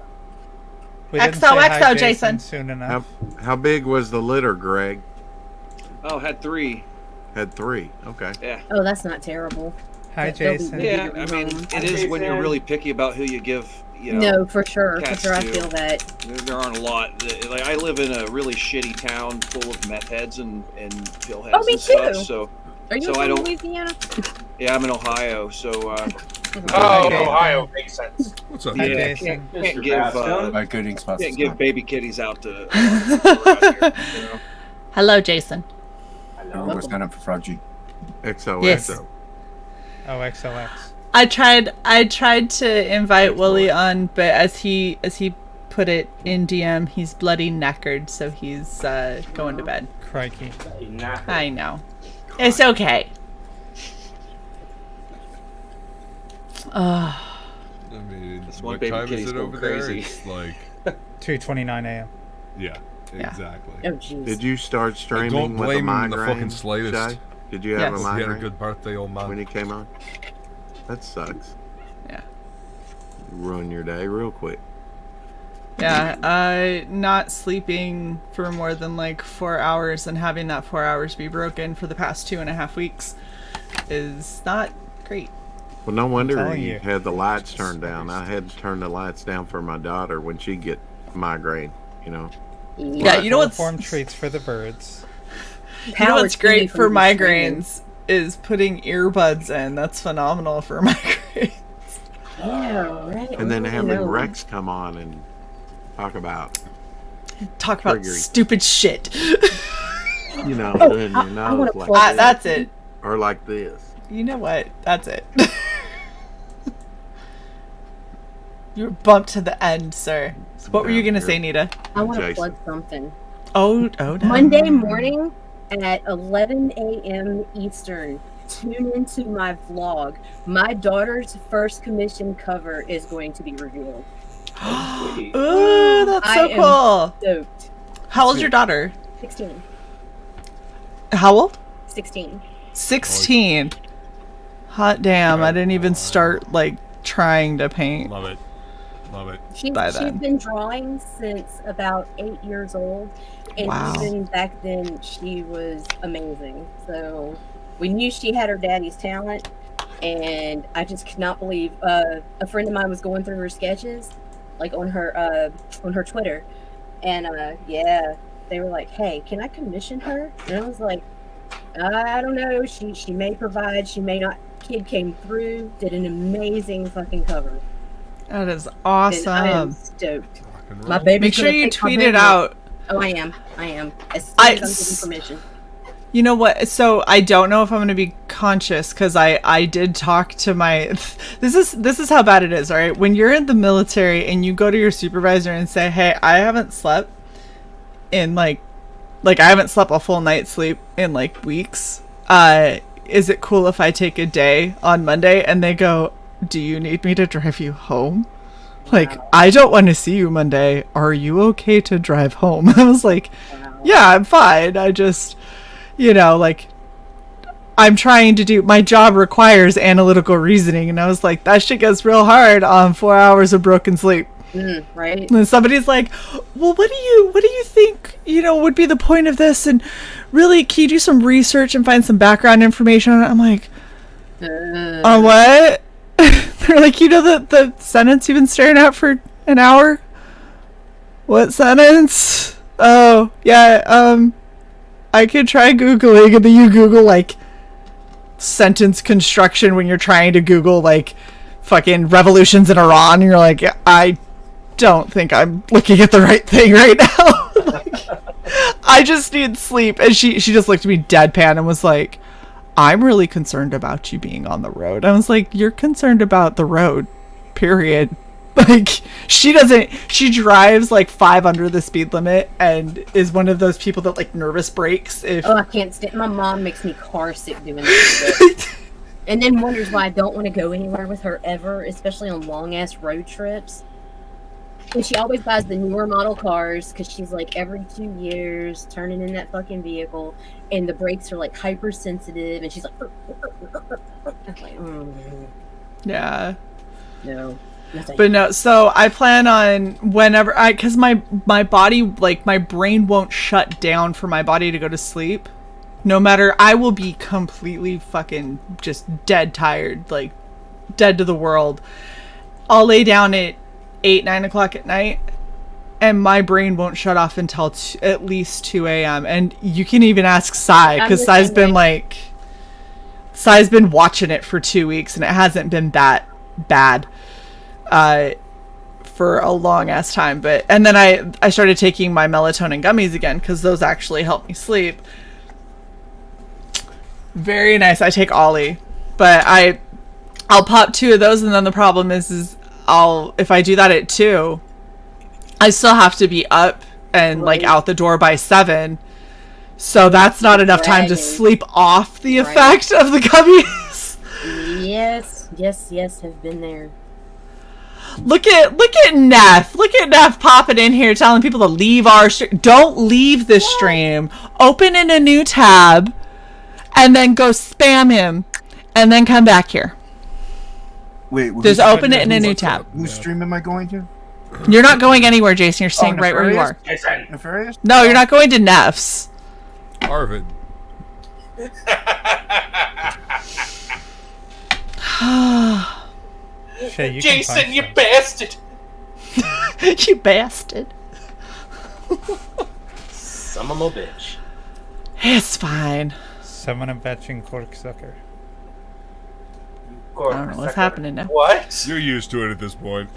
We didn't say hi, XOXO, Jason. Soon enough. How big was the litter, Greg? Oh, had 3. Had 3. Okay. Yeah. Oh, that's not terrible. Hi, Jason. Yeah, I mean, it is when you're really picky about who you give. You know, No, for sure. cats I to. feel that. There aren't a lot. Like I live in a really shitty town full of meth heads and pill heads Oh, me and stuff. too. So, Are you so I from don't. Louisiana? Yeah, I'm in Ohio. So. Ohio makes sense. What's up, Yeah, Jason? can't give can't give baby kitties out to. around here, you know? Hello, Jason. Everyone's kind of for Froggy. XOXO. Yes. Oh, XOX. I tried to invite Wooly on, but as he put it in DM, he's bloody knackered, so he's going to bed. Crikey. I know. It's okay. I mean, This one what baby time is kitty's it going over crazy. there? It's like 2:29 a.m. Yeah, exactly. Oh jeez. Did you start streaming Don't with a blame him in migraine? the fucking slightest. Shae? Did you have a He migraine? had a good birthday, old man. When he came on? That sucks. Yeah. You ruin your day real quick. Yeah, not sleeping for more than like 4 hours and having that 4 hours be broken for the past 2.5 weeks is not great. Well, no wonder telling you you. had the lights turned down. I had to turn the lights down for my daughter when she get migraine, you know. Yeah, you know what's Form treats for the birds. You know what's great for migraines is putting earbuds in. That's phenomenal for migraines. Yeah, right. And then I having know. Rex come on and talk about Triggering. Stupid shit. You know, Oh, doing I your nose wanna like plug this. That's it. Or like this. You know what? That's it. You're bumped to the end, sir. What were you gonna say, Nita? I want to Jason. plug something. Oh no. Monday morning at 11 a.m. Eastern, tune into my vlog. My daughter's first commission cover is going to be revealed. Ooh, that's so I am cool. stoked. How old's your daughter? 16. How old? 16. 16. Hot damn! I didn't even start like trying to paint. Love it. Love it. She's then. been drawing since about 8 years old, and Wow. even back then she was amazing. So we knew she had her daddy's talent, and I just could not believe. A friend of mine was going through her sketches, like on her Twitter, and yeah, they were like, "Hey, can I commission her?" And I was like, "I don't know. She may provide, she may not." Kid came through, did an amazing fucking cover. That is And I am awesome. stoked. My baby's Make sure gonna you take my tweet baby. it out. Oh, I am. As soon I- as I'm given permission. You know what? So I don't know if I'm going to be conscious because I did talk to my. This is how bad it is. All right, when you're in the military and you go to your supervisor and say, "Hey, I haven't slept in like I haven't slept a full night's sleep in like weeks. Is it cool if I take a day on Monday?" And they go, "Do you need me to drive you home? Like, I don't want to see you Monday. Are you okay to drive home?" I was like, "Yeah, I'm fine. I just, like, I'm trying to do, my job requires analytical reasoning." And I was like, that shit gets real hard on 4 hours of broken sleep. Right. And then somebody's like, "Well, what do you think, would be the point of this? And really, can you do some research and find some background information on it?" I'm like, on what? They're like, the sentence you've been staring at for an hour? What sentence? Oh, yeah, I could try Googling, and then you Google, like, sentence construction when you're trying to Google, like, fucking revolutions in Iran, and you're like, I don't think I'm looking at the right thing right now. Like, I just need sleep. And she just looked at me deadpan and was like, "I'm really concerned about you being on the road." I was like, "You're concerned about the road, period." Like, she drives like 5 under the speed limit and is one of those people that like nervous breaks if Oh, I can't stand. My mom makes me car sick doing that. And then wonders why I don't want to go anywhere with her ever, especially on long ass road trips. And she always buys the newer model cars because she's like every 2 years turning in that fucking vehicle, and the brakes are like hypersensitive, and she's like, I'm like, yeah. No. But no, so I plan on whenever because my body, like, my brain won't shut down for my body to go to sleep. No matter, I will be completely fucking just dead tired, like dead to the world. I'll lay down at 8-9 o'clock at night, and my brain won't shut off until at least 2 a.m. And you can even ask Cy, because Cy's been watching it for 2 weeks, and it hasn't been that bad for a long ass time. And then I started taking my melatonin gummies again, because those actually help me sleep. Very nice. I take Ollie, but I'll pop 2 of those, and then the problem is if I do that at 2, I still have to be up and like out the door by 7. So that's not enough time to sleep off the effect of the gummies. Yes, have been there. Look at Neff. Look at Neff popping in here telling people to leave our stream. Don't leave this stream. Open in a new tab and then go spam him and then come back here. Wait, just open it in a new tab. Whose stream am I going to? You're not going anywhere, Jason. You're staying right where you are. Nefarious? No, you're not going to Neff's. Arvid. Shae, Jason, you bastard! You bastard. Some of a bitch. It's fine. Someone a betching corksucker. I don't know what's happening now. What? You're used to it at this point.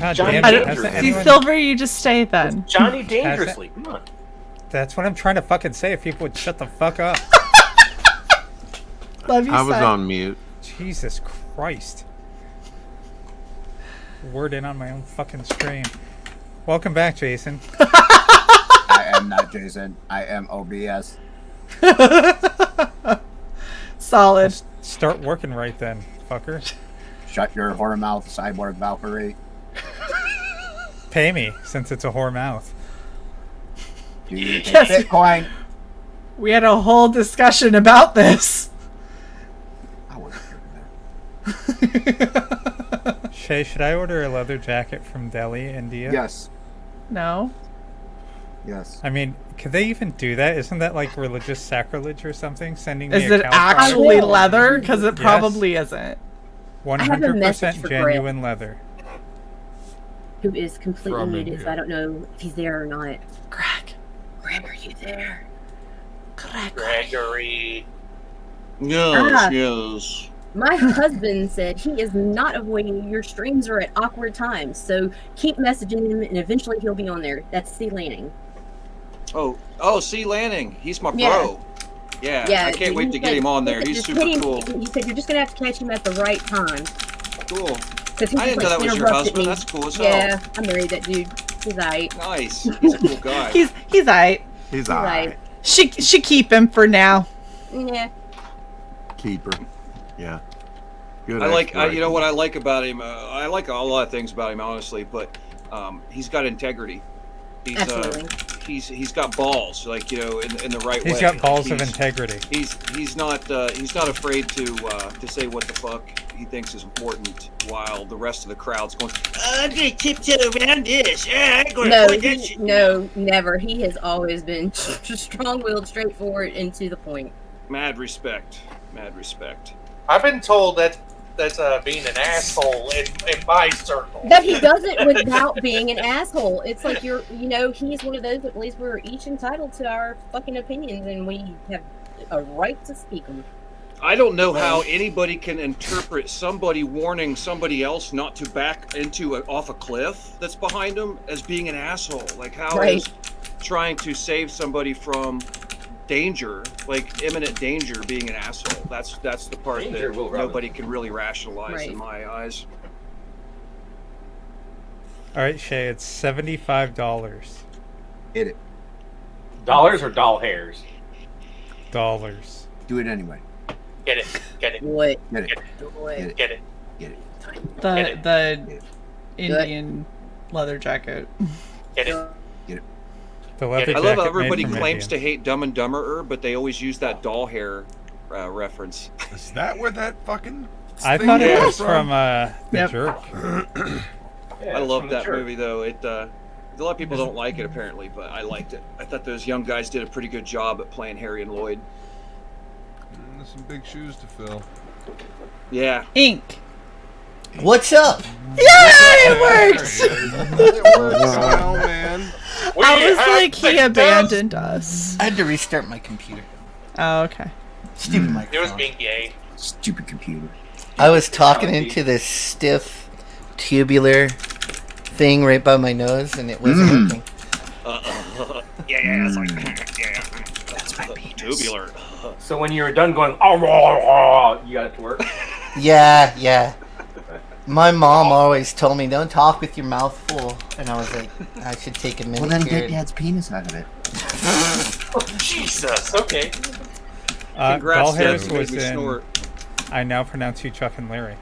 God Johnny damn it. See, Silver, you just stay then. Johnny Dangerously, come on. That's what I'm trying to fucking say. If people would shut the fuck up. Love you, I was son. on mute. Jesus Christ. Word in on my own fucking stream. Welcome back, Jason. I am not Jason. I am OBS. Solid. Start working right then, fucker. Shut your whore mouth, cyborg Valkyrie. Pay me, since it's a whore mouth. Do you take Yes. Bitcoin? We had a whole discussion about this. I wasn't here for that. Shae, should I order a leather jacket from Delhi, India? Yes. No. Yes. I mean, could they even do that? Isn't that like religious sacrilege or something? Sending me Is a it cow actually product? leather? Because it Yes. probably isn't. 100% for genuine leather. Who is completely From muted, India. so I don't know if he's there or not. Greg. Greg, are you there? Gregory. Yes, yes. My husband said he is not avoiding you. Your streams are at awkward times, so keep messaging him, and eventually he'll be on there. That's C. Lanning. Oh, C. Lanning. He's my Yeah. bro. Yeah, I can't wait to get him on there. He's super cool. He said you're just gonna have to catch him at the right time. Cool. Because he I didn't know that was your interrupted husband. me. That's cool as Yeah, hell. I married that dude. He's aight. Nice. He's a cool guy. He's aight. He's aight. She keep him for now. Yeah. Keeper. Yeah. Good. I like, exploration. you know what I like about him? I like a lot of things about him, honestly, but he's got integrity. He's, Absolutely. He's got balls, like, you know, in the right way. He's got balls of He's- integrity. He's not afraid to say what the fuck he thinks is important, while the rest of the crowd's going, I'm gonna tiptoe around this. Yeah, I'm gonna No, avoid that shit. no, never. He has always been strong-willed, straightforward, and to the point. Mad respect. Mad respect. I've been told that's being an asshole in my circle. That he does it without being an asshole. It's like he's one of those that believes we're each entitled to our fucking opinions, and we have a right to speak them. I don't know how anybody can interpret somebody warning somebody else not to back off a cliff that's behind them as being an asshole. Like, how is trying to save somebody from danger, like imminent danger, being an asshole? That's the part Danger, that Will Robinson. nobody can really rationalize Right. in my eyes. All right, Shae, it's $75. Hit it. Dollars or doll hairs? Dollars. Do it anyway. Get it. Get it. What? Get it. What? Get it. Get it. Get it. The Indian leather jacket. Get it. Get it. The leather I love jacket how made everybody from claims India. to hate Dumb and Dumberer, but they always use that doll hair reference. Is that where that fucking I thing thought it came was from The Yep. Jerk. I love that movie, though. A lot of people don't like it, apparently, but I liked it. I thought those young guys did a pretty good job at playing Harry and Lloyd. There's some big shoes to fill. Yeah. Ink. What's up? Yay! It works! It works, well, man. I was like, he abandoned us. I had to restart my computer. Oh, okay. Stupid It was microphone. being gay. Stupid computer. I was talking into this stiff, tubular thing right by my nose, and it wasn't working. Yeah, it's like, yeah. That's my penis. Tubular. So when you were done going, oh, you got it to work. Yeah. My mom always told me, don't talk with your mouth full. And I was like, I should take a minute. Well, then here. get Dad's penis out of it. Oh, Jesus. Okay. Congrats, Dollhairs Dad, you was made me in. snort. I now pronounce you Chuck and Larry.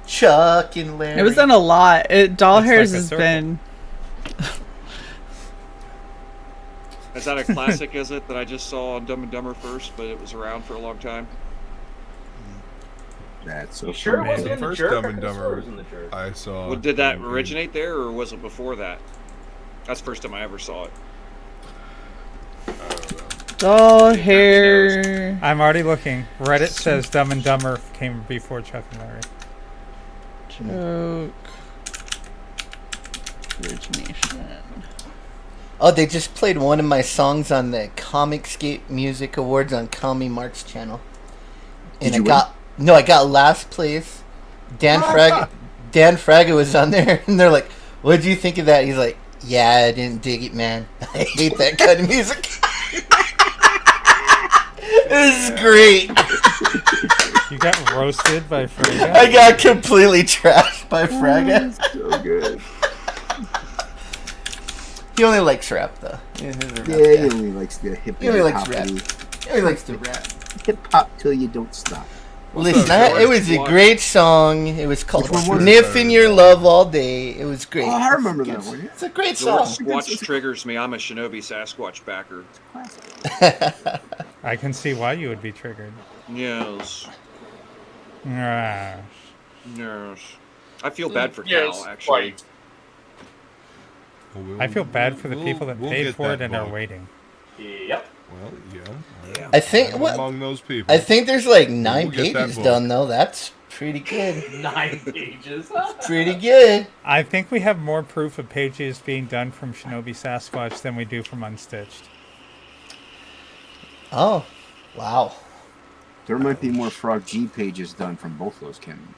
Chuck and Larry. It was in a lot. Dollhairs like a has circle. been. Is that a classic, is it, that I just saw on Dumb and Dumber first, but it was around for a long time? That's so You sure it funny. wasn't The in the first jerk? Dumb I and could've swore it Dumber was in the jerk. I saw. Well, did that in- originate there, or was it before that? That's the first time I ever saw it. Dollhair. I'm already looking. Reddit says Dumb and Dumber came before Chuck and Larry. Joke. Origination. Oh, they just played one of my songs on the Comicscape Music Awards on Commie Mark's channel. And Did you I got last place. Dan Fraga was on there, and they're like, "What'd you think of that?" He's like, "Yeah, I didn't dig it, man. I hate that kind of music." This is great. You got roasted by Fraga? I got completely trashed by Fraga. So good. He only likes rap, though. Yeah, he only likes the hip hop. He only likes rap. He only likes the rap. Hip hop till you don't stop. Listen, it was a great song. It was called Which one was it? Sniffing Your Love All Day. It was great. Oh, I remember that one. It's a great George song. Squatch triggers me. I'm a Shinobi Sasquatch backer. I can see why you would be triggered. Yes. Ah. Yes. I feel bad for Yes, Cal, actually. quite. I feel bad for the people that we'll paid get for that it and are book. waiting. Yep. Well, yeah. I think I'm what among those people. I think there's like 9 We'll get that pages book. done though. That's pretty good. 9 pages. Pretty good. I think we have more proof of pages being done from Shinobi Sasquatch than we do from Unstitched. Oh, wow. There might be more Frog G pages done from both those Ken.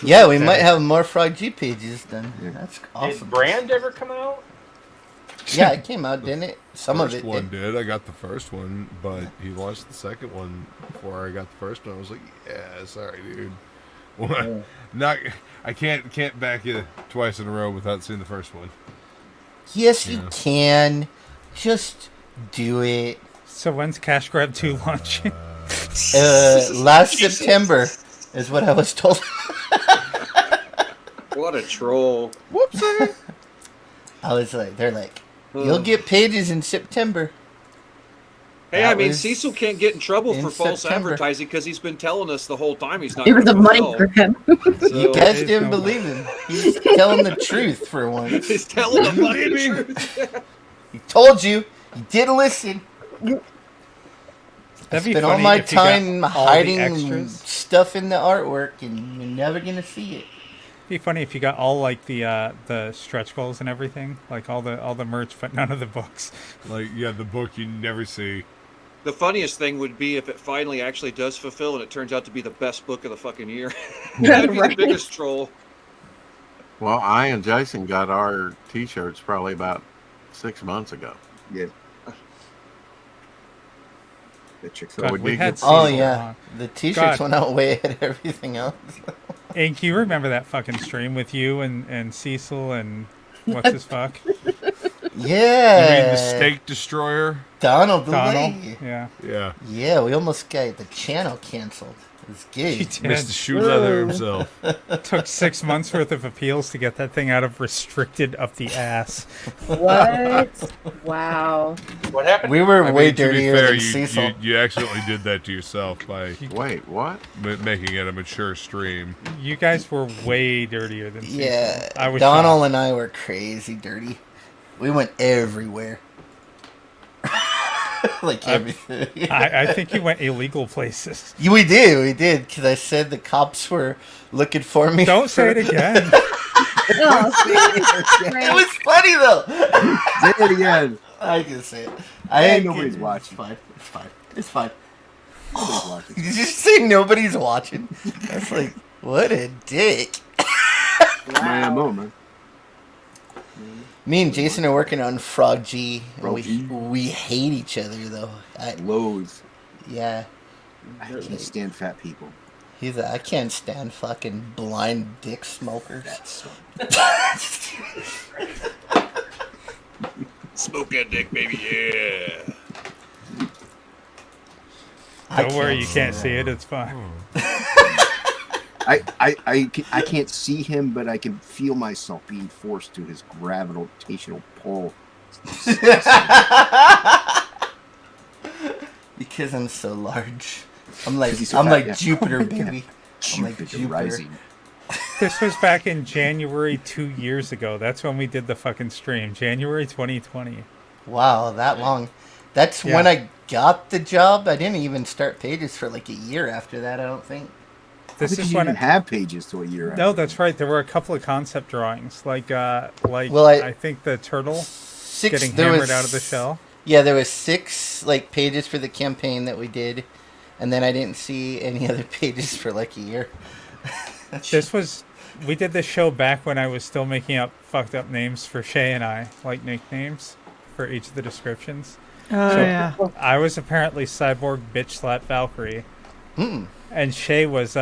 Yeah, we might have more Frog G pages done. Yeah. That's Did awesome. Brand ever come out? Yeah, it came out, didn't it? Some of First it one did. did. I got the first one, but he launched the second one before I got the first one. I was like, "Yeah, sorry, dude. Well, I can't back you twice in a row without seeing the first one." Yes, you can. Just do it. So when's Cash Grab 2 launching? Last September is what I was told. What a troll. Whoopsie. I was like, they're like, you'll get pages in September. Hey, That I mean, was Cecil can't get in trouble in for false September. advertising because he's been telling us the whole time he's not. It was a gonna money fulfill. grab. You guys didn't believe him. He's telling the truth for once. He's telling the fucking truth. He told you. You didn't listen. I That'd be spent all funny my if you got time all the hiding extras. stuff in the artwork, and you're never gonna see it. It'd be funny if you got all like the stretch goals and everything, like all the merch, but none of the books. Like, yeah, the book you never see. The funniest thing would be if it finally actually does fulfill and it turns out to be the best book of the fucking year. That'd be the biggest troll. Well, I and Jason got our T-shirts probably about 6 months ago. Yeah. The chicks So we did get Oh Cecil yeah, on. the T-shirts God. went out way ahead of everything else. Ink, you remember that fucking stream with you and Cecil and what's his fuck? Yeah. You mean the Steak Destroyer? Donald. Donald? Delay. Yeah. Yeah. Yeah, we almost got the channel canceled. It was good. He did. Mr. Shoe Leather himself. Took 6 months worth of appeals to get that thing out of restricted up the ass. What? Wow. What happened? We were I way mean, to be dirtier fair, than Cecil. you accidentally did that to yourself by Wait, what? making it a mature stream. You guys were way dirtier than Cecil. Yeah, I was Donald shocked. and I were crazy dirty. We went everywhere. Like everything. I think you went illegal places. Yeah, we did, because I said the cops were looking for me. Don't say it again. It was funny though. Say it again. I can say it. Nobody's watching. It's fine. It's fine. Nobody's watching. Did you say nobody's watching? That's like, what a dick. My MO, man. Me and Jason are working on Frog G. And Frog G. we hate each other though. Loads. Yeah. I can't stand fat people. He's like, I can't stand fucking blind dick smokers. Smoke that dick, baby, yeah. Don't worry, you can't see it. It's fine. I can't see him, but I can feel myself being forced to his gravitational pull. Because I'm so large. I'm like yeah. Jupiter, baby. I'm like Jupiter. Rising. This was back in January 2 years ago. That's when we did the fucking stream. January 2020. Wow, that long. That's when I got the job. I didn't even start pages for like a year after that, I don't think. This is you when didn't have pages to a year after. No, that's right. There were a couple of concept drawings. Like Well, I think the turtle getting hammered out of the shell. Yeah, there was 6 like pages for the campaign that we did, and then I didn't see any other pages for like a year. We did this show back when I was still making up fucked up names for Shae and I, like nicknames for each of the descriptions. Oh, yeah. I was apparently CY.borg bitch slat Valkyrie. Mm. And Shae was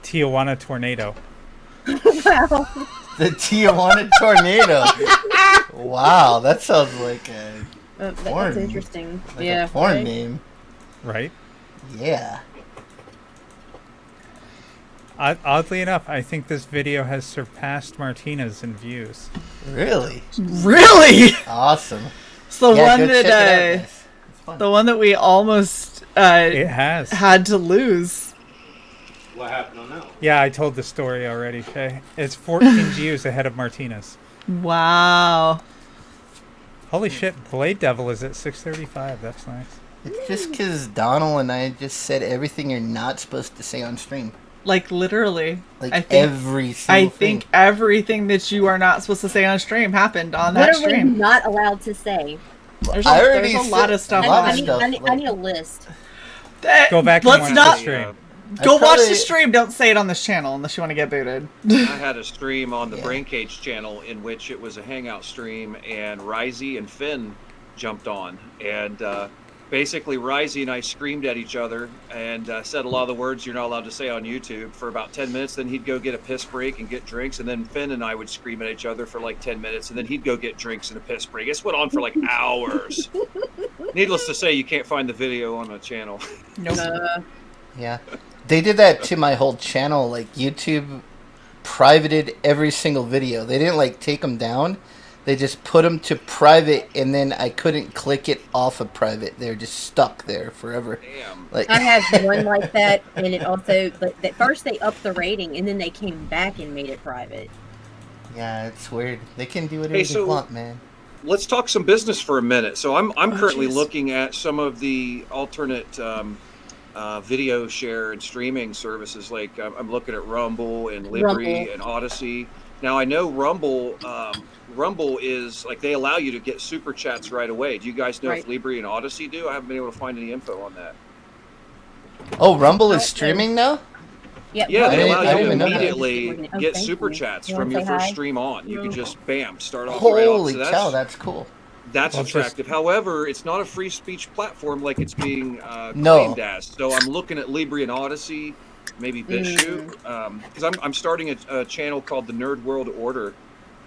Tijuana Tornado. Wow. The Tijuana Tornado. Wow, that sounds like a porn. That's interesting. Like yeah. a porn right? name. Right? Yeah. Oddly enough, I think this video has surpassed Martina's in views. Really? Really? Awesome. It's the Yeah, one go check it out, that guys. It's fun. the one that we almost It has. had to lose. What happened on that one? Yeah, I told the story already, Shae. It's 14 views ahead of Martina's. Wow. Holy shit, Blade Devil is at 635. That's nice. It's just because Donald and I just said everything you're not supposed to say on stream. Like literally. Like I think, every single think everything that you are not supposed to say on stream happened on that What are we stream. not allowed to say? There's I a already lot of stuff. I need a list. Go back and Let's watch not the stream. Go watch probably- the stream. Don't say it on this channel unless you want to get booted. I had a stream on the Brain Cage channel in which it was a hangout stream, and Risey and Finn jumped on, and basically Risey and I screamed at each other and said a lot of the words you're not allowed to say on YouTube for about 10 minutes. Then he'd go get a piss break and get drinks, and then Finn and I would scream at each other for like 10 minutes, and then he'd go get drinks and a piss break. This went on for like hours. Needless to say, you can't find the video on the channel. Nope. Yeah. They did that to my whole channel. Like, YouTube privated every single video. They didn't, like, take them down. They just put them to private, and then I couldn't click it off of private. They're just stuck there forever. Damn. Like, I have one like that, and it also, but at first they upped the rating, and then they came back and made it private. yeah, it's weird. They can do whatever they want, man. Let's talk some business for a minute. So I'm currently looking at some of the alternate video share and streaming services. Like I'm looking at Rumble and Libri and Odyssey. Now I know Rumble is like they allow you to get super chats right away. Do you guys know if Libri and Odyssey do? I haven't been able to find any info on that. Oh, Rumble is streaming now? Yeah, they allow you to immediately get super chats from your first stream on. You can just start off right off. Holy cow, that's cool. That's attractive. However, it's not a free speech platform like it's being No. claimed as. So I'm looking at Libri and Odyssey, maybe BitChute, because I'm starting a channel called the Nerd World Order,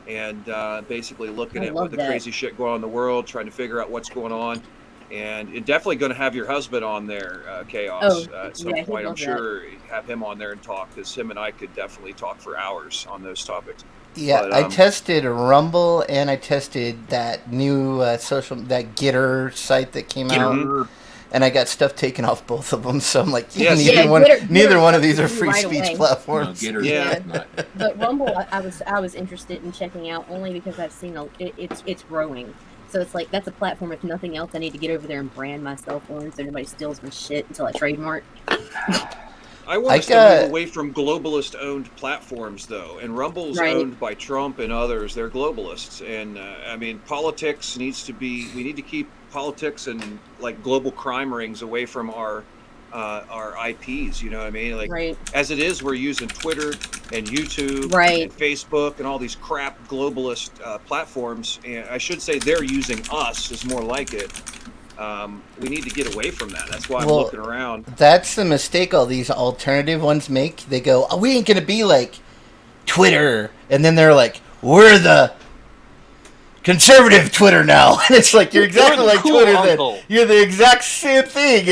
and basically looking at what the crazy shit going on in the world, trying to figure out what's going on. And you're definitely going to have your husband on there, Chaos, at some point. I'm sure have him on there and talk, because him and I could definitely talk for hours on those topics. Yeah, But, I tested Rumble, and I tested that new that Getter site that came out, and I got stuff taken off both of them. So I'm like, neither one of these are free speech platforms. But Rumble, I was interested in checking out only because I've seen it's growing. So it's like that's a platform. If nothing else, I need to get over there and brand myself on, so nobody steals my shit until I trademark. I want us to move away from globalist-owned platforms, though. And Rumble's owned by Trump and others. They're globalists, and I mean, politics needs to be. We need to keep politics and like global crime rings away from our IPs. You know what I mean? Like as it is, we're using Twitter and YouTube and Facebook and all these crap globalist platforms. And I should say they're using us is more like it. We need to get away from that. That's why I'm Well, looking around. That's the mistake all these alternative ones make. They go, oh, we ain't going to be like Twitter. And then they're like, we're the conservative Twitter now. And it's like, you're exactly like cool Twitter. uncle. You're the exact same thing.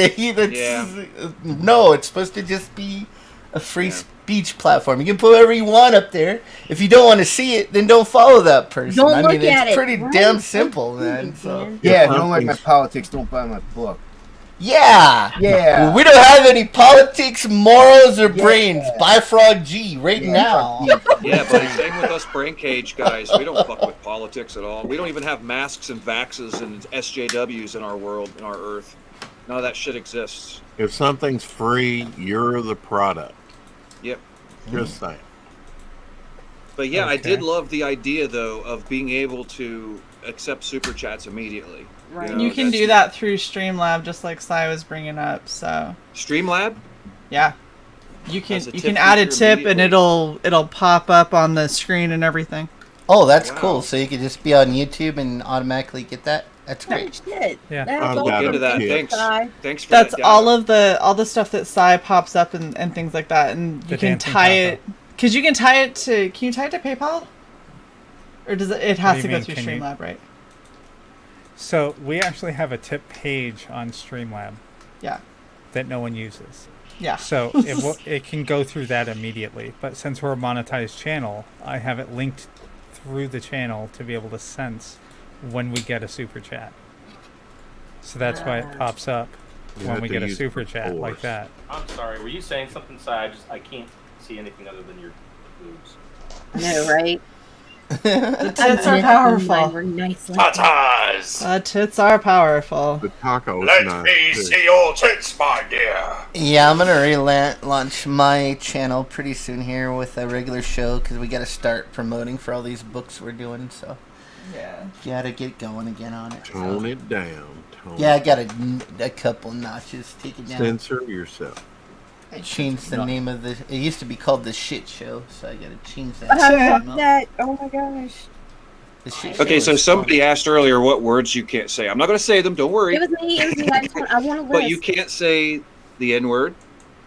No, it's supposed to just be a free speech platform. You can put whatever you want up there. If you don't want to see it, then don't follow that person. Don't look it's at it, pretty right? damn simple, man. So. Yeah, don't like my politics, don't buy my book. Yeah. Yeah. We don't have any politics, morals, or brains. Buy Frog G right now. Yeah, buddy. Same with us Brain Cage guys. We don't fuck with politics at all. We don't even have masks and vaxes and SJWs in our world, in our Earth. None of that shit exists. If something's free, you're the product. Yep. Just saying. But yeah, I Okay. did love the idea though of being able to accept super chats immediately. Right. know, You can that's- do that through Streamlab, just like Cy was bringing up. So Streamlab? yeah, you can As a you tip can add a feature tip and immediately. it'll pop up on the screen and everything. Oh, that's Wow. cool. So you could just be on YouTube and automatically get that. That's Oh, great. shit. Yeah. That's I've Look got into a that. tip. Thanks. Bye. Thanks for That's that data. all the stuff that Cy pops up and things like that, and you The can dancing tie pop-up. it because you can tie it to. Can you tie it to PayPal? Or does it has do to you go mean, through can you- Streamlab, right? So we actually have a tip page on Streamlab Yeah. that no one uses. Yeah. So it can go through that immediately. But since we're a monetized channel, I have it linked through the channel to be able to sense when we get a super chat. So that's why it pops up You when have we to get a use super the chat like force. that. I'm sorry. Were you saying something, Si? I can't see anything other than your boobs. I know, right? The tits are powerful. We're nice like that. Tatas! The tits are powerful. The taco's Let not me big. see your tits, my dear. Yeah, I'm gonna relaunch my channel pretty soon here with a regular show because we gotta start promoting for all these books we're doing. So Yeah. gotta get going again on it. Tone it down. Tone Yeah, I it got a couple notches taken down. Censor yourself. I changed the name of the. It used to be called the Shit Show, so I gotta change that. Fuck that. Oh my gosh. The Shit Okay, Show so is somebody asked earlier what words you can't say. I'm not going to say them. Don't worry. It was me. It was me. I want to list. But you can't say the N word.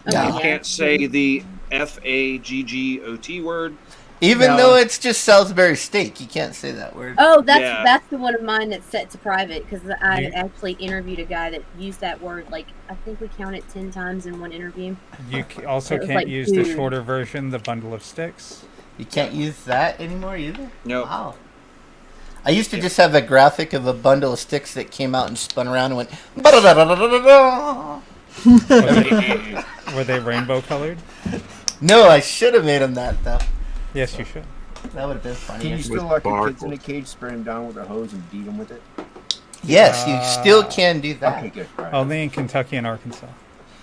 Okay, You yeah. can't say the FAGGOT word. Even No. though it's just Salisbury steak, you can't say that word. Oh, that's Yeah. that's the one of mine that's set to private because I You- actually interviewed a guy that used that word. Like I think we counted 10 times in one interview. You also It was can't like, use the dude. shorter version, the bundle of sticks. You can't use that anymore either? No. Wow. I used to just have a graphic of a bundle of sticks that came out and spun around and went. "Ba-da-da-da-da-da-da." Were they rainbow colored? No, I should have made them that though. Yes, you should. That would have been funny. Can you With still lock your kids in a sparkles. cage, spray them down with a hose, and beat them with it? Yes, you still can do that. Okay, good. All right. Only in Kentucky and Arkansas.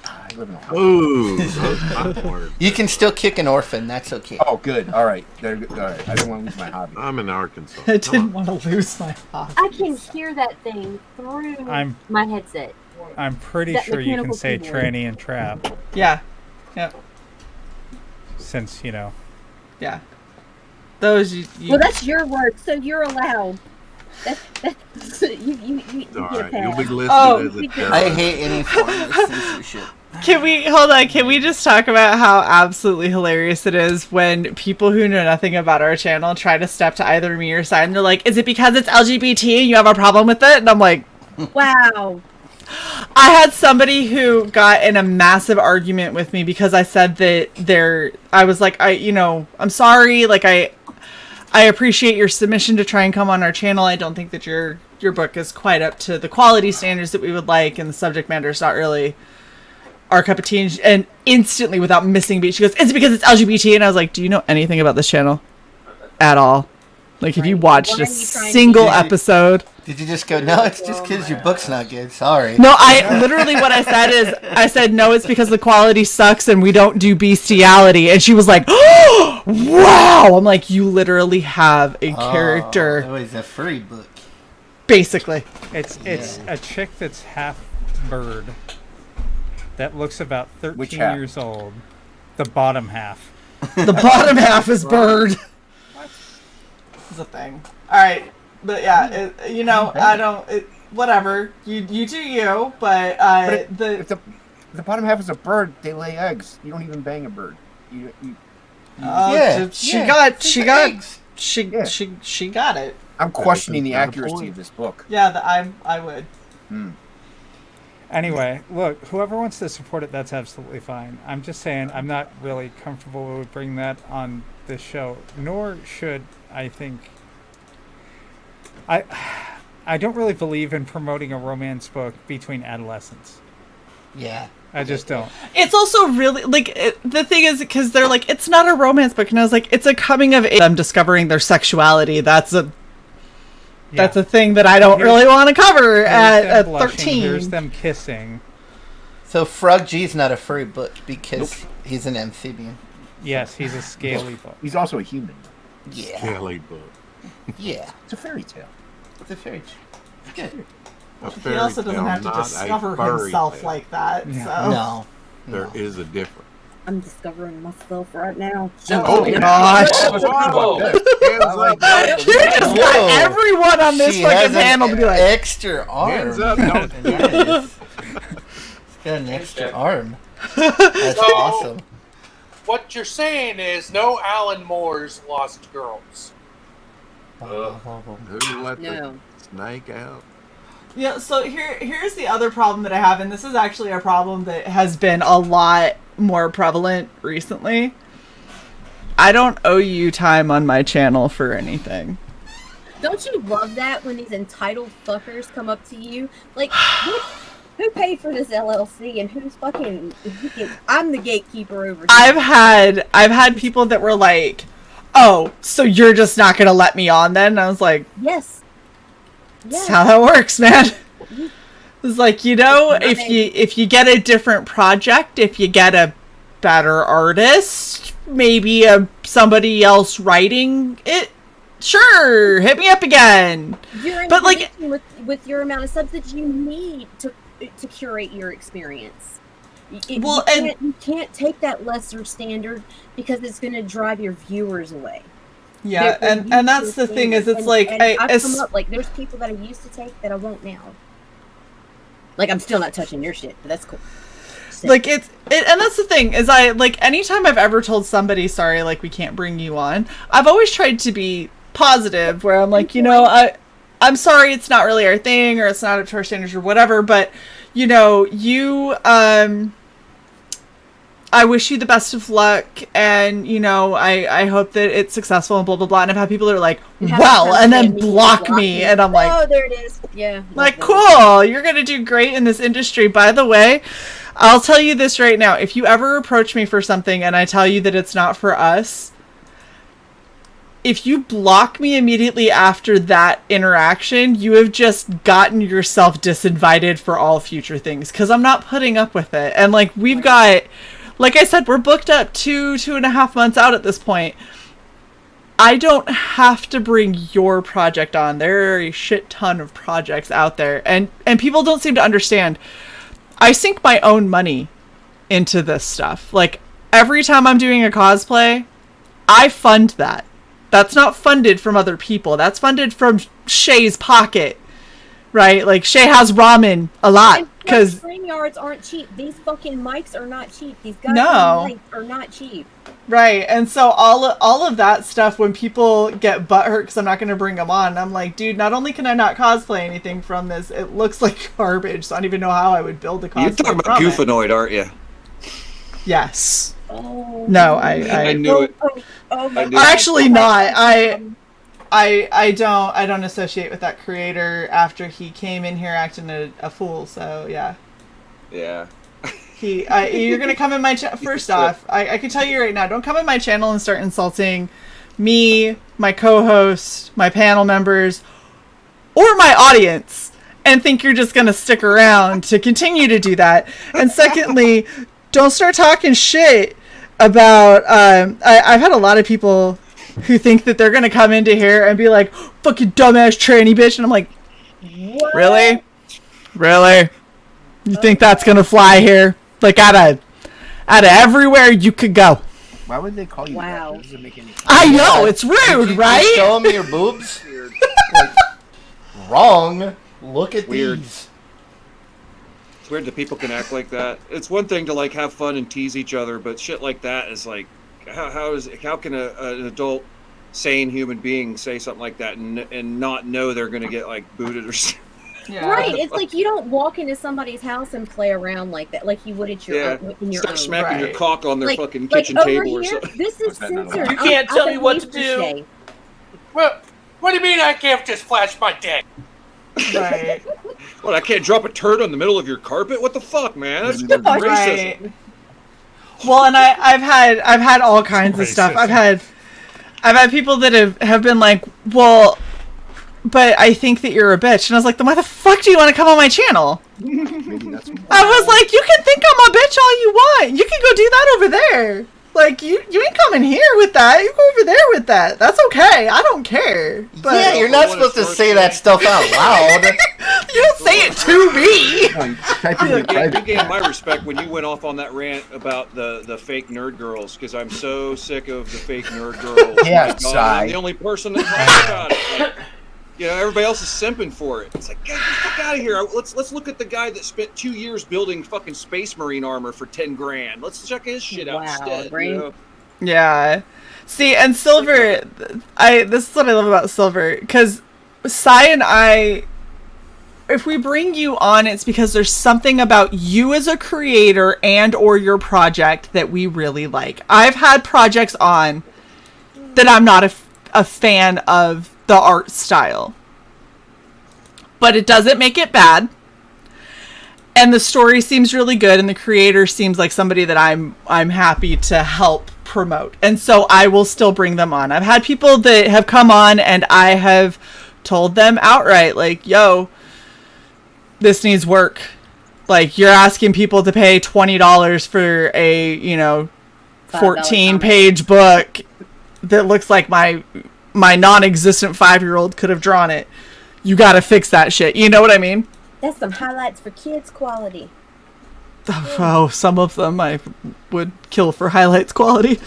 I live in a house. Ooh, those hot words. You can still kick an orphan. That's okay. Oh, good. All right. There, all right. I don't want to lose my hobby. I'm in Arkansas. I Come didn't want to lose my hobby. I can hear that thing through I'm- my headset. I'm pretty That sure you can mechanical say keyboard. tranny and trap, Yeah. Yep. since, you know. Yeah. Those you Well, that's your word, so you're allowed. That's you It's all get a right. You'll be pass. listed Oh. as a I terrorist. hate any form of censorship. Can we just talk about how absolutely hilarious it is when people who know nothing about our channel try to step to either me or side and they're like, is it because it's LGBT and you have a problem with it? And I'm like, Wow. I had somebody who got in a massive argument with me because I said that I was like, I'm sorry, like I appreciate your submission to try and come on our channel. I don't think that your book is quite up to the quality standards that we would like, and the subject matter is not really our cup of tea. And instantly, without missing a beat, she goes, "It's because it's LGBT." And I was like, "Do you know anything about this channel at all? Like, have you watched Why a are you trying to single do it? episode?" Did you just go, no, it's just because your book's not good. Sorry. No, I literally what I said is I said no, it's because the quality sucks and we don't do bestiality. And she was like, "Oh, wow!" I'm like, you literally have a character, That was a furry book. basically. It's a chick that's half bird that looks about 13 half? years old. The bottom half. The bottom half is bird. It's a thing. All right, but yeah, I don't. whatever. You do you, but if the bottom half is a bird, they lay eggs. You don't even bang a bird. She got it. I'm questioning the accuracy of this book. Yeah, I would. Anyway, look, whoever wants to support it, that's absolutely fine. I'm just saying I'm not really comfortable with bringing that on this show, nor should I think... I don't really believe in promoting a romance book between adolescents. Yeah. I just don't. It's also really, the thing is, because they're like, it's not a romance book, and I was like, it's a coming of age. Them discovering their sexuality. That's a thing that I don't really want to cover at 13. Here's them kissing. So Frog G's not a furry book because he's an amphibian. Yes, he's a scaly book. He's also a human. Yeah. Scaly book. Yeah. It's a fairy tale. It's a fairy tale. It's good. He also doesn't have to discover himself like that. Yeah. So. No. There is a difference. I'm discovering myself right now. Oh gosh! You just got everyone on this fucking panel to be like extra arm. Hands up! Nice. Got an extra arm. That's awesome. What you're saying is no Alan Moore's Lost Girls. Who let the snake out? Yeah, so here's the other problem that I have, and this is actually a problem that has been a lot more prevalent recently. I don't owe you time on my channel for anything. Don't you love that when these entitled fuckers come up to you? Like, who paid for this LLC and who's fucking... I'm the gatekeeper over here. I've had people that were like, oh, so you're just not going to let me on then? And I was like... Yes. That's how that works, man. It's like, if you get a different project, if you get a better artist, maybe somebody else writing it, sure, hit me up again. You're in but like with your amount of subs that you need to curate your experience. You can't take that lesser standard because it's going to drive your viewers away. Yeah, and that's the thing is, it's like I've come up like there's people that I used to take that I won't now. Like I'm still not touching your shit, but that's cool. Like and that's the thing is anytime I've ever told somebody sorry, like we can't bring you on, I've always tried to be positive where I'm like, I'm sorry it's not really our thing or it's not up to our standards or whatever, but I wish you the best of luck, and I hope that it's successful and blah blah blah. And I've had people that are like, "Well," and then block me, and I'm like, "Oh, there it is." Yeah. Like, cool. You're gonna do great in this industry. By the way, I'll tell you this right now: if you ever approach me for something and I tell you that it's not for us, if you block me immediately after that interaction, you have just gotten yourself disinvited for all future things. Because I'm not putting up with it, and we've got. Like I said, we're booked up 2.5 months out at this point. I don't have to bring your project on. There are a shit ton of projects out there. And people don't seem to understand. I sink my own money into this stuff. Like, every time I'm doing a cosplay, I fund that. That's not funded from other people. That's funded from Shae's pocket. Right? Like, Shae has ramen a lot. Because StreamYards aren't cheap. These fucking mics are not cheap. These guys mics are not cheap. Right, and so all of that stuff, when people get butthurt because I'm not going to bring them on, I'm like, dude, not only can I not cosplay anything from this, it looks like garbage, so I don't even know how I would build a cosplay. You're talking about Goofanoid, aren't you? Yes. Oh. No, I knew it. Actually not. I don't associate with that creator after he came in here acting a fool. So yeah. Yeah. You're gonna come in my first off. I can tell you right now, don't come in my channel and start insulting me, my co-host, my panel members, or my audience, and think you're just gonna stick around to continue to do that. And secondly, don't start talking shit about. I've had a lot of people who think that they're gonna come into here and be like, fucking dumbass tranny bitch, and I'm like, what? Really? You think that's gonna fly here? Like, out of everywhere you could go. Why would they call you that? That doesn't make any sense. I know, it's rude, right? Show me your boobs. Wrong. Look at Weird. these. It's weird that people can act like that. It's one thing to like have fun and tease each other, but shit like that is like, how can an adult, sane human being say something like that and not know they're gonna get like booted or something? Yeah. Right, it's like you don't walk into somebody's house and play around like that, like you would at your own, in your Start own. smacking your Right. cock on their Like- fucking like kitchen over table or here, something. This is censored. You can't tell me what to believe you, do. Shae. Well, what do you mean I can't just flash my dick? Right. What, I can't drop a turd on the middle of your carpet? What the fuck, man? That's racist. Right. Well, and I've had all kinds of stuff. I've had people that have been like, well, but I think that you're a bitch, and I was like, then why the fuck do you want to come on my channel? I was like, you can think I'm a bitch all you want. You can go do that over there. Like, you ain't coming here with that. You go over there with that. That's okay. I don't care. But Yeah, you're not supposed to say that stuff out loud. You don't say it to me. You gained my respect when you went off on that rant about the fake nerd girls, because I'm so sick of the fake nerd girls. Yeah, My God, Sai. I'm the only person that talks about it. Like, you know, everybody else is simping for it. It's like, get the fuck out of here. Let's look at the guy that spent 2 years building fucking Space Marine armor for 10 grand. Let's check his shit out instead. You know? Yeah. See, and Silver, this is what I love about Silver, because Sai and I, if we bring you on, it's because there's something about you as a creator and or your project that we really like. I've had projects on that I'm not a fan of the art style, but it doesn't make it bad. And the story seems really good, and the creator seems like somebody that I'm happy to help promote. And so I will still bring them on. I've had people that have come on and I have told them outright, like, yo, this needs work. Like, you're asking people to pay $20 for a, 14-page book that looks like my non-existent 5-year-old could have drawn it. You got to fix that shit. You know what I mean? That's some highlights for kids quality. Oh, some of them I would kill for highlights quality.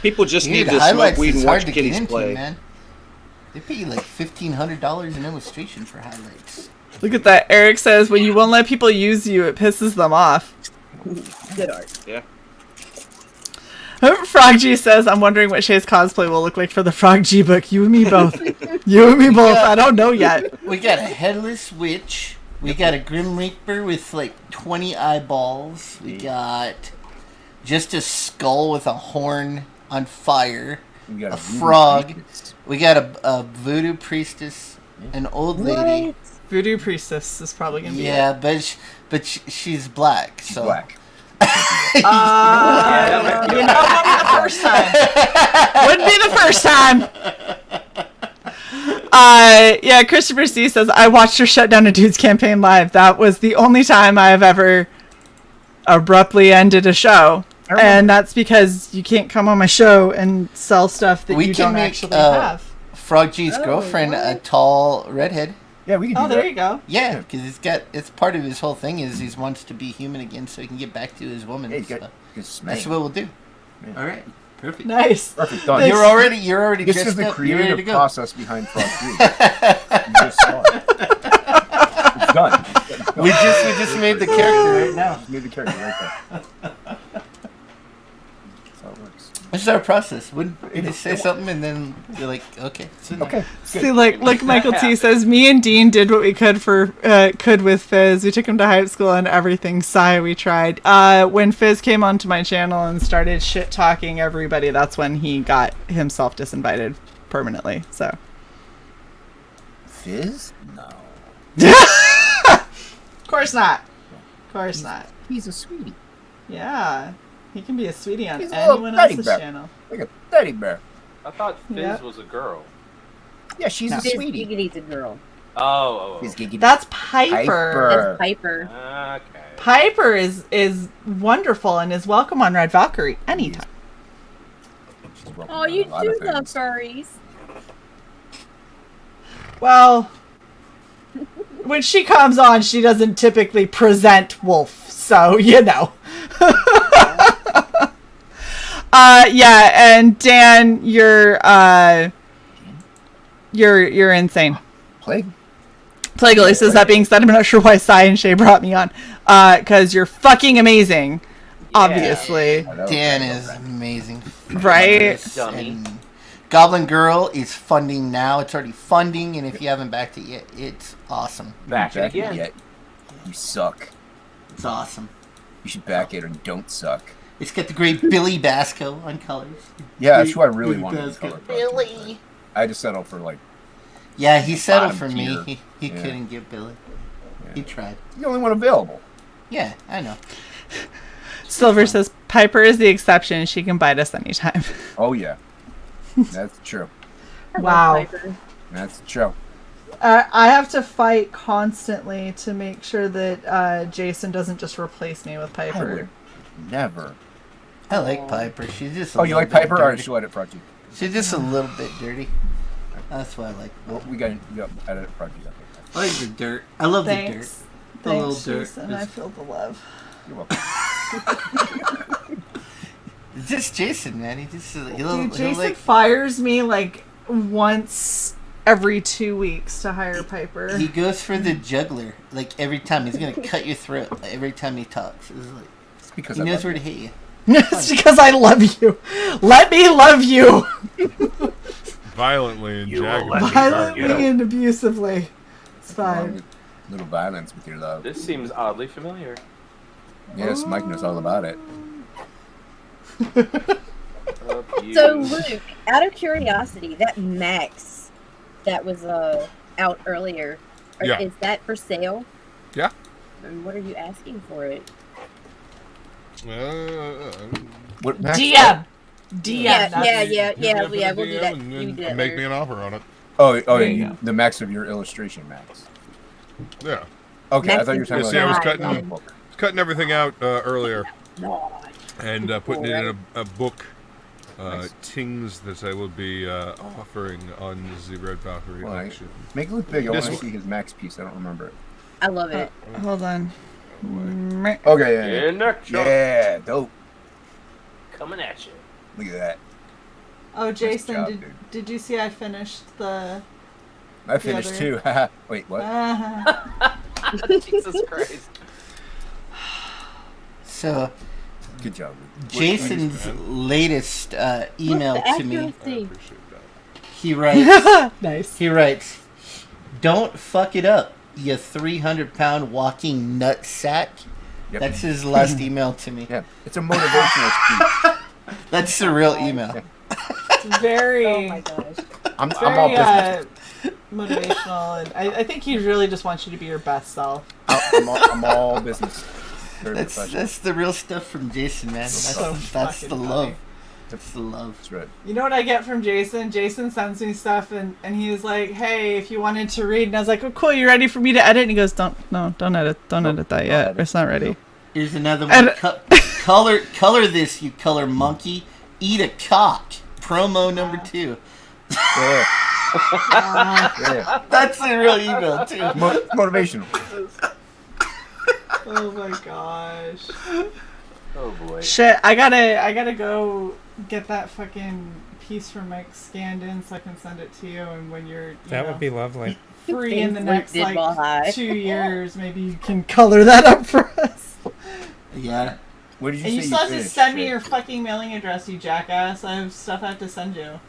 People just Dude, need to smoke highlights weed is and hard watch to kitties get into, play. man. They pay you like $1,500 in illustration for highlights. Look at that. Eric says, when you won't let people use you, it pisses them off. Good art. Yeah. Frog G says, I'm wondering what Shae's cosplay will look like for the Frog G book. You and me both. You and me both. I don't know yet. We got a headless witch. We got a Grim Reaper with like 20 eyeballs. We got just a skull with a horn on fire. got A a voodoo frog. priestess. We got a voodoo priestess. An old lady. Voodoo priestess is probably going to be Yeah, it. but she's black. So. Black. You know, wouldn't be the first time. Wouldn't be the first time. Yeah, Christopher C says, I watched her shut down a dude's campaign live. That was the only time I have ever abruptly ended a show. And that's because you can't come on my show and sell stuff that you don't actually have. Frog G's girlfriend, a tall redhead. Yeah, we can do that. Oh, there you go. Yeah, because it's part of his whole thing is he wants to be human again so he can get back to his woman. Hey, so just that's what we'll do. All right, perfect. Nice. Perfect. Done. You're already This dressed is the up. You're ready creative to go. process behind Frog 3. You just saw it. It's done. It's done. We just made the character right now. Just made the character right there. That's how it works. This is our process. We just say something and then you're like, okay. Okay. See, like Michael T says, me and Dean did what we could with Fizz. We took him to high school and everything. Sigh, we tried. When Fizz came onto my channel and started shit talking everybody, that's when he got himself disinvited permanently. So. Fizz? No. Of course not. Of course not. He's a sweetie. Yeah. He can be a sweetie on He's a little anyone teddy else's bear. channel. Like a teddy bear. I thought Fizz Yep. was a girl. Yeah, she's a Fizz sweetie. Giggity's a girl. Oh. He's Giggity. That's Piper. That's Piper. Okay. Piper is wonderful and is welcome on Red Valkyrie anytime. Oh, you do love furries. Well, when she comes on, she doesn't typically present Wolf, so you know. Yeah, and Dan, you're insane. Plague. Plagueily says, that being said, I'm not sure why Cy and Shae brought me on. Because you're fucking amazing. Obviously. Dan is amazing. Right? And Goblin Girl is funding now. It's already funding, and if you haven't backed it yet, it's awesome. Back it again. You suck. It's awesome. You should back it or don't suck. It's got the great Billy Basco on colors. Yeah, that's who I really wanted to color. Billy. I just settled for like. Yeah, he settled for tier. me. He couldn't get Billy. Yeah. He tried. The only one available. Yeah, I know. Silver says, Piper is the exception. She can bite us anytime. Oh, yeah. That's true. Wow. That's true. I have to fight constantly to make sure that Jason doesn't just replace me with Piper. Never. I like Piper. She's just you like Piper? Or should I edit project? She's just a little bit dirty. That's why I like her. Well, we got edit project. I like the dirt. I love the dirt. Thanks, The little dirt. Jason. I feel the love. You're welcome. It's just Jason, man. Dude, Jason fires me like once every 2 weeks to hire Piper. He goes for the juggler. Like every time he's gonna cut your throat. Every time he talks, it's because he knows where to hit you. It's because I love you. Let me love you. Violently and jaggedly. Violently and abusively. It's fine. Little violence with your love. This seems oddly familiar. Yes, Mike knows all about it. So, Luke, out of curiosity, that Max that was out earlier, is that for sale? Yeah. And what are you asking for it? What DM. Yeah, we'll do that. You do that Make me an offer on it. Oh, the max of your illustration, Max. Yeah. Okay, I thought you were talking about. I was cutting everything out earlier, and putting it in a book. Things that I will be offering on the Red Valkyrie auction. Make it look big. I want to see his Max piece. I don't remember it. I love it. Hold on. Okay, yeah. Yeah, dope. Coming at you. Look at that. Oh, Jason, Nice job, did you see I finished the... I finished too. Wait, what? Jesus Christ. So, good job. Jason's latest email to me. me. He writes. Nice. He writes, "Don't fuck it up, you 300-pound walking nut sack." Yep. That's his last email to me. Yeah, it's a motivational speech. That's the real email. Yeah. It's very... Oh my gosh. I'm all business. Motivational, and I think he really just wants you to be your best self. I'm all business. That's the real stuff from Jason, man. That's the love. That's the love. That's right. You know what I get from Jason? Jason sends me stuff, and he's like, "Hey, if you wanted to read," and I was like, "Oh, cool, you ready for me to edit?" And he goes, "Don't edit that yet. It's not ready." Here's another one. Color this, you color monkey. Eat a cock. Promo number 2. Yeah. That's the real email too. Motivational. Oh my gosh. Oh boy. Shit, I gotta go get that fucking piece from Mike scanned in so I can send it to you, and when you're would be lovely. Free in the next Did ball high. 2 years, maybe you can color that up for us. Yeah. What did you And say you still have to finished, send me Shae? your fucking mailing address, you jackass. I have stuff I have to send you.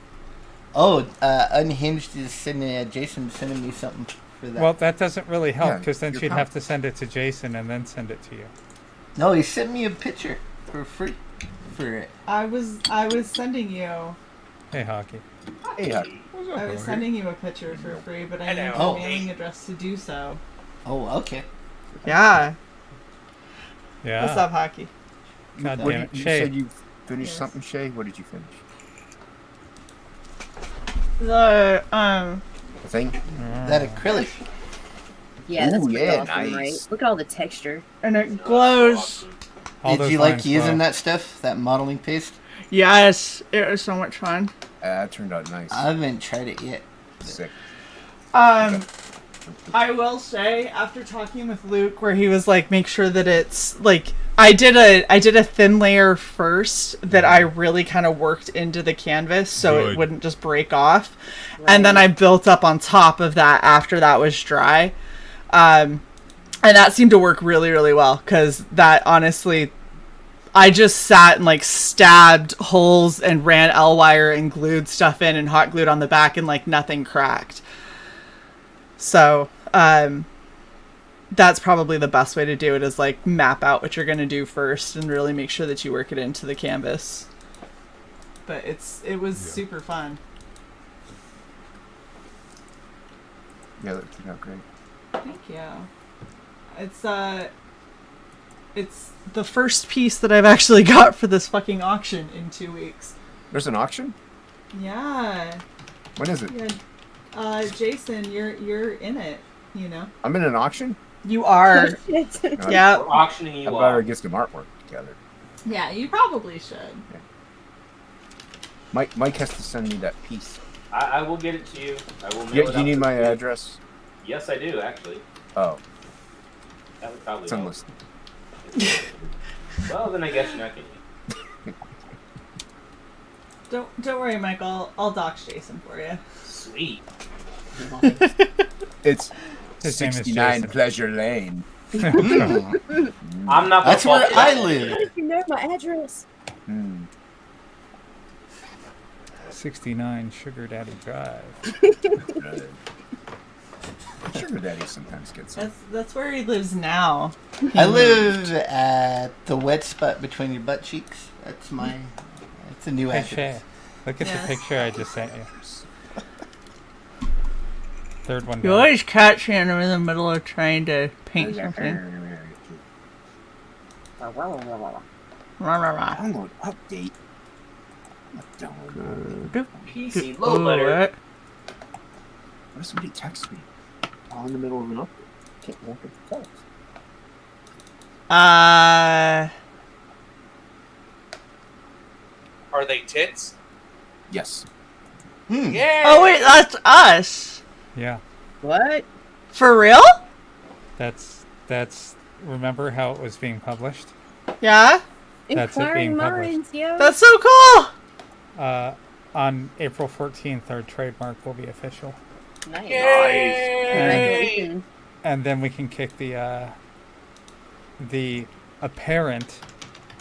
Oh, Unhinged is sending Jason sending me something for that. Well, that doesn't really help Yeah, because then you're she'd fine. have to send it to Jason and then send it to you. No, he sent me a picture for free for it. I was sending you. Hey, Hockey. Hey, Hockey. I was sending you a picture for free, but I need Oh. a mailing address to do so. Oh, okay. Yeah. Yeah. What's up, Hockey? God What damn did it, you Shae. said you finished something, Shae? What did you finish? The The thing? That acrylic. Yeah, that's Ooh, pretty yeah, awesome, nice. right? Look at all the texture. and it glows. All Did those you like lines using glow. that stuff? That modeling paste? Yes, it was so much fun. That turned out nice. I haven't tried it yet. Sick. I will say, after talking with Luke, where he was like, make sure that it's like, I did a thin layer first that I really kind of worked into the canvas so Good. it wouldn't just break off, and then I built up on top of that after that was dry. And that seemed to work really, really well, because that honestly, I just sat and like stabbed holes and ran L-wire and glued stuff in and hot glued on the back, and like nothing cracked. So that's probably the best way to do it, is like map out what you're going to do first and really make sure that you work it into the canvas. But it was super fun. Yeah, that turned out great. Thank you. It's the first piece that I've actually got for this fucking auction in 2 weeks. There's an auction? Yeah. When is it? Yeah. Jason, you're in it, you know. I'm in an auction? You are. Yeah. We're auctioning you I off. better get some artwork together. Yeah, you probably should. Yeah. Mike has to send me that piece. I will get it to you. I will mail Yeah, it do out you need to my you. address? Yes, I do, actually. Oh. That would probably It's help. unlisted. Well, then I guess you're not getting it. Don't worry, Michael. I'll dox Jason for you. Sweet. It's His name is 69 Jason. Pleasure Lane. I'm not. That's where I live. How did you know my address? 69 Sugar Daddy Drive. Sugar Daddy sometimes gets it. That's where he lives now. I live at the wet spot between your butt cheeks. That's my. It's a new Hey, address. Shae, look at the picture I just sent you. Third one You down. always catch me in the middle of trying to paint something. Download update. PC load letter. What if somebody texts me? All in the middle of an update. Can't look at the text. Are they tits? Yes. Yeah. Oh wait, that's us. Yeah, What? For real? that's. Remember how it was being published? Yeah. That's it Inquiring being published. minds, yo. That's so cool. On April 14th, our trademark will be official. Nice. And, and then we can kick the apparent,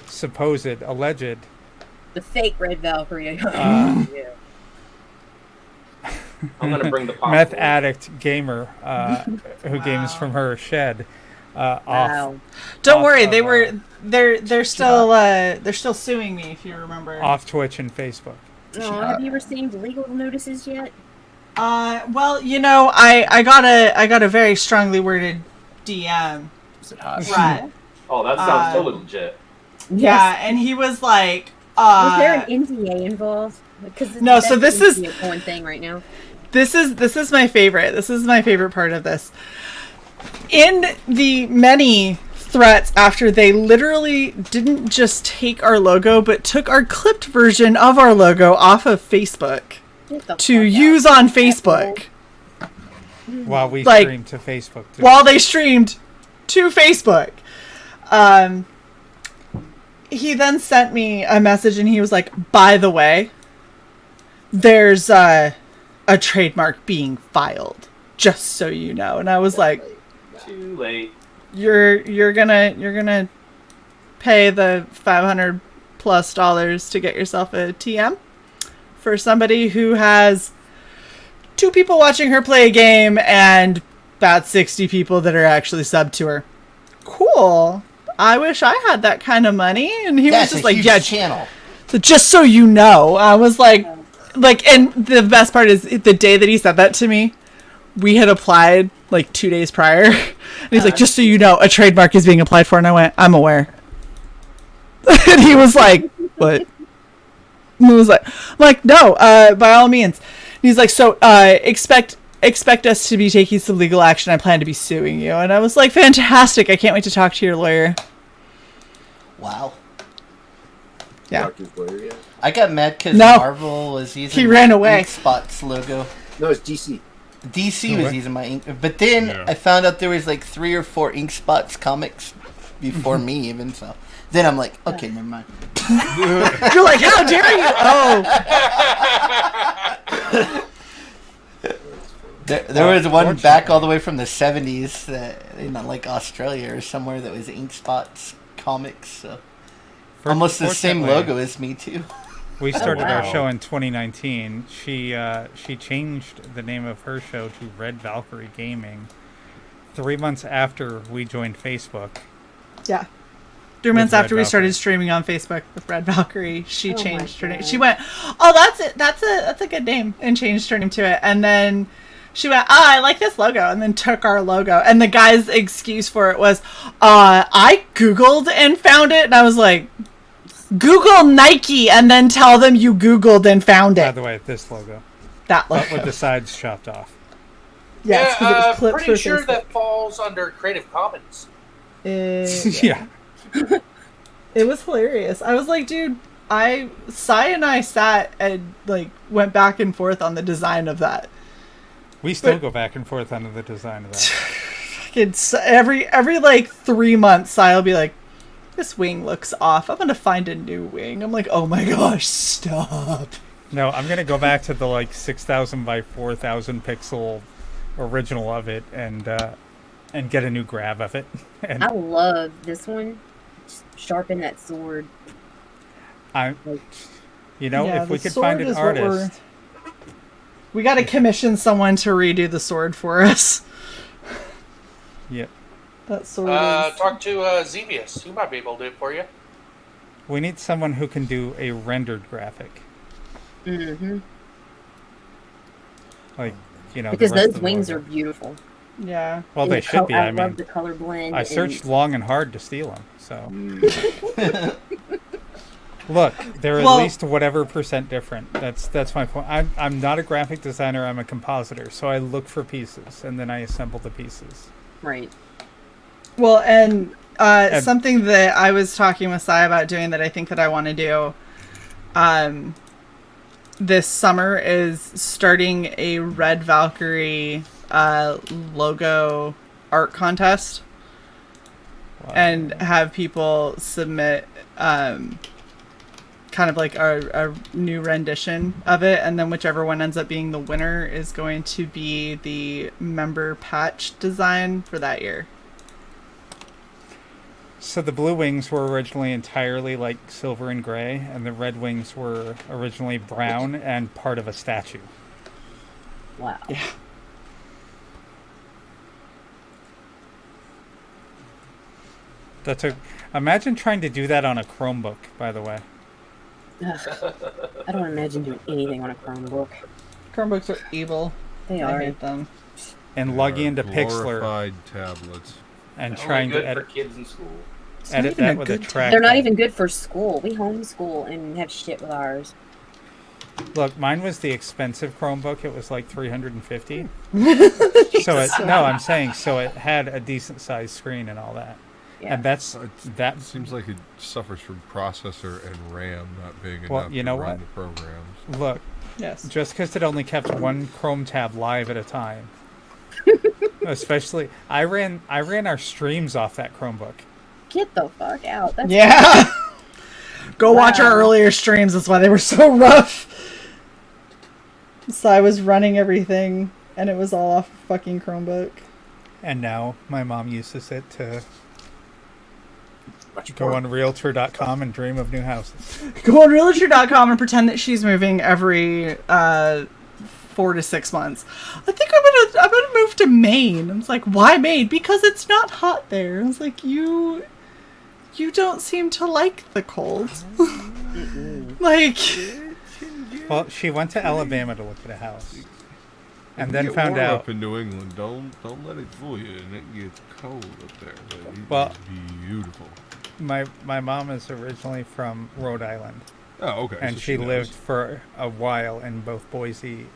supposed, alleged. The fake Red Valkyrie. Yeah. I'm gonna bring the popcorn. meth addict gamer who games from her shed off. Don't off worry, of, they're still suing me, if you remember. off Twitch and Facebook. Oh, have you received legal notices yet? Well, you know, I got a very strongly worded DM. Is it hot? Right. Oh, that sounds so legit. Yeah, and he was like, Was there an NDA involved? Because No, so this is one thing right now. This is my favorite. This is my favorite part of this. In the many threats after they literally didn't just take our logo, but took our clipped version of our logo off of Facebook to use on Facebook. While we Like, stream to Facebook. Too. While they streamed to Facebook. He then sent me a message and he was like, by the way, there's a trademark being filed, just so you know. And I was like, Too late. You're gonna pay the $500+ to get yourself a TM for somebody who has 2 people watching her play a game and about 60 people that are actually subbed to her. Cool. I wish I had that kind of money. And he was just like, yeah, channel. So just so you know, I was like, and the best part is the day that he said that to me, we had applied like 2 days prior. And he's like, just so you know, a trademark is being applied for. And I went, I'm aware. And he was like, what? And I was like, no, by all means. And he's like, so expect us to be taking some legal action. I plan to be suing you. And I was like, fantastic. I can't wait to talk to your lawyer. Wow. Yeah. I got mad because No. Marvel was using He ran away. Spot's logo. No, it's DC. DC No was way. using my ink, but then Yeah. I found out there was like 3 or 4 Ink Spots comics before me even. So then I'm like, okay, never mind. You're like, how dare you? Oh. There was one back all the way from the 70s that, like Australia or somewhere, that was Ink Spots Comics. So almost the same logo as me too. We started our show in 2019. She changed the name of her show to Red Valkyrie Gaming 3 months after we joined Facebook. Yeah. 3 months after we started streaming on Facebook with Red Valkyrie, she changed her name. She went, "Oh, that's it. That's a good name," and changed her name to it. And then she went, I like this logo, and then took our logo. And the guy's excuse for it was, I Googled and found it. And I was like, Google Nike and then tell them you Googled and found it. By the way, this logo. That logo. But with the sides chopped off. Yes, yeah, it was clipped pretty for sure Facebook. that falls under Creative Commons. Yeah. It was hilarious. I was like, dude, Cy and I sat and like went back and forth on the design of that. We still go back and forth on the design of that. It's every like 3 months, Cy will be like, this wing looks off. I'm gonna find a new wing. I'm like, oh my gosh, stop. No, I'm gonna go back to the like 6,000 by 4,000 pixel original of it and get a new grab of it. And I love this one. Just sharpen that sword. if we could sword find an is what artist. We got to commission someone to redo the sword for us. Yep. That sword Talk to Xevious. He might be able to do it for you. We need someone who can do a rendered graphic. Mm-hmm. Like, because those wings are beautiful. Yeah. Well, they should be. I love mean, the color blend. I searched long and hard to steal them. So, look, they're at least whatever percent different. That's my point. I'm not a graphic designer. I'm a compositor. So I look for pieces and then I assemble the pieces. Right. Well, and something that I was talking with Cy about doing that I think that I want to do this summer is starting a Red Valkyrie logo art contest. Wow. And have people submit kind of like a new rendition of it, and then whichever one ends up being the winner is going to be the member patch design for that year. So the blue wings were originally entirely like silver and gray, and the red wings were originally brown and part of a statue. Wow. Yeah. Imagine trying to do that on a Chromebook, by the way. Ugh. I don't imagine doing anything on a Chromebook. Chromebooks are evil. They I are. hate them. And logging into Pixlr. Glorified tablets. And Only trying good to edit for kids in school. Edit that with a track. They're not even good for school. We homeschool and have shit with ours. Look, mine was the expensive Chromebook. It was like $350. I'm saying so it had a decent sized screen and all that. Yeah. And that seems like it suffers from processor and RAM not being enough you know to run what? the programs. Look, yes, just because it only kept one Chrome tab live at a time. Especially, I ran our streams off that Chromebook. Get the fuck out! That's Go watch our earlier streams. That's why they were so rough. So I was running everything, and it was all off fucking Chromebook. And now my mom uses it to go on Realtor.com and dream of new houses. Go on Realtor.com and pretend that she's moving every 4 to 6 months. I think I'm gonna move to Maine. I was like, why Maine? Because it's not hot there. I was like, you don't seem to like the cold. Like, well, she went to Alabama to look at a house, and then get found warm out up in New England. Don't let it fool you, and it gets cold up there. But it's beautiful. My mom is originally from Rhode Island. Oh, okay. And So she knows. lived for a while in both Boise,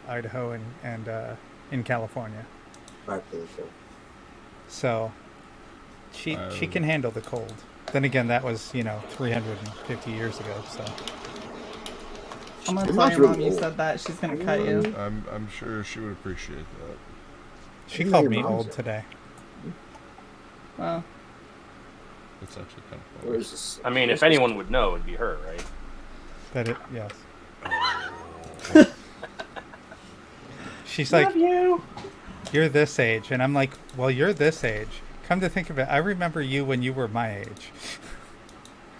Idaho, and in California. So she can handle the cold. Then again, that was 350 years ago. So I'm gonna tell your mom you said that. She's gonna cut you. I'm sure she would appreciate that. She called me old today. Wow. It's actually kind of funny. I mean, if anyone would know, it'd be her, right? Yes. She's Love like, you. You're this age. And I'm like, well, you're this age. Come to think of it, I remember you when you were my age.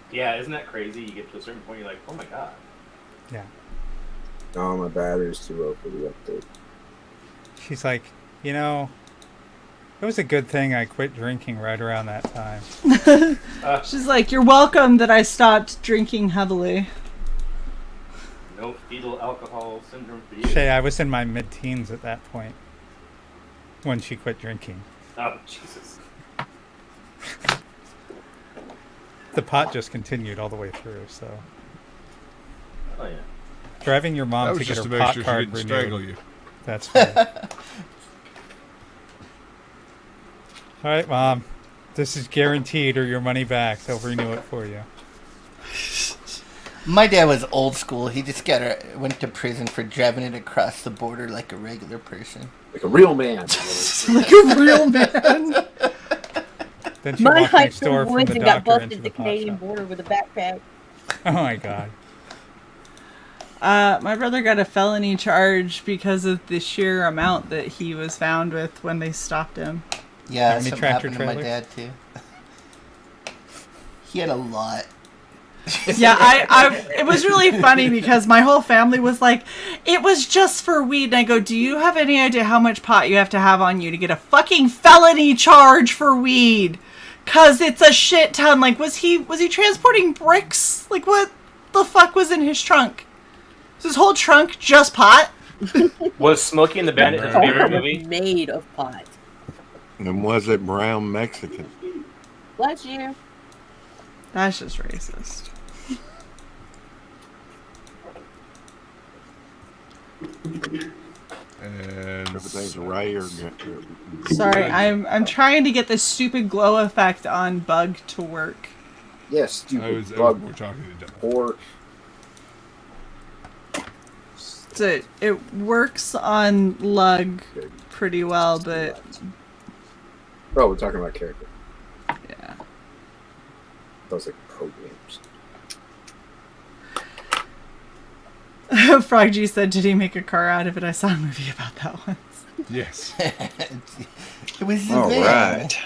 Yeah, isn't that crazy? You get to a certain point, you're like, oh my god. Yeah. Oh, my battery's too low for the update. She's like, you know, it was a good thing I quit drinking right around that time. She's like, you're welcome that I stopped drinking heavily. No fetal alcohol syndrome for you. Shae, I was in my mid-teens at that point when she quit drinking. Oh, Jesus. The pot just continued all the way through, so. Oh, yeah. Driving your mom That to was get just her to make pot sure she card didn't renewed. strangle you. That's fine. All right, Mom. This is guaranteed or your money back. They'll renew it for you. My dad was old school. He just went to prison for driving it across the border like a regular person. Like a real man. Like a real man. Then she My walked high next door school from boys the and got doctor busted into at the the pot Canadian shop. border with a backpack. Oh my god. My brother got a felony charge because of the sheer amount that he was found with when they stopped him. Yeah, How many something tractor happened to my trailers? dad too. He had a lot. Yeah, it was really funny because my whole family was like, it was just for weed. And I go, do you have any idea how much pot you have to have on you to get a fucking felony charge for weed? Cause it's a shit ton. Like, was he transporting bricks? Like, what the fuck was in his trunk? Was his whole trunk just pot? Was Smokey and the Bandit his favorite movie? Made of pot. And was it brown Mexican? Bless you. That's just racist. And everything's right or Sorry, I'm trying to get this stupid glow effect on Bug to work. Yes, stupid I was bug. more talking to Doug. Or So it works on Lug pretty well, but oh, we're talking about character. Yeah. Those like programs. Frog G said, "Did he make a car out of it?" I saw a movie about that once. Yes. It was All there. right.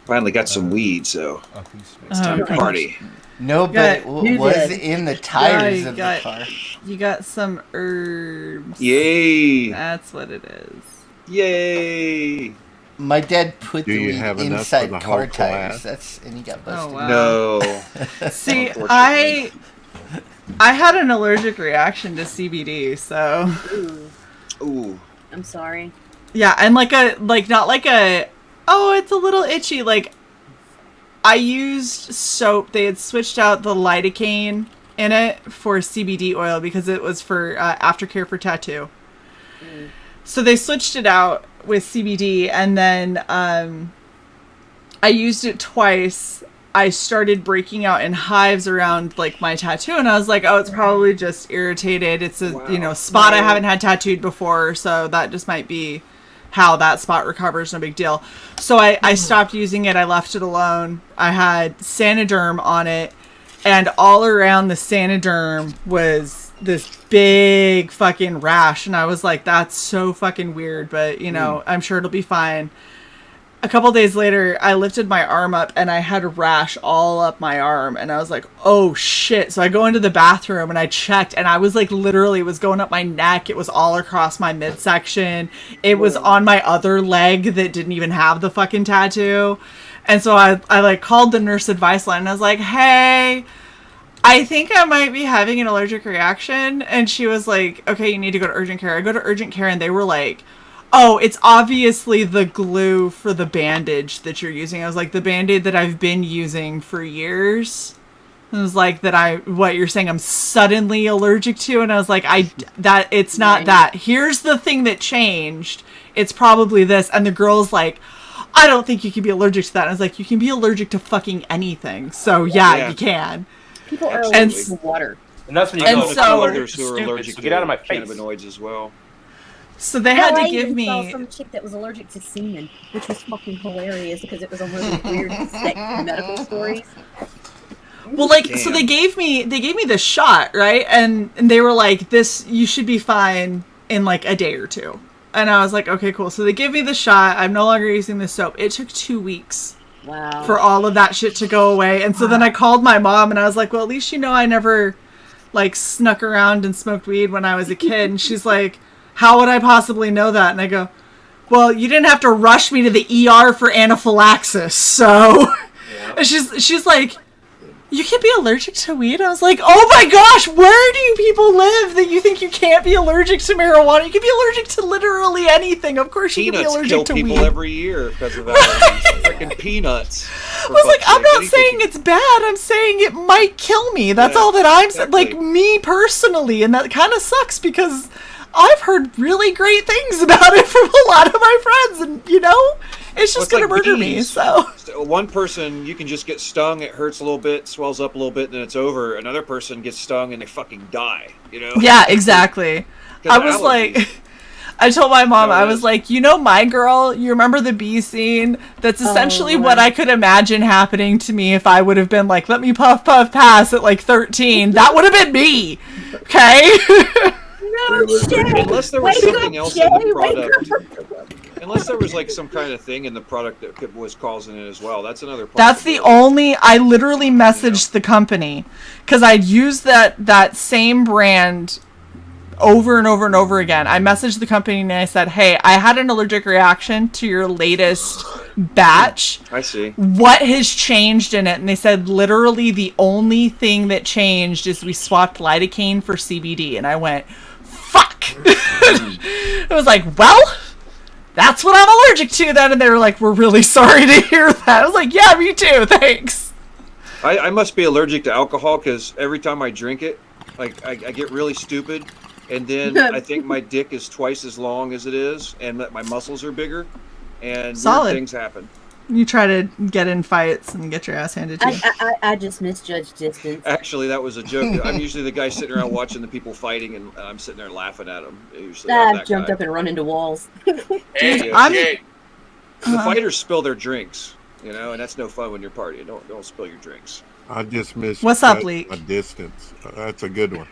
Finally got some weed, so it's time to party. No, but it was in the tires of the car. You got some herbs. Yay! That's what it is. Yay! My dad put Do the you weed have enough inside for the car whole tires. class? And he got busted. Oh, wow. No. See, I had an allergic reaction to CBD, so. Ooh. I'm sorry. Yeah, and not like a, oh, it's a little itchy. Like, I used soap. They had switched out the lidocaine in it for CBD oil because it was for aftercare for tattoo. So they switched it out with CBD, and then I used it twice. I started breaking out in hives around like my tattoo, and I was like, oh, it's probably just irritated. It's a spot I haven't had tattooed before, so that just might be how that spot recovers. No big deal. So I stopped using it. I left it alone. I had Sanoderm on it, and all around the Sanoderm was this big fucking rash, and I was like, that's so fucking weird, but I'm sure it'll be fine. A couple days later, I lifted my arm up and I had a rash all up my arm, and I was like, oh shit. So I go into the bathroom and I checked, and I was like, literally, it was going up my neck. It was all across my midsection. It was on my other leg that didn't even have the fucking tattoo. And so I like called the nurse advice line, and I was like, hey, I think I might be having an allergic reaction. And she was like, okay, you need to go to urgent care. I go to urgent care, and they were like, oh, it's obviously the glue for the bandage that you're using. I was like, the Band-Aid that I've been using for years. It was like what you're saying I'm suddenly allergic to. And I was like, it's not that. Here's the thing that changed. It's probably this. And the girl's like, I don't think you can be allergic to that. And I was like, you can be allergic to fucking anything. So yeah. You can. People are allergic to water. And that's when you I go, know others who are stupid, allergic so get out of my to face. cannabinoids as well. So they had to I give even me saw some chick that was allergic to semen, which was fucking hilarious because it was one of those weird sick medical stories. Well, so they gave me the shot, right? And they were like, this, you should be fine. in like a day or two. And I was like, okay, cool. So they give me the shot. I'm no longer using this soap. It took 2 weeks. Wow. For all of that shit to go away. And so then I called my mom and I was like, well, at least I never like snuck around and smoked weed when I was a kid. And she's like, how would I possibly know that? And I go, well, you didn't have to rush me to the ER for anaphylaxis. So and she's like, you can be allergic to weed? I was like, oh my gosh, where do you people live that you think you can't be allergic to marijuana? You can be allergic to literally anything. Of course you can be allergic to weed. Peanuts kill people every year because of allergies. Freaking peanuts. I was like, I'm not saying it's bad. I'm saying it might kill me. That's all that I'm saying. Like, me personally. And that kind of sucks because I've heard really great things about it from a lot of my friends. And, it's just going to murder me. So one person, you can just get stung. It hurts a little bit, swells up a little bit, and then it's over. Another person gets stung and they fucking die, Yeah, exactly. I was like... I told my mom, I was like, My Girl, you remember the bee scene? That's essentially what I could imagine happening to me if I would have been like, let me puff, puff, pass at like 13. That would have been me. Okay? No shit. Unless there was something else in the product. Unless there was like some kind of thing in the product that was causing it as well. That's another problem. That's the only, I literally messaged the company because I'd used that same brand over and over and over again. I messaged the company and I said, hey, I had an allergic reaction to your latest batch. I see. What has changed in it? And they said, literally the only thing that changed is we swapped lidocaine for CBD. And I went, fuck. I was like, well, that's what I'm allergic to then. And they were like, we're really sorry to hear that. I was like, yeah, me too. Thanks. I must be allergic to alcohol because every time I drink it, like I get really stupid. And then I think my dick is twice as long as it is, and that my muscles are bigger, and weird things happen. You try to get in fights and get your ass handed to you. I just misjudged distance. Actually, that was a joke. I'm usually the guy sitting around watching the people fighting, and I'm sitting there laughing at them. Usually, I've jumped up and run into walls. The fighters spill their drinks, and that's no fun when you're partying. Don't spill your drinks. I just missed. What's up, Lee? A distance. That's a good one.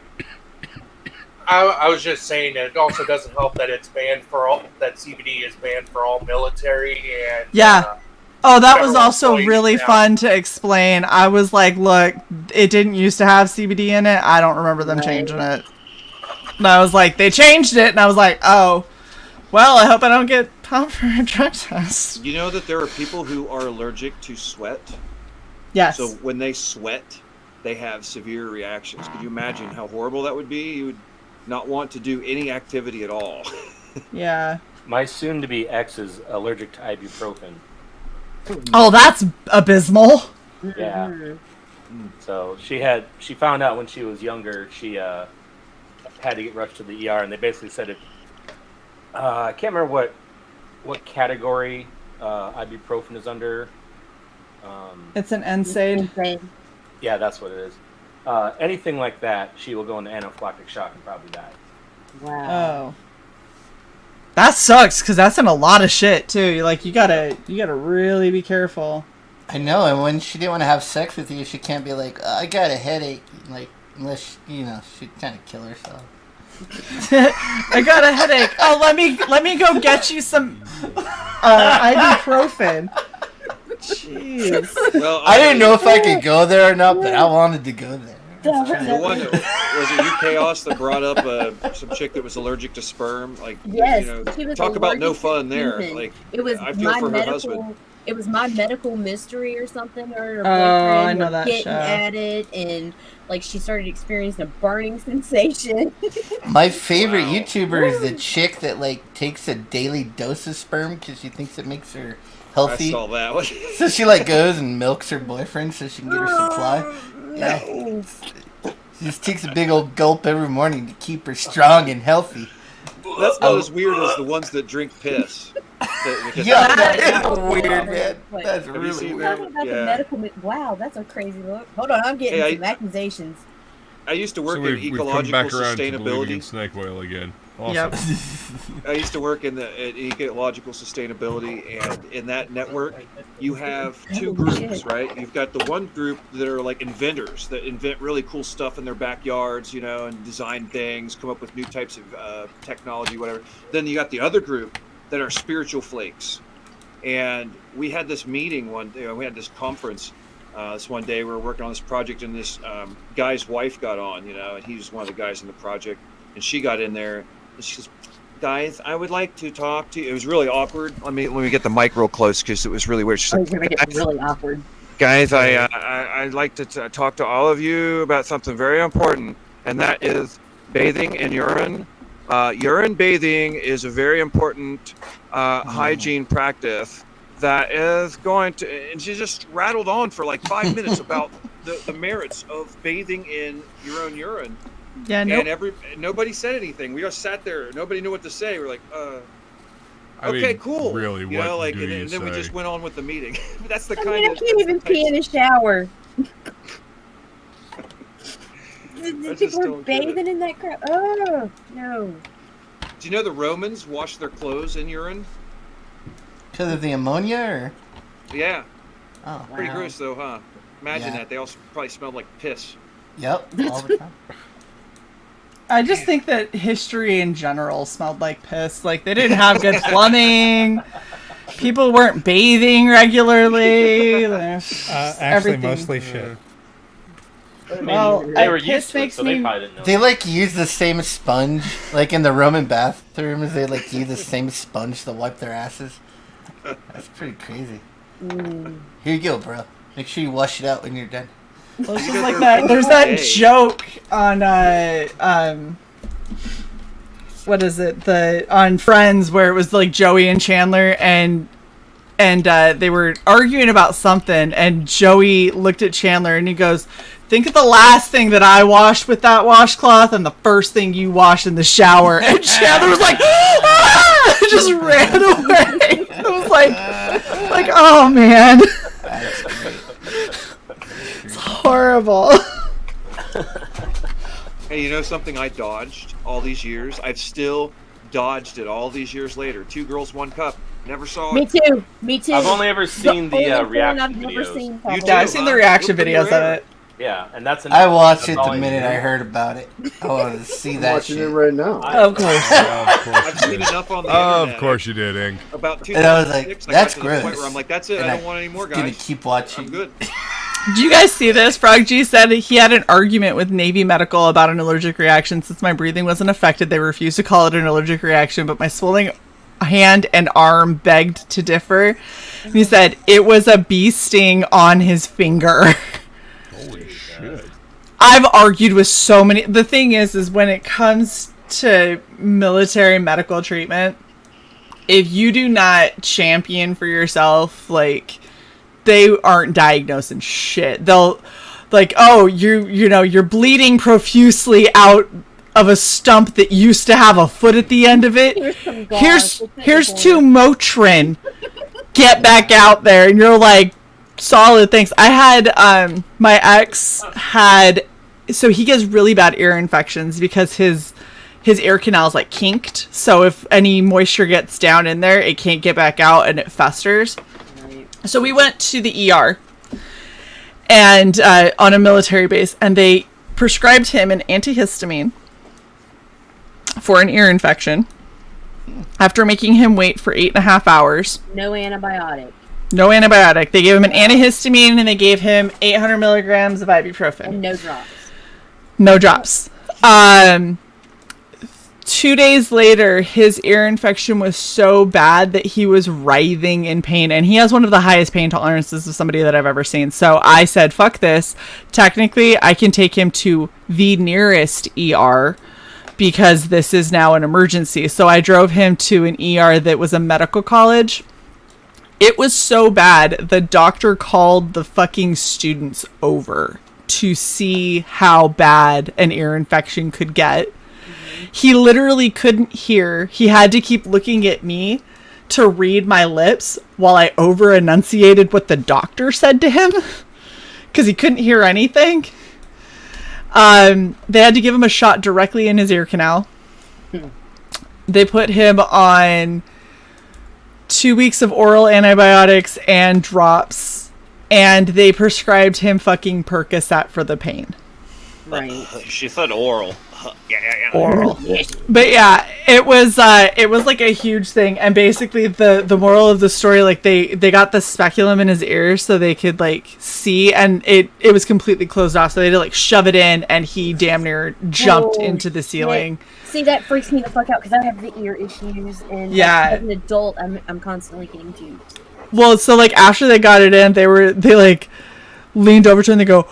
I was just saying that it also doesn't help that it's banned for all. That CBD is banned for all military and that was also really fun to explain. I was like, look, it didn't used to have CBD in it. I don't remember them changing it. And I was like, they changed it, and I was like, oh, well, I hope I don't get popped for a drug test. You know that there are people who are allergic to sweat. Yes. So when they sweat, they have severe reactions. Could you imagine how horrible that would be? You would not want to do any activity at all. Yeah. My soon-to-be ex is allergic to ibuprofen. Oh, that's abysmal. Yeah. So she found out when she was younger. She had to get rushed to the ER, and they basically said I can't remember what category ibuprofen is under. It's an NSAID. Yeah, that's what it is. Anything like that, she will go into anaphylactic shock and probably die. Wow. Oh. That sucks because that's in a lot of shit too. You gotta really be careful. I know, and when she didn't want to have sex with you, she can't be like, I got a headache, like unless she'd kind of kill herself. I got a headache. Oh, let me go get you some ibuprofen. Jeez. Well, I didn't know if I could go there or not, but I wanted to go there. The one was it you Chaos that brought up some chick that was allergic to sperm? Like, talk about no fun there. Like, it was I feel for her husband. It was My Medical Mystery or something. Her I know was that getting show. at it, and like she started experiencing a burning sensation. My favorite YouTuber is the chick that like takes a daily dose of sperm because she thinks it makes her healthy. I saw that one. So she like goes and milks her boyfriend so she can get her supply. Yeah. She just takes a big old gulp every morning to keep her strong and healthy. That's not as weird as the ones that drink piss. Yeah, that's weird, man. That's really weird. Wow, that's a crazy look. Hold on, I'm getting some accusations. I used to work in we've come ecological back around sustainability. To snake oil again. Awesome. I used to work in ecological sustainability, and in that network, you have two groups, right? You've got the one group that are like inventors that invent really cool stuff in their backyards, you know, and design things, come up with new types of technology, whatever. Then you got the other group that are spiritual flakes. And we had this meeting one day, we had this conference this one day, we were working on this project, and this guy's wife got on, you know, and he was one of the guys in the project, and she got in there. She goes, guys, I would like to talk to you. It was really awkward. Let me get the mic real close because it was really weird. She's like, gonna get really awkward. Guys, I'd like to talk to all of you about something very important, and that is bathing in urine. Urine bathing is a very important hygiene practice that is going to, and she just rattled on for like 5 minutes about the merits of bathing in your own urine. Yeah, no. And nobody said anything. We just sat there. Nobody knew what to say. We're like, I okay, mean, cool. Really, you what know, like, do you and then we say? just went on with the meeting. That's the I kind mean, of. I can't even pee in a shower. People are bathing in that crap. Oh no! Do you know the Romans washed their clothes in urine? Because of the ammonia, or? Yeah. Oh, pretty wow. gross though, huh? Imagine Yeah. that. They all probably smelled like piss. Yep. All the time. I just think that history in general smelled like piss. Like, they didn't have good plumbing. People weren't bathing regularly. Actually, everything. mostly shit. Well, they were used piss to it, makes so me. they probably didn't know. They like use the same sponge, like in the Roman bathrooms. They like use the same sponge to wipe their asses. That's pretty crazy. Here you go, bro. Make sure you wash it out when you're done. Well, it's just like that. There's that joke on what is it? On Friends, where it was like Joey and Chandler, and they were arguing about something, and Joey looked at Chandler and he goes, "Think of the last thing that I washed with that washcloth, and the first thing you washed in the shower." And Chandler was like, "Ah!" Just ran away. It was like, oh man. It's horrible. Hey, you know something I dodged all these years? I've still dodged it all these years later. 2 Girls, 1 Cup. Never saw Me it. too. Me too. I've only ever seen the only reaction I've never videos. seen. Yeah, I've seen the reaction videos of it. Yeah, and that's I watched it that's all the minute need. I heard about it. I wanted to see I'm that watching shit. it right now. Of course. I've seen enough on the internet. Of course you did, Ing. About And I was like, 2006, that's I got to the point gross. where I'm like, that's it. And I don't want any more, Gonna guys. keep watching. I'm good. Do you guys see this? Frog G said he had an argument with Navy Medical about an allergic reaction. Since my breathing wasn't affected, they refused to call it an allergic reaction, but my swelling hand and arm begged to differ. And he said it was a bee sting on his finger. Holy shit. I've argued with so many. The thing is when it comes to military medical treatment, if you do not champion for yourself, like, they aren't diagnosing shit. They'll like, oh, you're bleeding profusely out of a stump that used to have a foot at the end of it. Here's 2 Motrin. Get back out there. And you're like, solid, thanks. I had my ex had, so he gets really bad ear infections because his ear canal is like kinked. So if any moisture gets down in there, it can't get back out and it festers. So we went to the ER and on a military base, and they prescribed him an antihistamine for an ear infection after making him wait for 8.5 hours. No antibiotic. No antibiotic. They gave him an antihistamine and they gave him 800 milligrams of ibuprofen. And no drops. No drops. 2 days later, his ear infection was so bad that he was writhing in pain, and he has one of the highest pain tolerances of somebody that I've ever seen. So I said, fuck this. Technically, I can take him to the nearest ER because this is now an emergency. So I drove him to an ER that was a medical college. It was so bad, the doctor called the fucking students over to see how bad an ear infection could get. He literally couldn't hear. He had to keep looking at me to read my lips while I over enunciated what the doctor said to him because he couldn't hear anything. They had to give him a shot directly in his ear canal. they put him on 2 weeks of oral antibiotics and drops, and they prescribed him fucking Percocet for the pain. Right. She said oral. Oral. But yeah, it was like a huge thing, and basically the moral of the story, like they got the speculum in his ear so they could like see, and it was completely closed off, so they had to like shove it in, and he damn near jumped into the ceiling. See, that freaks me the fuck out because I have the ear issues, and Yeah. as an adult, I'm constantly getting tubes. Well, so like after they got it in, they like leaned over to him and they go,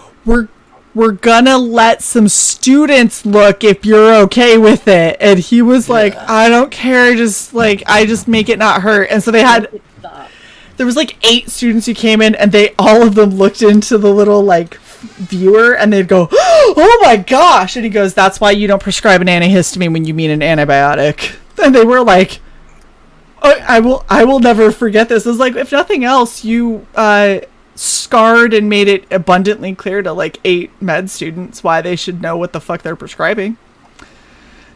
we're gonna let some students look if you're okay with it. And he was like, I don't care, just like, I just make it not hurt. And so there was like 8 students who came in, and all of them looked into the little like viewer, and they'd go, oh my gosh. And he goes, that's why you don't prescribe an antihistamine when you mean an antibiotic. And they were like, I will never forget this. It was like, if nothing else, you scarred and made it abundantly clear to like 8 med students why they should know what the fuck they're prescribing.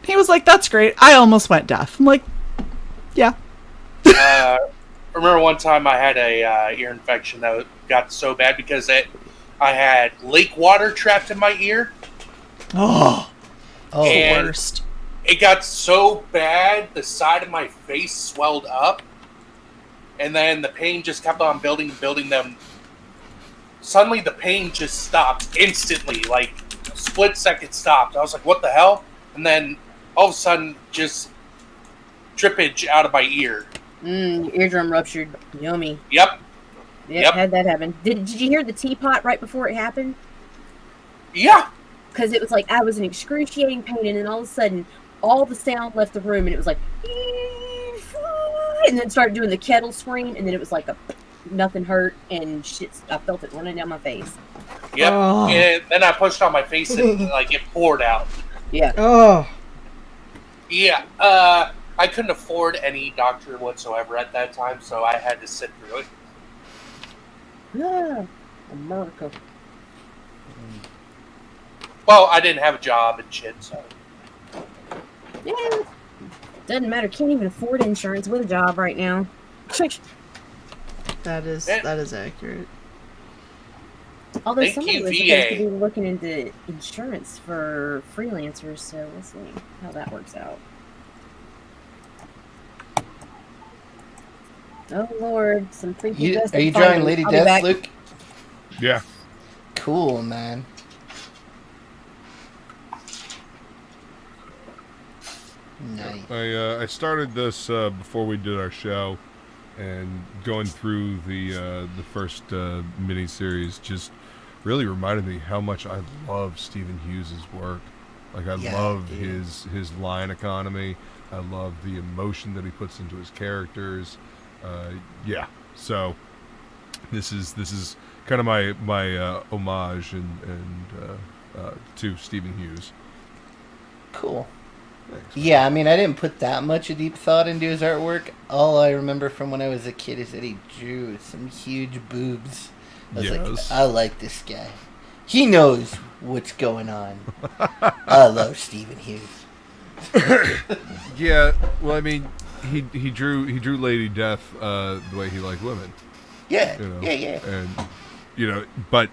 He was like, that's great. I almost went deaf. I'm like, yeah. I remember one time I had a ear infection that got so bad because I had lake water trapped in my ear. Oh, the And worst. it got so bad, the side of my face swelled up, and then the pain just kept on building them. Suddenly, the pain just stopped instantly, like a split second stopped. I was like, what the hell? And then all of a sudden, just drippage out of my ear. Your eardrum ruptured. Yummy. Yep. Yep. Had that happen. Did you hear the teapot right before it happened? Yeah. Because it was like, I was in excruciating pain, and then all of a sudden, all the sound left the room, and it was like, and then started doing the kettle scream, and then it was like nothing hurt, and shit, I felt it running down my face. Yep. Oh. And then I pushed on my face, and like it poured out. Yeah. Oh. Yeah. I couldn't afford any doctor whatsoever at that time, so I had to sit through it. Yeah. America. Well, I didn't have a job and shit, so. Yeah. Doesn't matter. Can't even afford insurance with a job right now. That is accurate. Although Thank somebody you, was VA. supposed to be looking into insurance for freelancers, so we'll see how that works out. Oh Lord, some freaky dust. Are you drawing Lady Death, Luke? Yeah. Cool, man. Nice. I started this before we did our show, and going through the first miniseries just really reminded me how much I love Stephen Hughes' work. Like I love his line economy. I love the emotion that he puts into his characters. Yeah, so this is kind of my homage and to Stephen Hughes. Cool. Thanks. Yeah, I mean, I didn't put that much of deep thought into his artwork. All I remember from when I was a kid is that he drew some huge boobs. I was like, I like this guy. He knows what's going on. I love Stephen Hughes. Yeah, well, I mean, he drew Lady Death the way he liked women. Yeah, you know? yeah. And but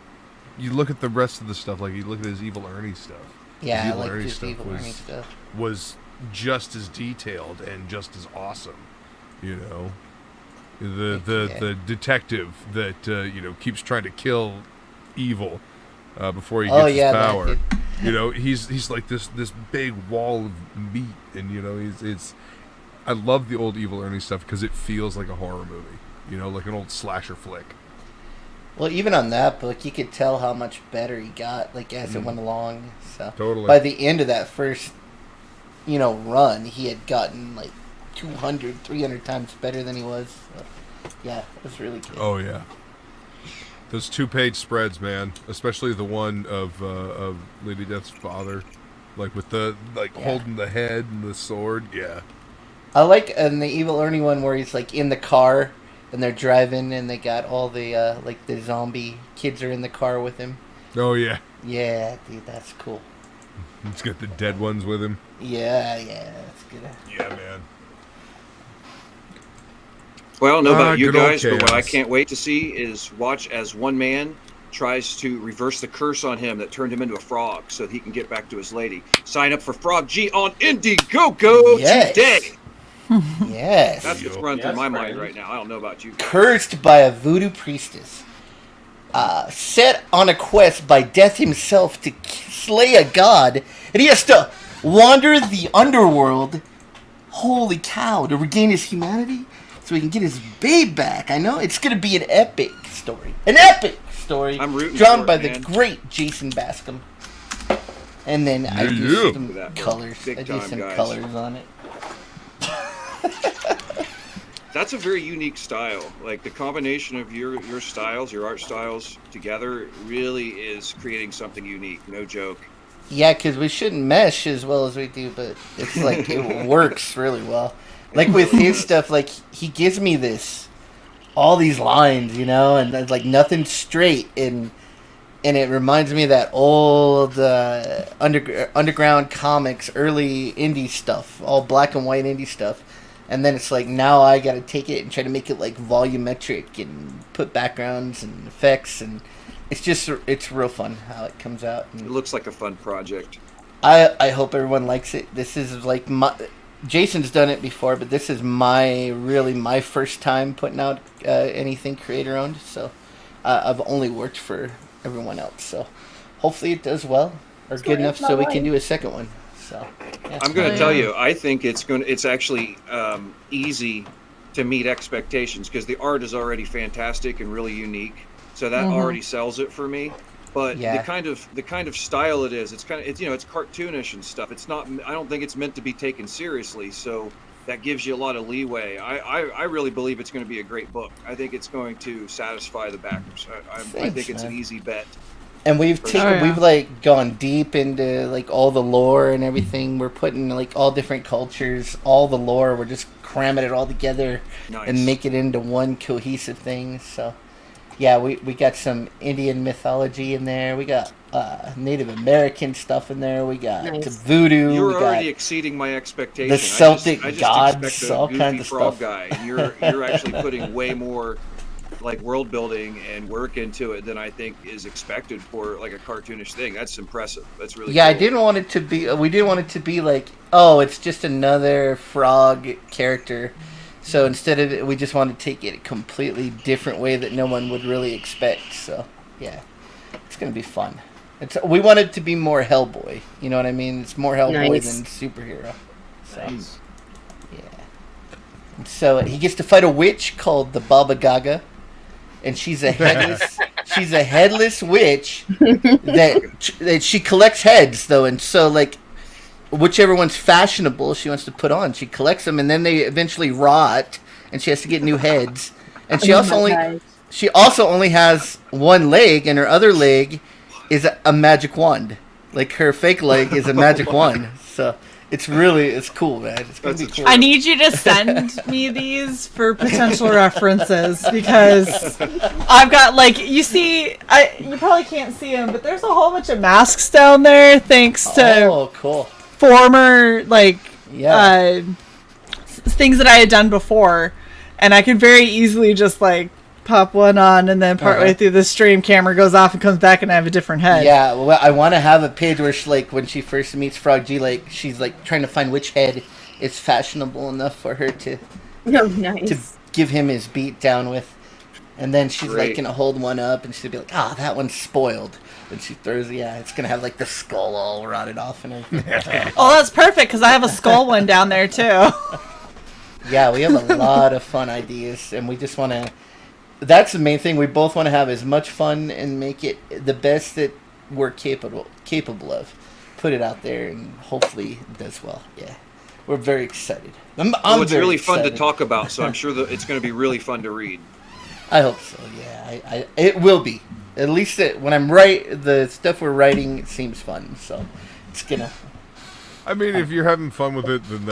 you look at the rest of the stuff, like you look at his Evil Ernie stuff. Yeah, his I like his Evil Ernie stuff. Was just as detailed and just as awesome. You know, the detective that keeps trying to kill evil before he gets his power. You know, he's like this big wall of meat, and it's. I love the old Evil Ernie stuff because it feels like a horror movie. You know, like an old slasher flick. Well, even on that book, you could tell how much better he got, like as it went along. So totally. By the end of that first, run, he had gotten like 200, 300 times better than he was. So, yeah, it was really good. Oh yeah, those 2-page spreads, man. Especially the one of Lady Death's father, like with the holding the head and the sword. Yeah. I like in the Evil Ernie one where he's like in the car and they're driving and they got all the the zombie kids are in the car with him. Oh yeah. Yeah, dude, that's cool. Let's get the dead ones with him. Yeah, that's good. Yeah, man. Well, I don't know about you good old guys, but what I chaos. can't wait to see is watch as one man tries to reverse the curse on him that turned him into a frog so that he can get back to his lady. Sign up for Frog G on Indiegogo today. Yes. That's what's running through my mind right now. I don't know about you guys. Cursed by a voodoo priestess. Set on a quest by Death himself to slay a god, and he has to wander the underworld, holy cow, to regain his humanity so he can get his babe back. I know, it's going to be an epic story. An epic story I'm rooting drawn for by it, the man. great Jason Bascom. And then I do some colors. Big I do time, some guys. colors on it. That's a very unique style. Like the combination of your styles, your art styles together really is creating something unique. No joke. Yeah, because we shouldn't mesh as well as we do, but it's like it works really well. Like with his stuff, like he gives me all these lines, and there's like nothing straight, and it reminds me of that old underground comics, early indie stuff, all black and white indie stuff. And then it's like now I got to take it and try to make it like volumetric and put backgrounds and effects, and it's real fun how it comes out. And It looks like a fun project. I hope everyone likes it. This is like Jason's done it before, but this is my first time putting out anything creator owned. So I've only worked for everyone else. So hopefully it does well or good enough so we can do a second one. So yeah. I'm going to tell you, I think it's actually easy to meet expectations because the art is already fantastic and really unique. So that already sells it for me. But the kind of style it is, it's cartoonish and stuff. It's not. I don't think it's meant to be taken seriously. So that gives you a lot of leeway. I really believe it's going to be a great book. I think it's going to satisfy the backers. I think it's an easy bet. And we've like gone deep into like all the lore and everything. We're putting like all different cultures, all the lore. We're just cramming it all together and make it into one cohesive thing. So yeah, we got some Indian mythology in there. We got Native American stuff in there. We got voodoo. You're we got already exceeding my expectation. the Celtic I just gods, expect a all goofy kinds of frog stuff. guy. And you're actually putting way more like world building and work into it than I think is expected for like a cartoonish thing. That's impressive. That's really Yeah, cool. I didn't want it to be. We didn't want it to be like, oh, it's just another frog character. So instead of it, we just wanted to take it a completely different way that no one would really expect. So yeah, it's gonna be fun. We want it to be more Hellboy. You know what I mean? It's more Hellboy than superhero. So yeah. And so he gets to fight a witch called the Baba Gaga. And she's a headless witch that she collects heads though, and so like whichever one's fashionable she wants to put on, she collects them, and then they eventually rot, and she has to get new heads. And she also only has one leg, and her other leg is a magic wand. Like her fake leg is a magic wand. So it's cool, man. It's gonna be cool. I need you to send me these for potential references because I've got you probably can't see them, but there's a whole bunch of masks down there thanks to cool. former things that I had done before, and I could very easily just pop one on, and then partway through the stream, camera goes off and comes back, and I have a different head. Yeah, well, I want to have a page where she, when she first meets Frog G, she's trying to find which head is fashionable enough for her to to give him his beat down with, and then she's gonna hold one up, and she'll be like, that one's spoiled, and she throws it's gonna have the skull all rotted off and everything. Oh, that's perfect because I have a skull one down there too. Yeah, we have a lot of fun ideas, and we just want to. That's the main thing. We both want to have as much fun and make it the best that we're capable of. Put it out there, and hopefully it does well. Yeah, we're very excited. It's really fun to talk about, so I'm sure that it's going to be really fun to read. I hope so. Yeah, it will be. At least when I'm the stuff we're writing, it seems fun. So it's gonna. I mean, if you're having fun with it, then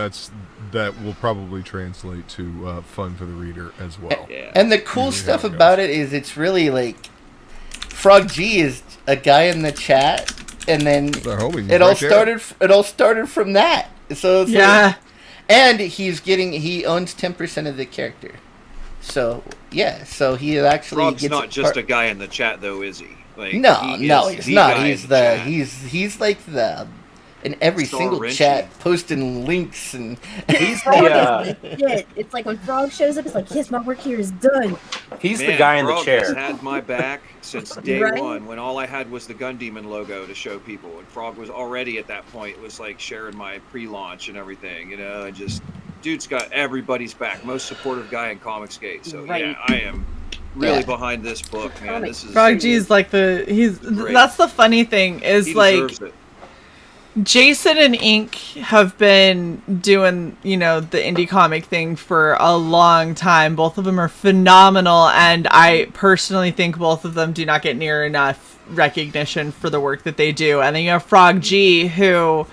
that will probably translate to fun for the reader as well. Yeah. And the cool stuff about it is it's really Frog G is a guy in the chat and then homie, it all started. It all started from that. So it's like, and he owns 10% of the character. So so he actually Frog's gets not just a guy in the chat, though, is he? Like, no, he's not. He's like in every Star single Wrenching. chat posting links and He's Legit. It's like when Frog shows up, it's like, yes, my work here is done. He's Man, the guy in the Frog chair. has had my back since day Right? one, when all I had was the Gun Demon logo to show people, and Frog was already at that point. It was like sharing my pre-launch and everything, and just dude's got everybody's back. Most supportive guy in Comicsgate. So Right. yeah, I am really behind this book, man. This is Frog G is like that's the funny thing is he like deserves it. Jason and Ink have been doing, the indie comic thing for a long time. Both of them are phenomenal, and I personally think both of them do not get near enough recognition for the work that they do. And then you have Frog G, who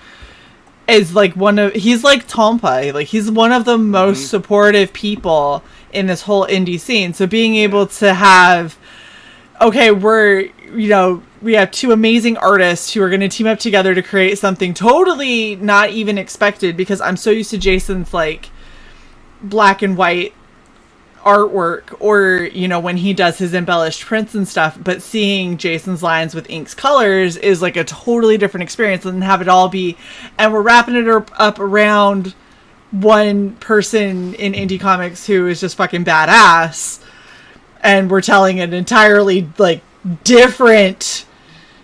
is like he's like Tompa. Like, he's one of the most supportive people in this whole indie scene. So being able to have, we have two amazing artists who are going to team up together to create something totally not even expected, because I'm so used to Jason's like black and white artwork, or when he does his embellished prints and stuff, but seeing Jason's lines with Ink's colors is like a totally different experience, and have it all be, and we're wrapping it up around one person in indie comics who is just fucking badass, and we're telling an entirely like different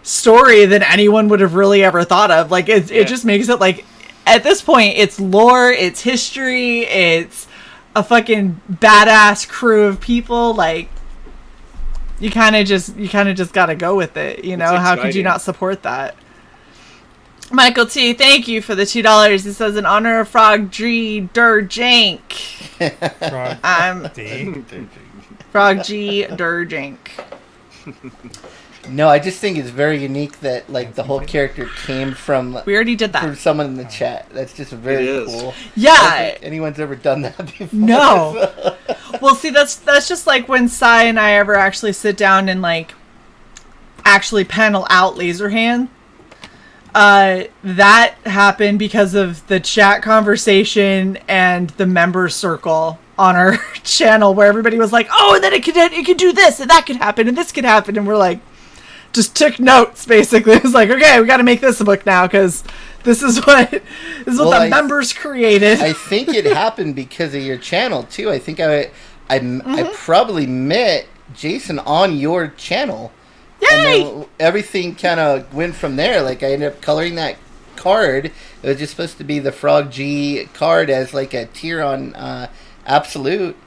story than anyone would have really ever thought of. Like, it just makes it like, at this point, it's lore, it's history, it's a fucking badass crew of people. Like, you kind of just gotta go with it, how could you not support that? Michael T, thank you for the $2. It says, in honor of Frog G Durjank. Frog G Durjank. No, I just think it's very unique that like the whole character came from. We already did that. From someone in the chat. That's just very cool. Yeah. I don't think anyone's ever done that before. No. Well, see, that's just like when Cy and I ever actually sit down and like actually panel out Laserhand. That happened because of the chat conversation and the member circle on our channel, where everybody was like, "Oh, and then it could do this, and that could happen, and this could happen," and we're like, just took notes. Basically, it was like, okay, we got to make this a book now, because this is what the members created. I think it happened because of your channel too. I think I probably met Jason on your channel. Yay! And then everything kind of went from there. Like, I ended up coloring that card. It was just supposed to be the Frog G card as like a tier on Absolute.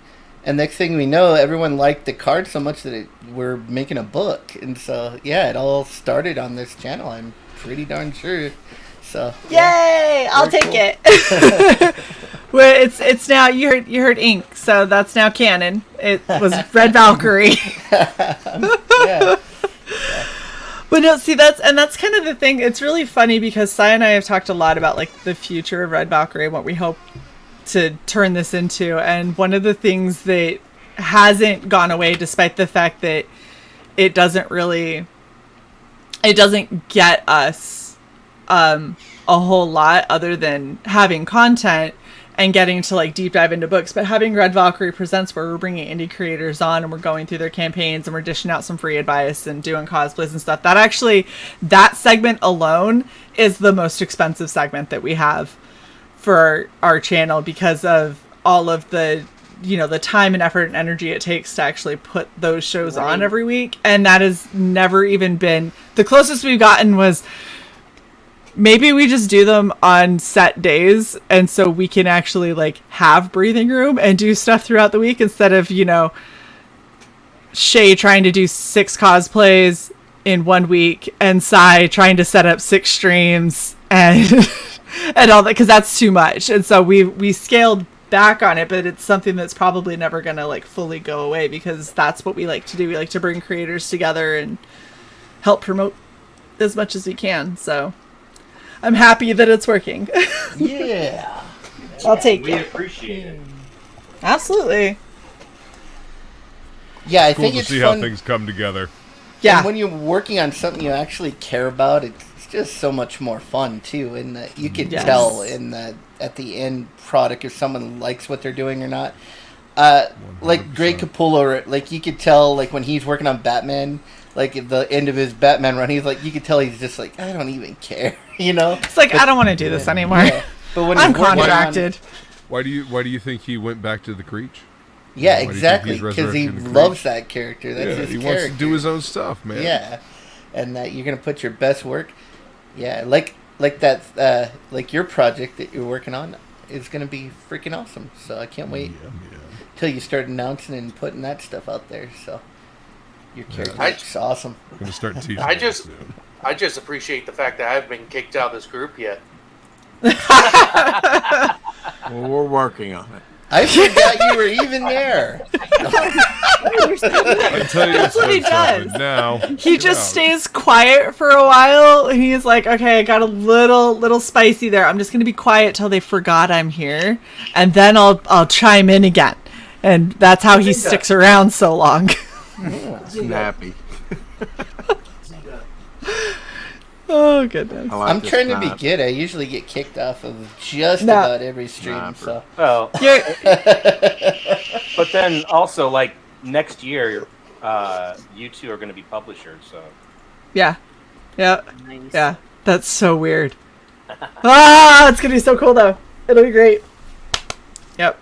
And next thing we know, everyone liked the card so much that we're making a book. And so, yeah, it all started on this channel, I'm pretty darn sure. So, yay! I'll take it. Well, it's now, you heard Ink, so that's now canon. It was Red Valkyrie. Yeah. But no, see, that's kind of the thing. It's really funny because Cy and I have talked a lot about like the future of Red Valkyrie and what we hope to turn this into. And one of the things that hasn't gone away, despite the fact that it doesn't get us a whole lot other than having content and getting to like deep dive into books, but having Red Valkyrie Presents, where we're bringing indie creators on and we're going through their campaigns and we're dishing out some free advice and doing cosplays and stuff, that segment alone is the most expensive segment that we have for our channel, because of all of the the time and effort and energy it takes to actually put those shows on every week. And that has never even been, the closest we've gotten was maybe we just do them on set days, and so we can actually like have breathing room and do stuff throughout the week, instead of Shae trying to do 6 cosplays in 1 week and Cy trying to set up 6 streams and and all that, because that's too much. And so we scaled back on it, but it's something that's probably never gonna like fully go away, because that's what we like to do. We like to bring creators together and help promote as much as we can. So I'm happy that it's working. Yeah. I'll take it. We appreciate it. Absolutely. Yeah, I cool think to it's see fun. how things come together. Yeah. And when you're working on something you actually care about, it's just so much more fun too, and you can tell in the at the end product if someone likes what they're doing or not. Like Greg Capullo, like you could tell, like when he's working on Batman, like at the end of his Batman run, he's like, you could tell he's just like, I don't even care, you know. It's like, I don't want to do this anymore. Yeah. But when I'm contracted. Why do you think he went back to the Creech? Yeah, exactly. Because he loves that character. That's his character. Wants to do his own stuff, man. Yeah, and that you're gonna put your best work. Yeah, like that, like your project that you're working on is gonna be freaking awesome. So I can't wait till you start announcing and putting that stuff out there. So your character looks awesome. I'm gonna start teaching. I just appreciate the fact that I haven't been kicked out of this group yet. Well, we're working on it. I forgot you were even there. I tell you, that's what he does. Now he just stays quiet for a while. He's like, okay, I got a little spicy there. I'm just gonna be quiet till they forgot I'm here, and then I'll chime in again. And that's how he sticks around so long. Snappy. Oh goodness! I'm trying to be good. I usually get kicked off of just about every stream. So well, but then also like next year, you two are going to be publishers. So yeah. Nice. Yeah. That's so weird. It's gonna be so cool though. It'll be great. Yep.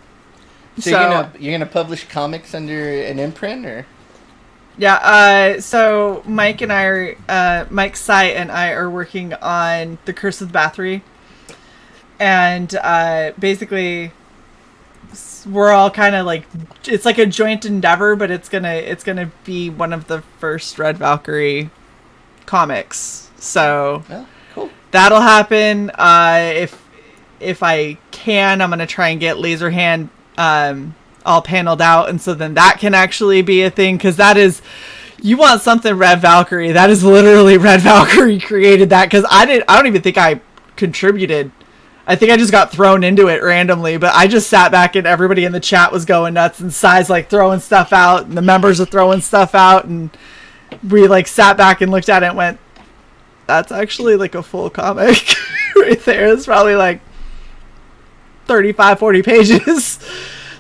So you're gonna publish comics under an imprint or? Yeah, so Mike and I are, Mike, CY, and I are working on The Curse of Valkyrie. And basically, we're all kind of like, it's like a joint endeavor, but it's gonna be one of the first Red Valkyrie comics. So cool. That'll happen. If I can, I'm gonna try and get Laserhand all paneled out, and so then that can actually be a thing, because that is, you want something Red Valkyrie, that is literally Red Valkyrie created that, because I don't even think I contributed. I think I just got thrown into it randomly, but I just sat back and everybody in the chat was going nuts, and CY's like throwing stuff out, and the members are throwing stuff out, and we like sat back and looked at it and went, that's actually like a full comic right there. It's probably like 35-40 pages.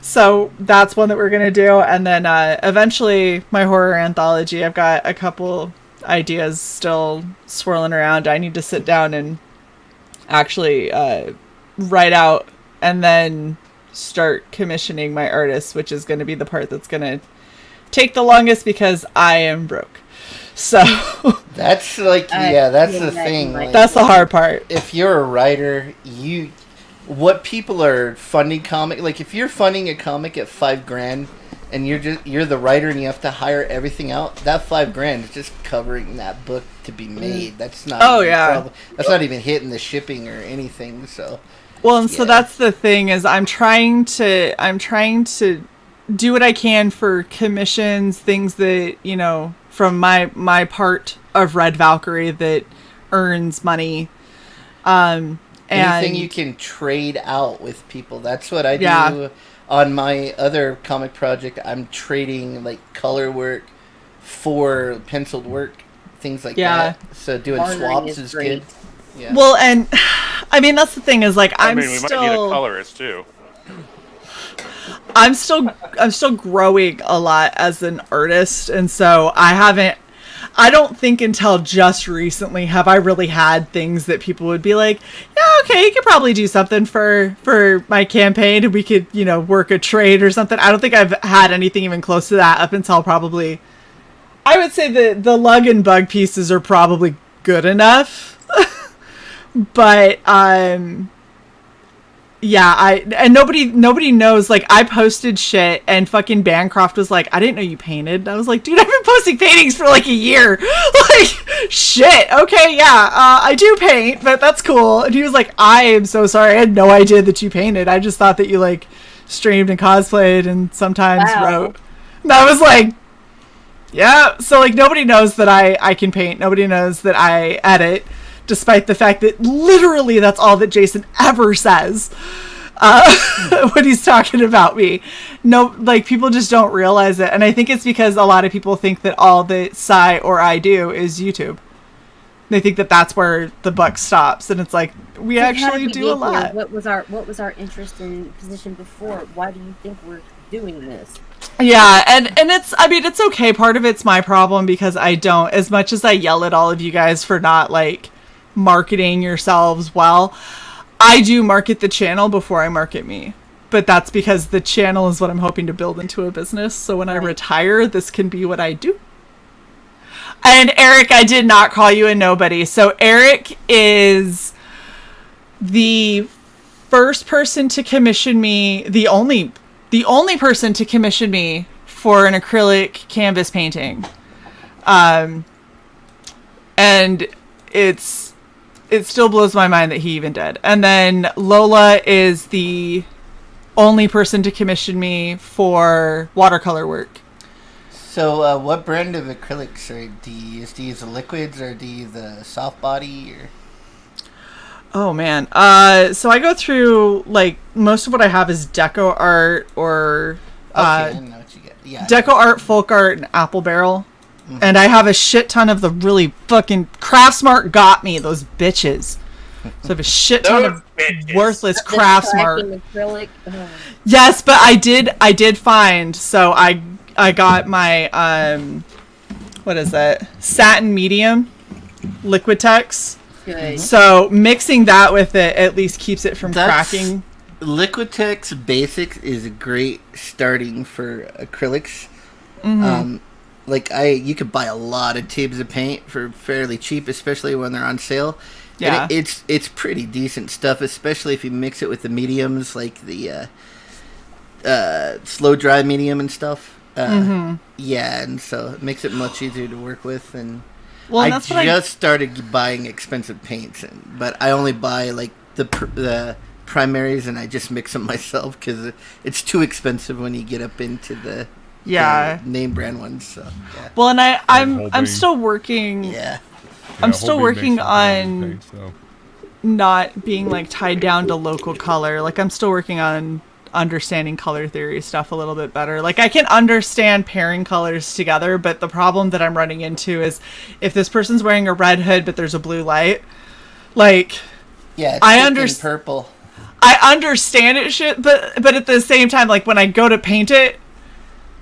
So that's one that we're going to do. And then eventually my horror anthology, I've got a couple ideas still swirling around. I need to sit down and actually write out and then start commissioning my artists, which is going to be the part that's going to take the longest because I am broke. So that's like, that's the thing. Like, that's the hard part. If you're a writer, what people are funding comic, like if you're funding a comic at $5,000 and you're the writer and you have to hire everything out, that $5,000 is just covering that book to be made. That's not that's not even hitting the shipping or anything. So so that's the thing, is I'm trying to do what I can for commissions, things that, you know, from my part of Red Valkyrie that earns money. Anything you can trade out with people. That's what I do on my other comic project. I'm trading like color work for penciled work, things like that. So doing swaps is good. Yeah. Well, and I mean, that's the thing, is like we might need a colorist too. I'm still growing a lot as an artist, and so I don't think until just recently have I really had things that people would be like, yeah, okay, you could probably do something for my campaign, and we could, you know, work a trade or something. I don't think I've had anything even close to that up until probably, I would say the lug and bug pieces are probably good enough. But and nobody knows, like, I posted shit and fucking Bancroft was like, I didn't know you painted. I was like, dude, I've been posting paintings for like a year. Like, shit, okay, I do paint, but that's cool. And he was like, I am so sorry, I had no idea that you painted. I just thought that you like streamed and cosplayed and sometimes wrote. And I was like, yeah. So like, nobody knows that I can paint. Nobody knows that I edit, despite the fact that literally that's all that Jason ever says when he's talking about me. No, like, people just don't realize it. And I think it's because a lot of people think that all that CY or I do is YouTube. They think that that's where the buck stops, and it's like we So how actually did we do get a lot. here? What was our interest in position before? Why do you think we're doing this? Yeah, and it's, I mean, it's okay. Part of it's my problem because I don't, as much as I yell at all of you guys for not like marketing yourselves well, I do market the channel before I market me. But that's because the channel is what I'm hoping to build into a business. So when I retire, this can be what I do. And Eric, I did not call you a nobody. So Eric is the first person to commission me, the only person to commission me for an acrylic canvas painting. And it still blows my mind that he even did. And then Lola is the only person to commission me for watercolor work. So what brand of acrylics do you use? Do you use the liquids or do you use the soft body? Or? Oh man. So I go through, like, most of what I have is deco art or I know what you get. Yeah, deco art, folk art, and apple barrel. Mm-hmm. And I have a shit ton of the really fucking Craftsmart got me, those bitches. So I have a shit ton of worthless Craftsmart. Yes, but I did find, so I got my what is that? Satin medium Liquitex. Good. So mixing that with it at least keeps it from cracking. Liquitex Basics is a great starting for acrylics. Mm-hmm. You could buy a lot of tubes of paint for fairly cheap, especially when they're on sale. Yeah, and it's pretty decent stuff, especially if you mix it with the mediums, like the slow dry medium and stuff. Yeah, and so it makes it much easier to work with. And I just started buying expensive paints, but I only buy like the primaries, and I just mix them myself because it's too expensive when you get up into the name brand ones. So yeah. Well, and I'm still working. Yeah. I'm still working on not being like tied down to local color. Like I'm still working on understanding color theory stuff a little bit better. Like I can understand pairing colors together, but the problem that I'm running into is if this person's wearing a red hood but there's a blue light, like I understand purple. I understand it but at the same time, like when I go to paint it,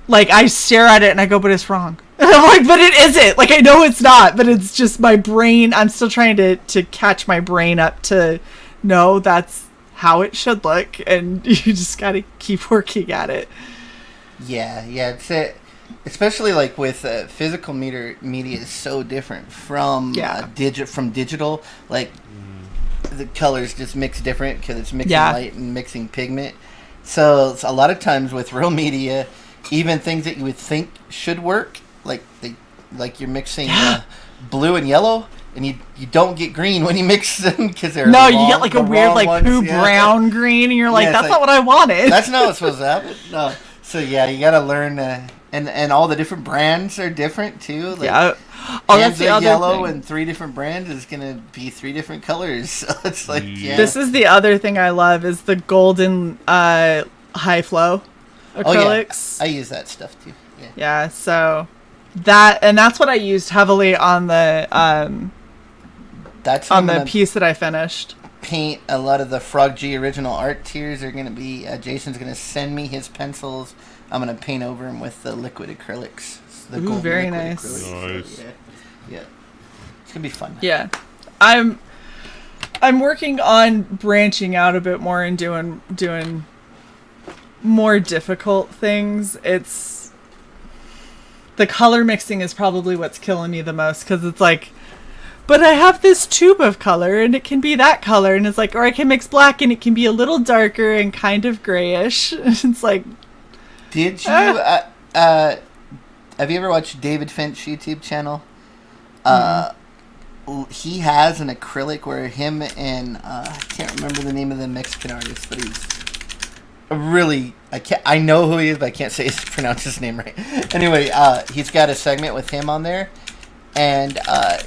like I stare at it and I go, but it's wrong. And I'm like, but it isn't. Like I know it's not, but it's just my brain. I'm still trying to catch my brain up to know that's how it should look, and you just gotta keep working at it. Yeah, it's it. Especially like with physical media is so different from digital. Like the colors just mix different because it's mixing light and mixing pigment. So a lot of times with real media, even things that you would think should work, like you're mixing blue and yellow, and you don't get green when you mix them because they're you get like a weird like poo brown green, and you're like, that's not what I wanted. That's not what's supposed to happen. No, so you got to learn, and all the different brands are different too. Like, that's the other yellow thing. And 3 different brands is gonna be 3 different colors. So it's like This is the other thing I love is the golden high flow acrylics. I use that stuff too. Yeah, so that's what I used heavily on the piece that I finished. Paint a lot of the Frog G original art tiers are gonna be Jason's gonna send me his pencils. I'm gonna paint over them with the liquid acrylics. The Ooh, very nice. Acrylics. So, yeah, it's gonna be fun. Yeah, I'm working on branching out a bit more and doing more difficult things. It's the color mixing is probably what's killing me the most because it's like, but I have this tube of color and it can be that color, and it's like, or I can mix black and it can be a little darker and kind of grayish. It's like, did you have you ever watched David Finch YouTube channel? He has an acrylic where him and I can't remember the name of the Mexican artist, but he's really, I know who he is, but I can't pronounce his name right. Anyway, he's got a segment with him on there, and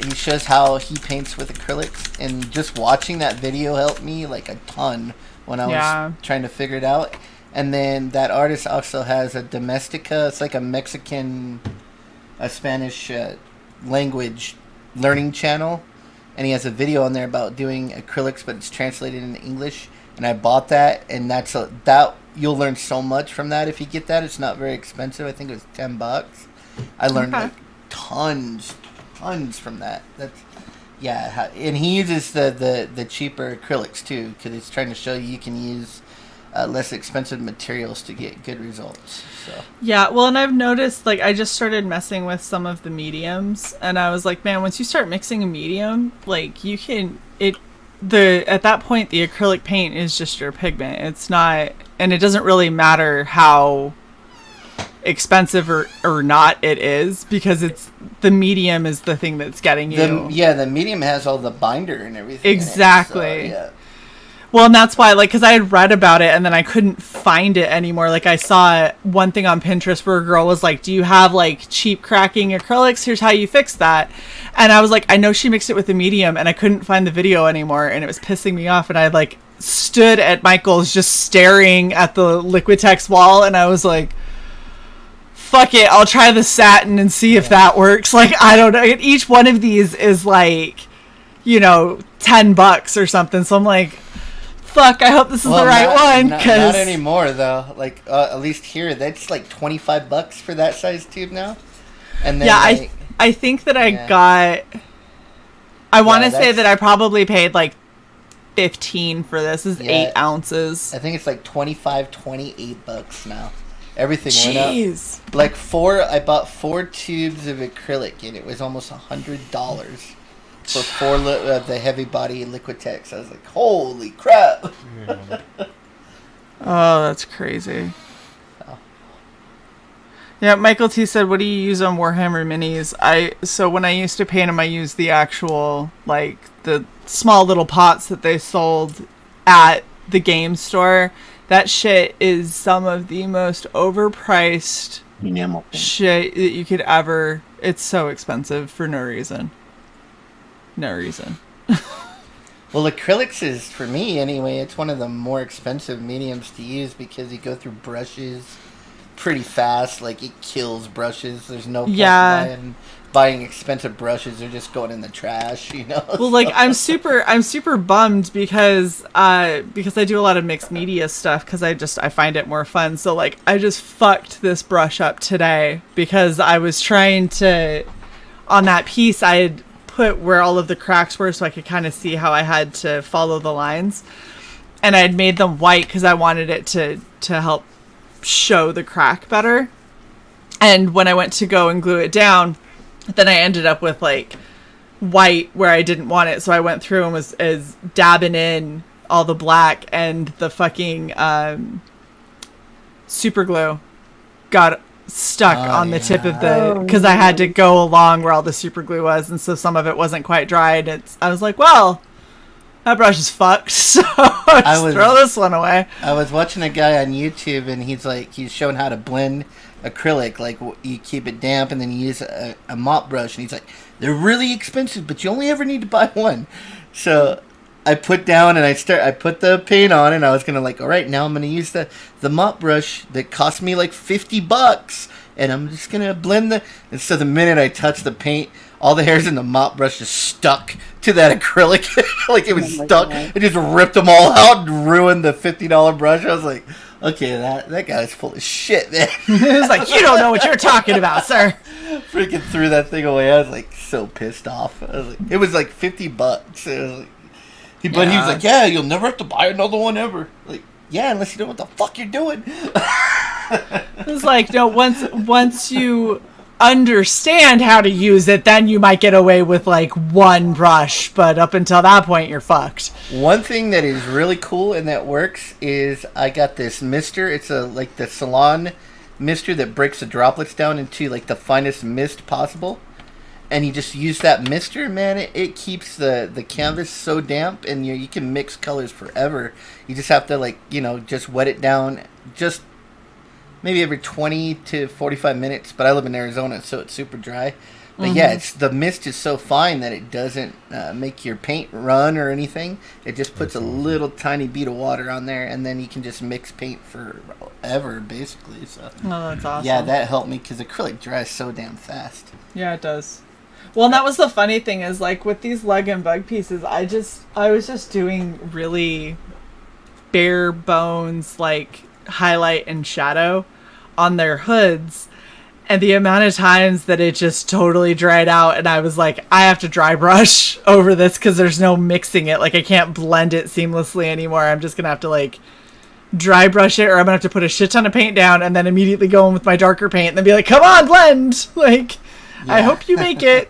he shows how he paints with acrylics, and just watching that video helped me like a ton when I was trying to figure it out. And then that artist also has a Domestica. It's like a Mexican, Spanish language learning channel. and he has a video on there about doing acrylics, but it's translated into English. And I bought that, and that you'll learn so much from that if you get that. It's not very expensive. I think it was $10. I learned like tons from that. And he uses the cheaper acrylics too, because it's trying to show you can use less expensive materials to get good results. So. Yeah, well, and I've noticed, like, I just started messing with some of the mediums, and I was like, man, once you start mixing a medium, like, you can, at that point, the acrylic paint is just your pigment. It's not, and it doesn't really matter how expensive or not it is, because the medium is the thing that's getting you. The medium has all the binder and everything. Exactly. In it, so, yeah. Well, and that's why, like, because I had read about it and then I couldn't find it anymore. Like, I saw one thing on Pinterest where a girl was like, do you have, like, cheap cracking acrylics? Here's how you fix that. And I was like, I know she mixed it with the medium, and I couldn't find the video anymore, and it was pissing me off. And I, like, stood at Michael's just staring at the Liquitex wall, and I was like, fuck it, I'll try the satin and see if that works. Like, I don't know. Each one of these is, like, $10 or something. So I'm like, fuck, I hope this is the right one. Not anymore, though. Like, at least here, that's like $25 for that size tube now. And then, yeah, I think that I got, I want to say that I probably paid like $15 for this. This is 8 ounces. I think it's like $28 now. Everything went up. Like I bought 4 tubes of acrylic, and it was almost $100 for 4 of the heavy body Liquitex. I was like, holy crap. Oh, that's crazy. Yeah, Michael T said, what do you use on Warhammer minis? So when I used to paint them, I used the actual, like, the small little pots that they sold at the game store. That shit is some of the most overpriced shit that you could ever... It's so expensive for no reason. No reason. Well, acrylics is, for me anyway, it's one of the more expensive mediums to use because you go through brushes pretty fast. Like, it kills brushes. There's no point buying expensive brushes. They're just going in the trash, Well, like, I'm super bummed because I do a lot of mixed media stuff because I find it more fun. So, like, I just fucked this brush up today because I was trying to, on that piece, I had put where all of the cracks were so I could kind of see how I had to follow the lines, and I had made them white because I wanted it to help show the crack better. And when I went to go and glue it down, then I ended up with like white where I didn't want it, so I went through and was dabbing in all the black, and the fucking super glue got stuck on the tip of the, because I had to go along where all the super glue was, and so some of it wasn't quite dried. I was like, well, that brush is fucked, so just throw this one away. I was watching a guy on YouTube, and he's showing how to blend acrylic. Like, you keep it damp, and then you use a mop brush, and he's like, they're really expensive, but you only ever need to buy one. So I put down and I put the paint on, and I was gonna, like, all right, now I'm gonna use the mop brush that cost me like $50, and I'm just gonna blend and so the minute I touched the paint, all the hairs in the mop brush just stuck to that acrylic. Like, it was stuck. God. It just ripped them all out and ruined the $50 brush. I was like, okay, that guy's full of shit, man. It was like, you don't know what you're talking about, sir. Freaking threw that thing away. I was like so pissed off. I was like, it was like $50. It was like, but he was like, yeah, you'll never have to buy another one ever. Like, yeah, unless you know what the fuck you're doing. It was like, no, once you understand how to use it, then you might get away with like one brush, but up until that point, you're fucked. One thing that is really cool and that works is I got this mister. It's like the salon mister that breaks the droplets down into like the finest mist possible. And you just use that mister, man, it keeps the canvas so damp, and you can mix colors forever. You just have to, like, just wet it down just maybe every 20 to 45 minutes. But I live in Arizona, so it's super dry. But yeah, the mist is so fine that it doesn't make your paint run or anything. It just puts a little tiny bead of water on there, and then you can just mix paint forever, basically. So, oh, that's awesome. Yeah, that helped me because acrylic dries so damn fast. Yeah, it does. Well, and that was the funny thing is, like, with these leg and bug pieces, I was just doing really bare bones, like, highlight and shadow on their hoods. And the amount of times that it just totally dried out, and I was like, I have to dry brush over this because there's no mixing it. Like, I can't blend it seamlessly anymore. I'm just going to have to, like, dry brush it, or I'm going to have to put a shit ton of paint down and then immediately go in with my darker paint and then be like, come on, blend! Like, yeah. I hope you make it.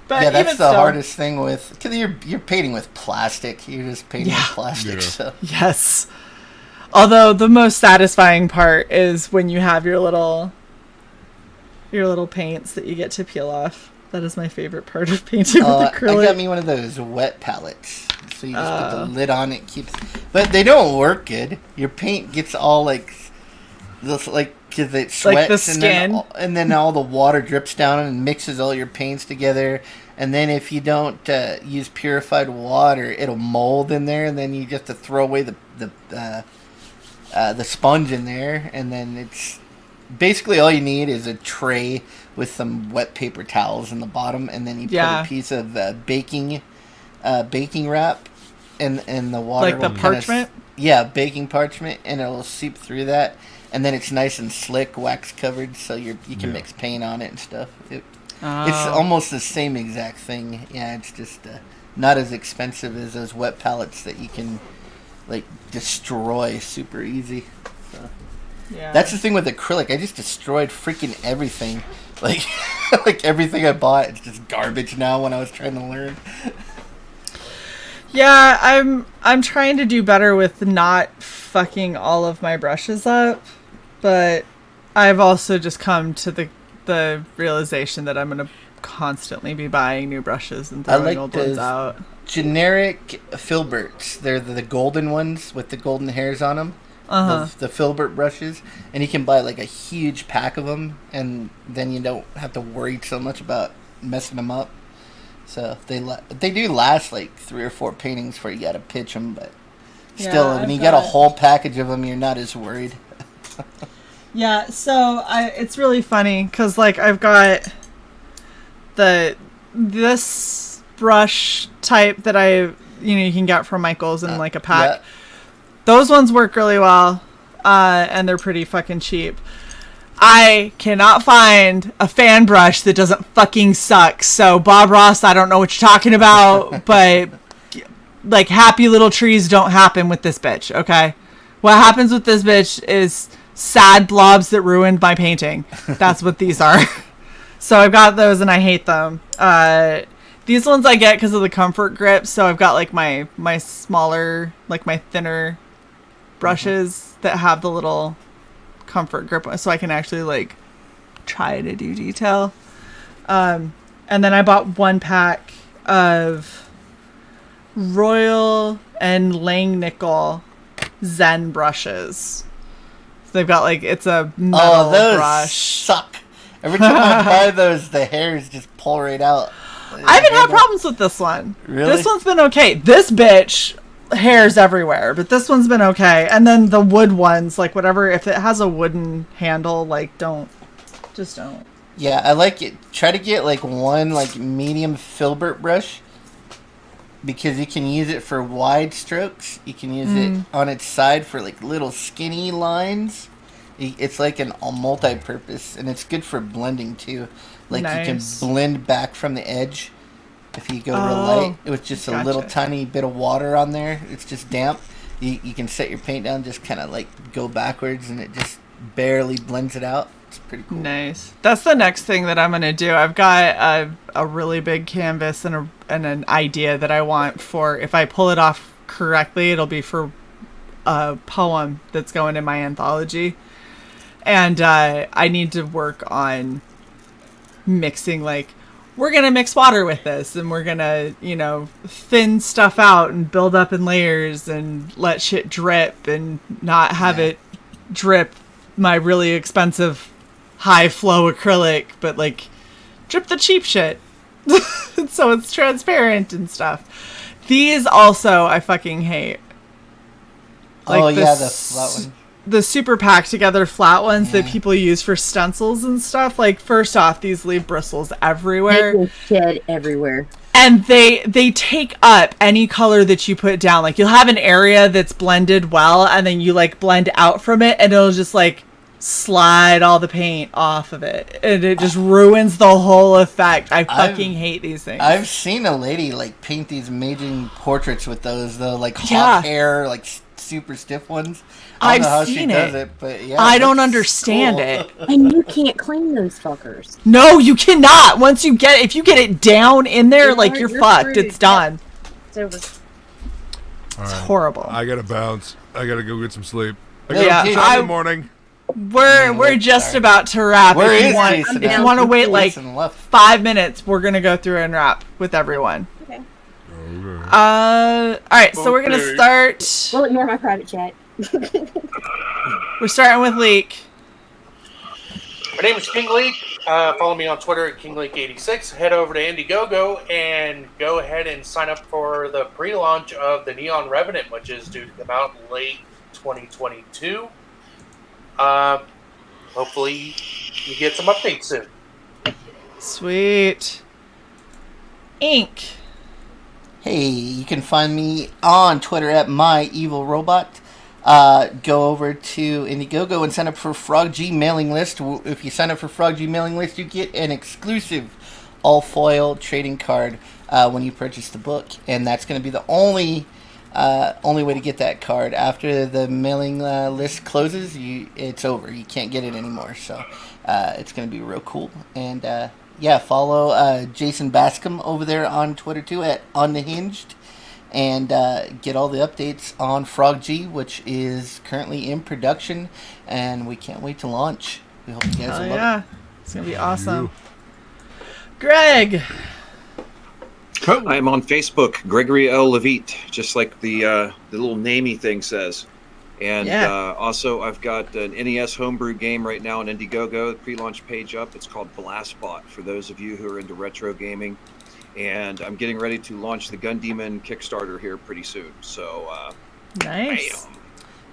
But yeah, that's the hardest thing with, because you're painting with plastic. You're just painting with plastic. So. Yes. Although the most satisfying part is when you have your little paints that you get to peel off. That is my favorite part of painting with acrylic. I got me one of those wet palettes. So you just put the lid on, it keeps, but they don't work good. Your paint gets all like because it sweats, like the skin, and then all the water drips down and mixes all your paints together. And then if you don't use purified water, it'll mold in there, and then you just have to throw away the sponge in there, and then it's basically all you need is a tray with some wet paper towels in the bottom, and then you put a piece of baking wrap in the water, like the parchment. Baking parchment, and it'll seep through that, and then it's nice and slick, wax covered, so you can mix paint on it and stuff. It's almost the same exact thing. Yeah, it's just not as expensive as those wet palettes that you can like destroy super easy. So. Yeah. That's the thing with acrylic. I just destroyed freaking everything. Like like everything I bought, it's just garbage now when I was trying to learn. Yeah, I'm trying to do better with not fucking all of my brushes up, but I've also just come to the realization that I'm going to constantly be buying new brushes and throwing old ones out. Generic filberts. They're the golden ones with the golden hairs on them. The filbert brushes, and you can buy like a huge pack of them, and then you don't have to worry so much about messing them up. So they do last like 3 or 4 paintings before you gotta pitch them, but still, when you got a whole package of them, you're not as worried. Yeah, so it's really funny because like I've got this brush type that you can get from Michael's in like a pack. Yeah. Those ones work really well, and they're pretty fucking cheap. I cannot find a fan brush that doesn't fucking suck. So Bob Ross, I don't know what you're talking about, but like happy little trees don't happen with this bitch. Okay, what happens with this bitch is sad blobs that ruined my painting. That's what these are. So I've got those and I hate them. These ones I get because of the comfort grip. So I've got like my smaller, like my thinner brushes that have the little comfort grip, so I can actually like try to do detail. And then I bought 1 pack of Royal and Langnickel Zen brushes. So they've got like, it's a metal brush. Suck. Every time I buy those, the hairs just pull right out. I haven't had problems with this one. Really? This one's been okay. This bitch, hairs everywhere, but this one's been okay. And then the wood ones, like whatever, if it has a wooden handle, like don't. Yeah, I like it. Try to get like one like medium filbert brush, because you can use it for wide strokes. You can use it on its side for like little skinny lines. It's like a multi-purpose, and it's good for blending too. Like you can blend back from the edge if you go real light. It was just a little tiny bit of water on there. It's just damp. You can set your paint down, just kind of like go backwards, and it just barely blends it out. It's pretty cool. Nice. That's the next thing that I'm gonna do. I've got a really big canvas and an idea that I want for, if I pull it off correctly, it'll be for a poem that's going in my anthology. And I need to work on mixing, like, we're going to mix water with this, and we're going to, thin stuff out and build up in layers and let shit drip and not have it drip my really expensive high flow acrylic, but like drip the cheap shit. So it's transparent and stuff. These also I fucking hate. Like the flat one. the super packed together flat ones that people use for stencils and stuff. Like, first off, these leave bristles everywhere. They will shed everywhere. And they take up any color that you put down. Like, you'll have an area that's blended well, and then you like blend out from it, and it'll just like slide all the paint off of it, and it just ruins the whole effect. I fucking hate these things. I've seen a lady like paint these amazing portraits with those, the like hot hair, like super stiff ones. I don't know how she does it, but yeah, I don't understand it. And you can't clean those fuckers. No, you cannot. Once you get, if you get it down in there, like you're fucked. screwed. It's done. It's over. All right. Horrible. I gotta bounce. I gotta go get some sleep. I Yeah, gotta in the morning. We're just about to wrap. Where if is you want, Jason? if you want to wait like Jason left. 5 minutes, we're gonna go through and wrap with everyone. Okay. All right, so we're gonna start. Well, ignore my private chat. We're starting with Leek. My name is King Leek. Follow me on Twitter at KingLeek86. Head over to Indiegogo and go ahead and sign up for the pre-launch of the Neon Revenant, which is due to come out late 2022. Hopefully you get some updates soon. Sweet. Ink. Hey, you can find me on Twitter at myevilrobot. Go over to Indiegogo and sign up for Frog G mailing list. If you sign up for Frog G mailing list, you get an exclusive all-foil trading card when you purchase the book, and that's going to be the only way to get that card. After the mailing list closes, it's over. You can't get it anymore. So it's going to be real cool. And yeah, follow Jason Bascom over there on Twitter too at Unhinged. And get all the updates on Frog G, which is currently in production, and we can't wait to launch. We hope you guys will love it. It's gonna be awesome. Greg. I am on Facebook, Gregory L. Levitt, just like the little namey thing says. And also, I've got an NES homebrew game right now on Indiegogo, the pre-launch page up. It's called Blastbot for those of you who are into retro gaming. And I'm getting ready to launch the Gun Demon Kickstarter here pretty soon. So, nice.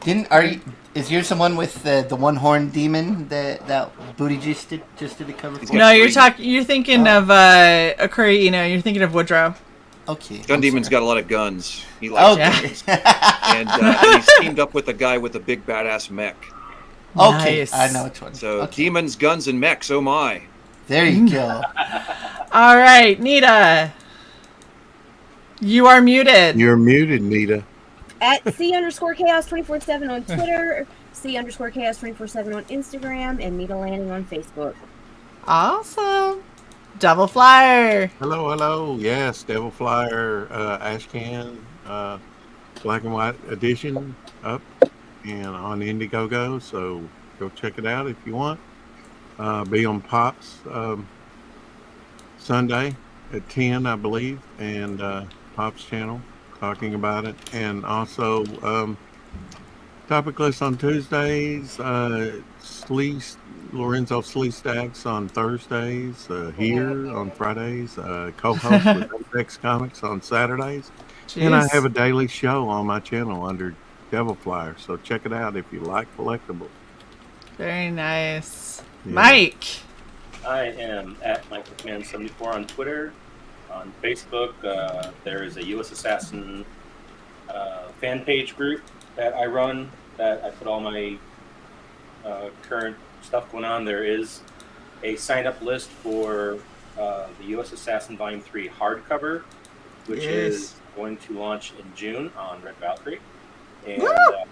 Is yours the one with the one horned demon that Booty just did a cover for? No, you're thinking of Akari Ino. You're thinking of Woodrow. Okay. Gun Demon's got a lot of guns. He likes guns. And he's teamed up with a guy with a big badass mech. Okay, Nice. I know which one. So demons, guns, and mechs. Oh my! There you go. All right, Nita. You are muted. You're muted, Nita. At C_Chaos247 on Twitter, C_Chaos247 on Instagram, and Nita Landing on Facebook. Awesome. Double Flyer. Hello. Yes, Devil Flyer, Ashcan, black and white edition up and on Indiegogo. So go check it out if you want. Be on Pops Sunday at 10, I believe, and Pop's channel talking about it. And also Topic List on Tuesdays, Lorenzo Slee Stacks on Thursdays, here on Fridays, co-host with Apex Comics on Saturdays. Jeez. And I have a daily show on my channel under Devil Flyer, so check it out if you like collectibles. Very nice. Yeah. Mike. I am at MikeMcMahon74 on Twitter. On Facebook, there is a U.S. Assassin fan page group that I run, that I put all my current stuff going on. There is a sign-up list for the U.S. Assassin Volume 3 hardcover, which is going to launch in June on Red Valkyrie. And on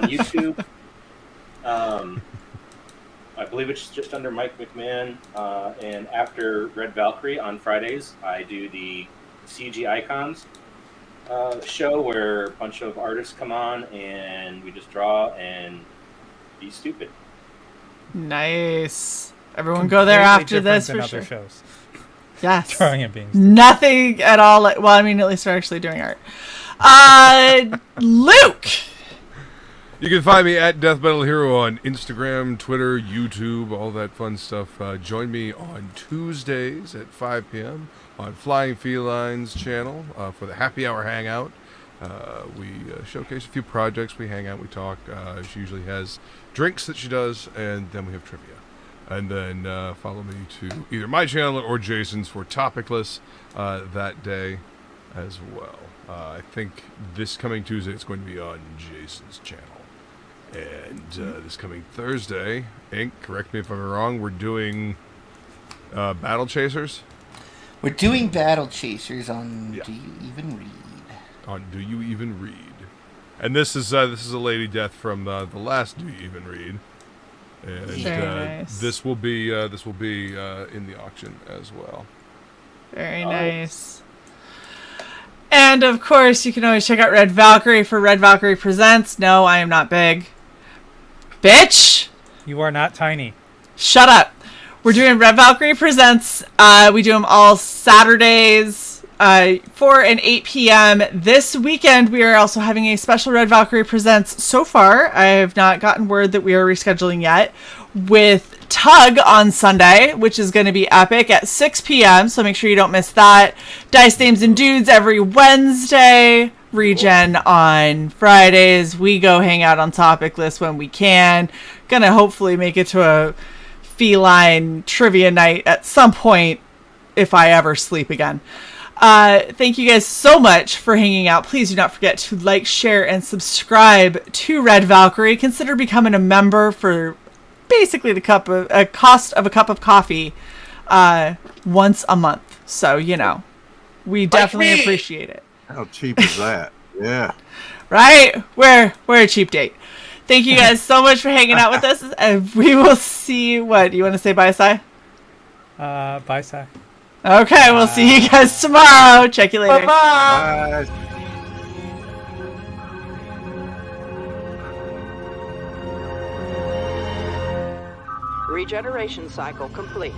YouTube, I believe it's just under Mike McMahon. And after Red Valkyrie on Fridays, I do the CG Icons show where a bunch of artists come on and we just draw and be stupid. Nice. Everyone go there after this for sure. Shows. Yes. Drawing and being stupid. Nothing at all. Well, I mean, at least we're actually doing art. Luke. You can find me at Death Metal Hero on Instagram, Twitter, YouTube, all that fun stuff. Join me on Tuesdays at 5 p.m. on Flying Felines channel for the Happy Hour Hangout. We showcase a few projects. We hang out. We talk. She usually has drinks that she does, and then we have trivia. And then follow me to either my channel or Jason's for Topicless that day as well. I think this coming Tuesday it's going to be on Jason's channel. And this coming Thursday, Ink, correct me if I'm wrong, we're doing Battle Chasers? We're doing Battle Chasers on Do You Even Read? On Do You Even Read? And this is a Lady Death from the last Do You Even Read? And Very nice. this will be in the auction as well. Very nice. And of course, you can always check out Red Valkyrie for Red Valkyrie Presents. No, I am not big. Bitch! You are not tiny. Shut up. We're doing Red Valkyrie Presents. We do them all Saturdays, 4 and 8 p.m. This weekend, we are also having a special Red Valkyrie Presents. So far, I have not gotten word that we are rescheduling yet, with Tug on Sunday, which is going to be epic at 6 p.m. So make sure you don't miss that. Dice Dames and Dudes every Wednesday. Regen on Fridays. We go hang out on Topicless when we can. Gonna hopefully make it to a feline trivia night at some point if I ever sleep again. Thank you guys so much for hanging out. Please do not forget to like, share, and subscribe to Red Valkyrie. Consider becoming a member for basically the cost of a cup of coffee once a month. So, you know, we definitely appreciate it. How cheap is that? Yeah. Right? We're a cheap date. Thank you guys so much for hanging out with us. We will see what you want to say. Bye, Sai. Bye, Sai. Okay, we'll see you guys tomorrow. Check you later. Bye. Regeneration cycle complete.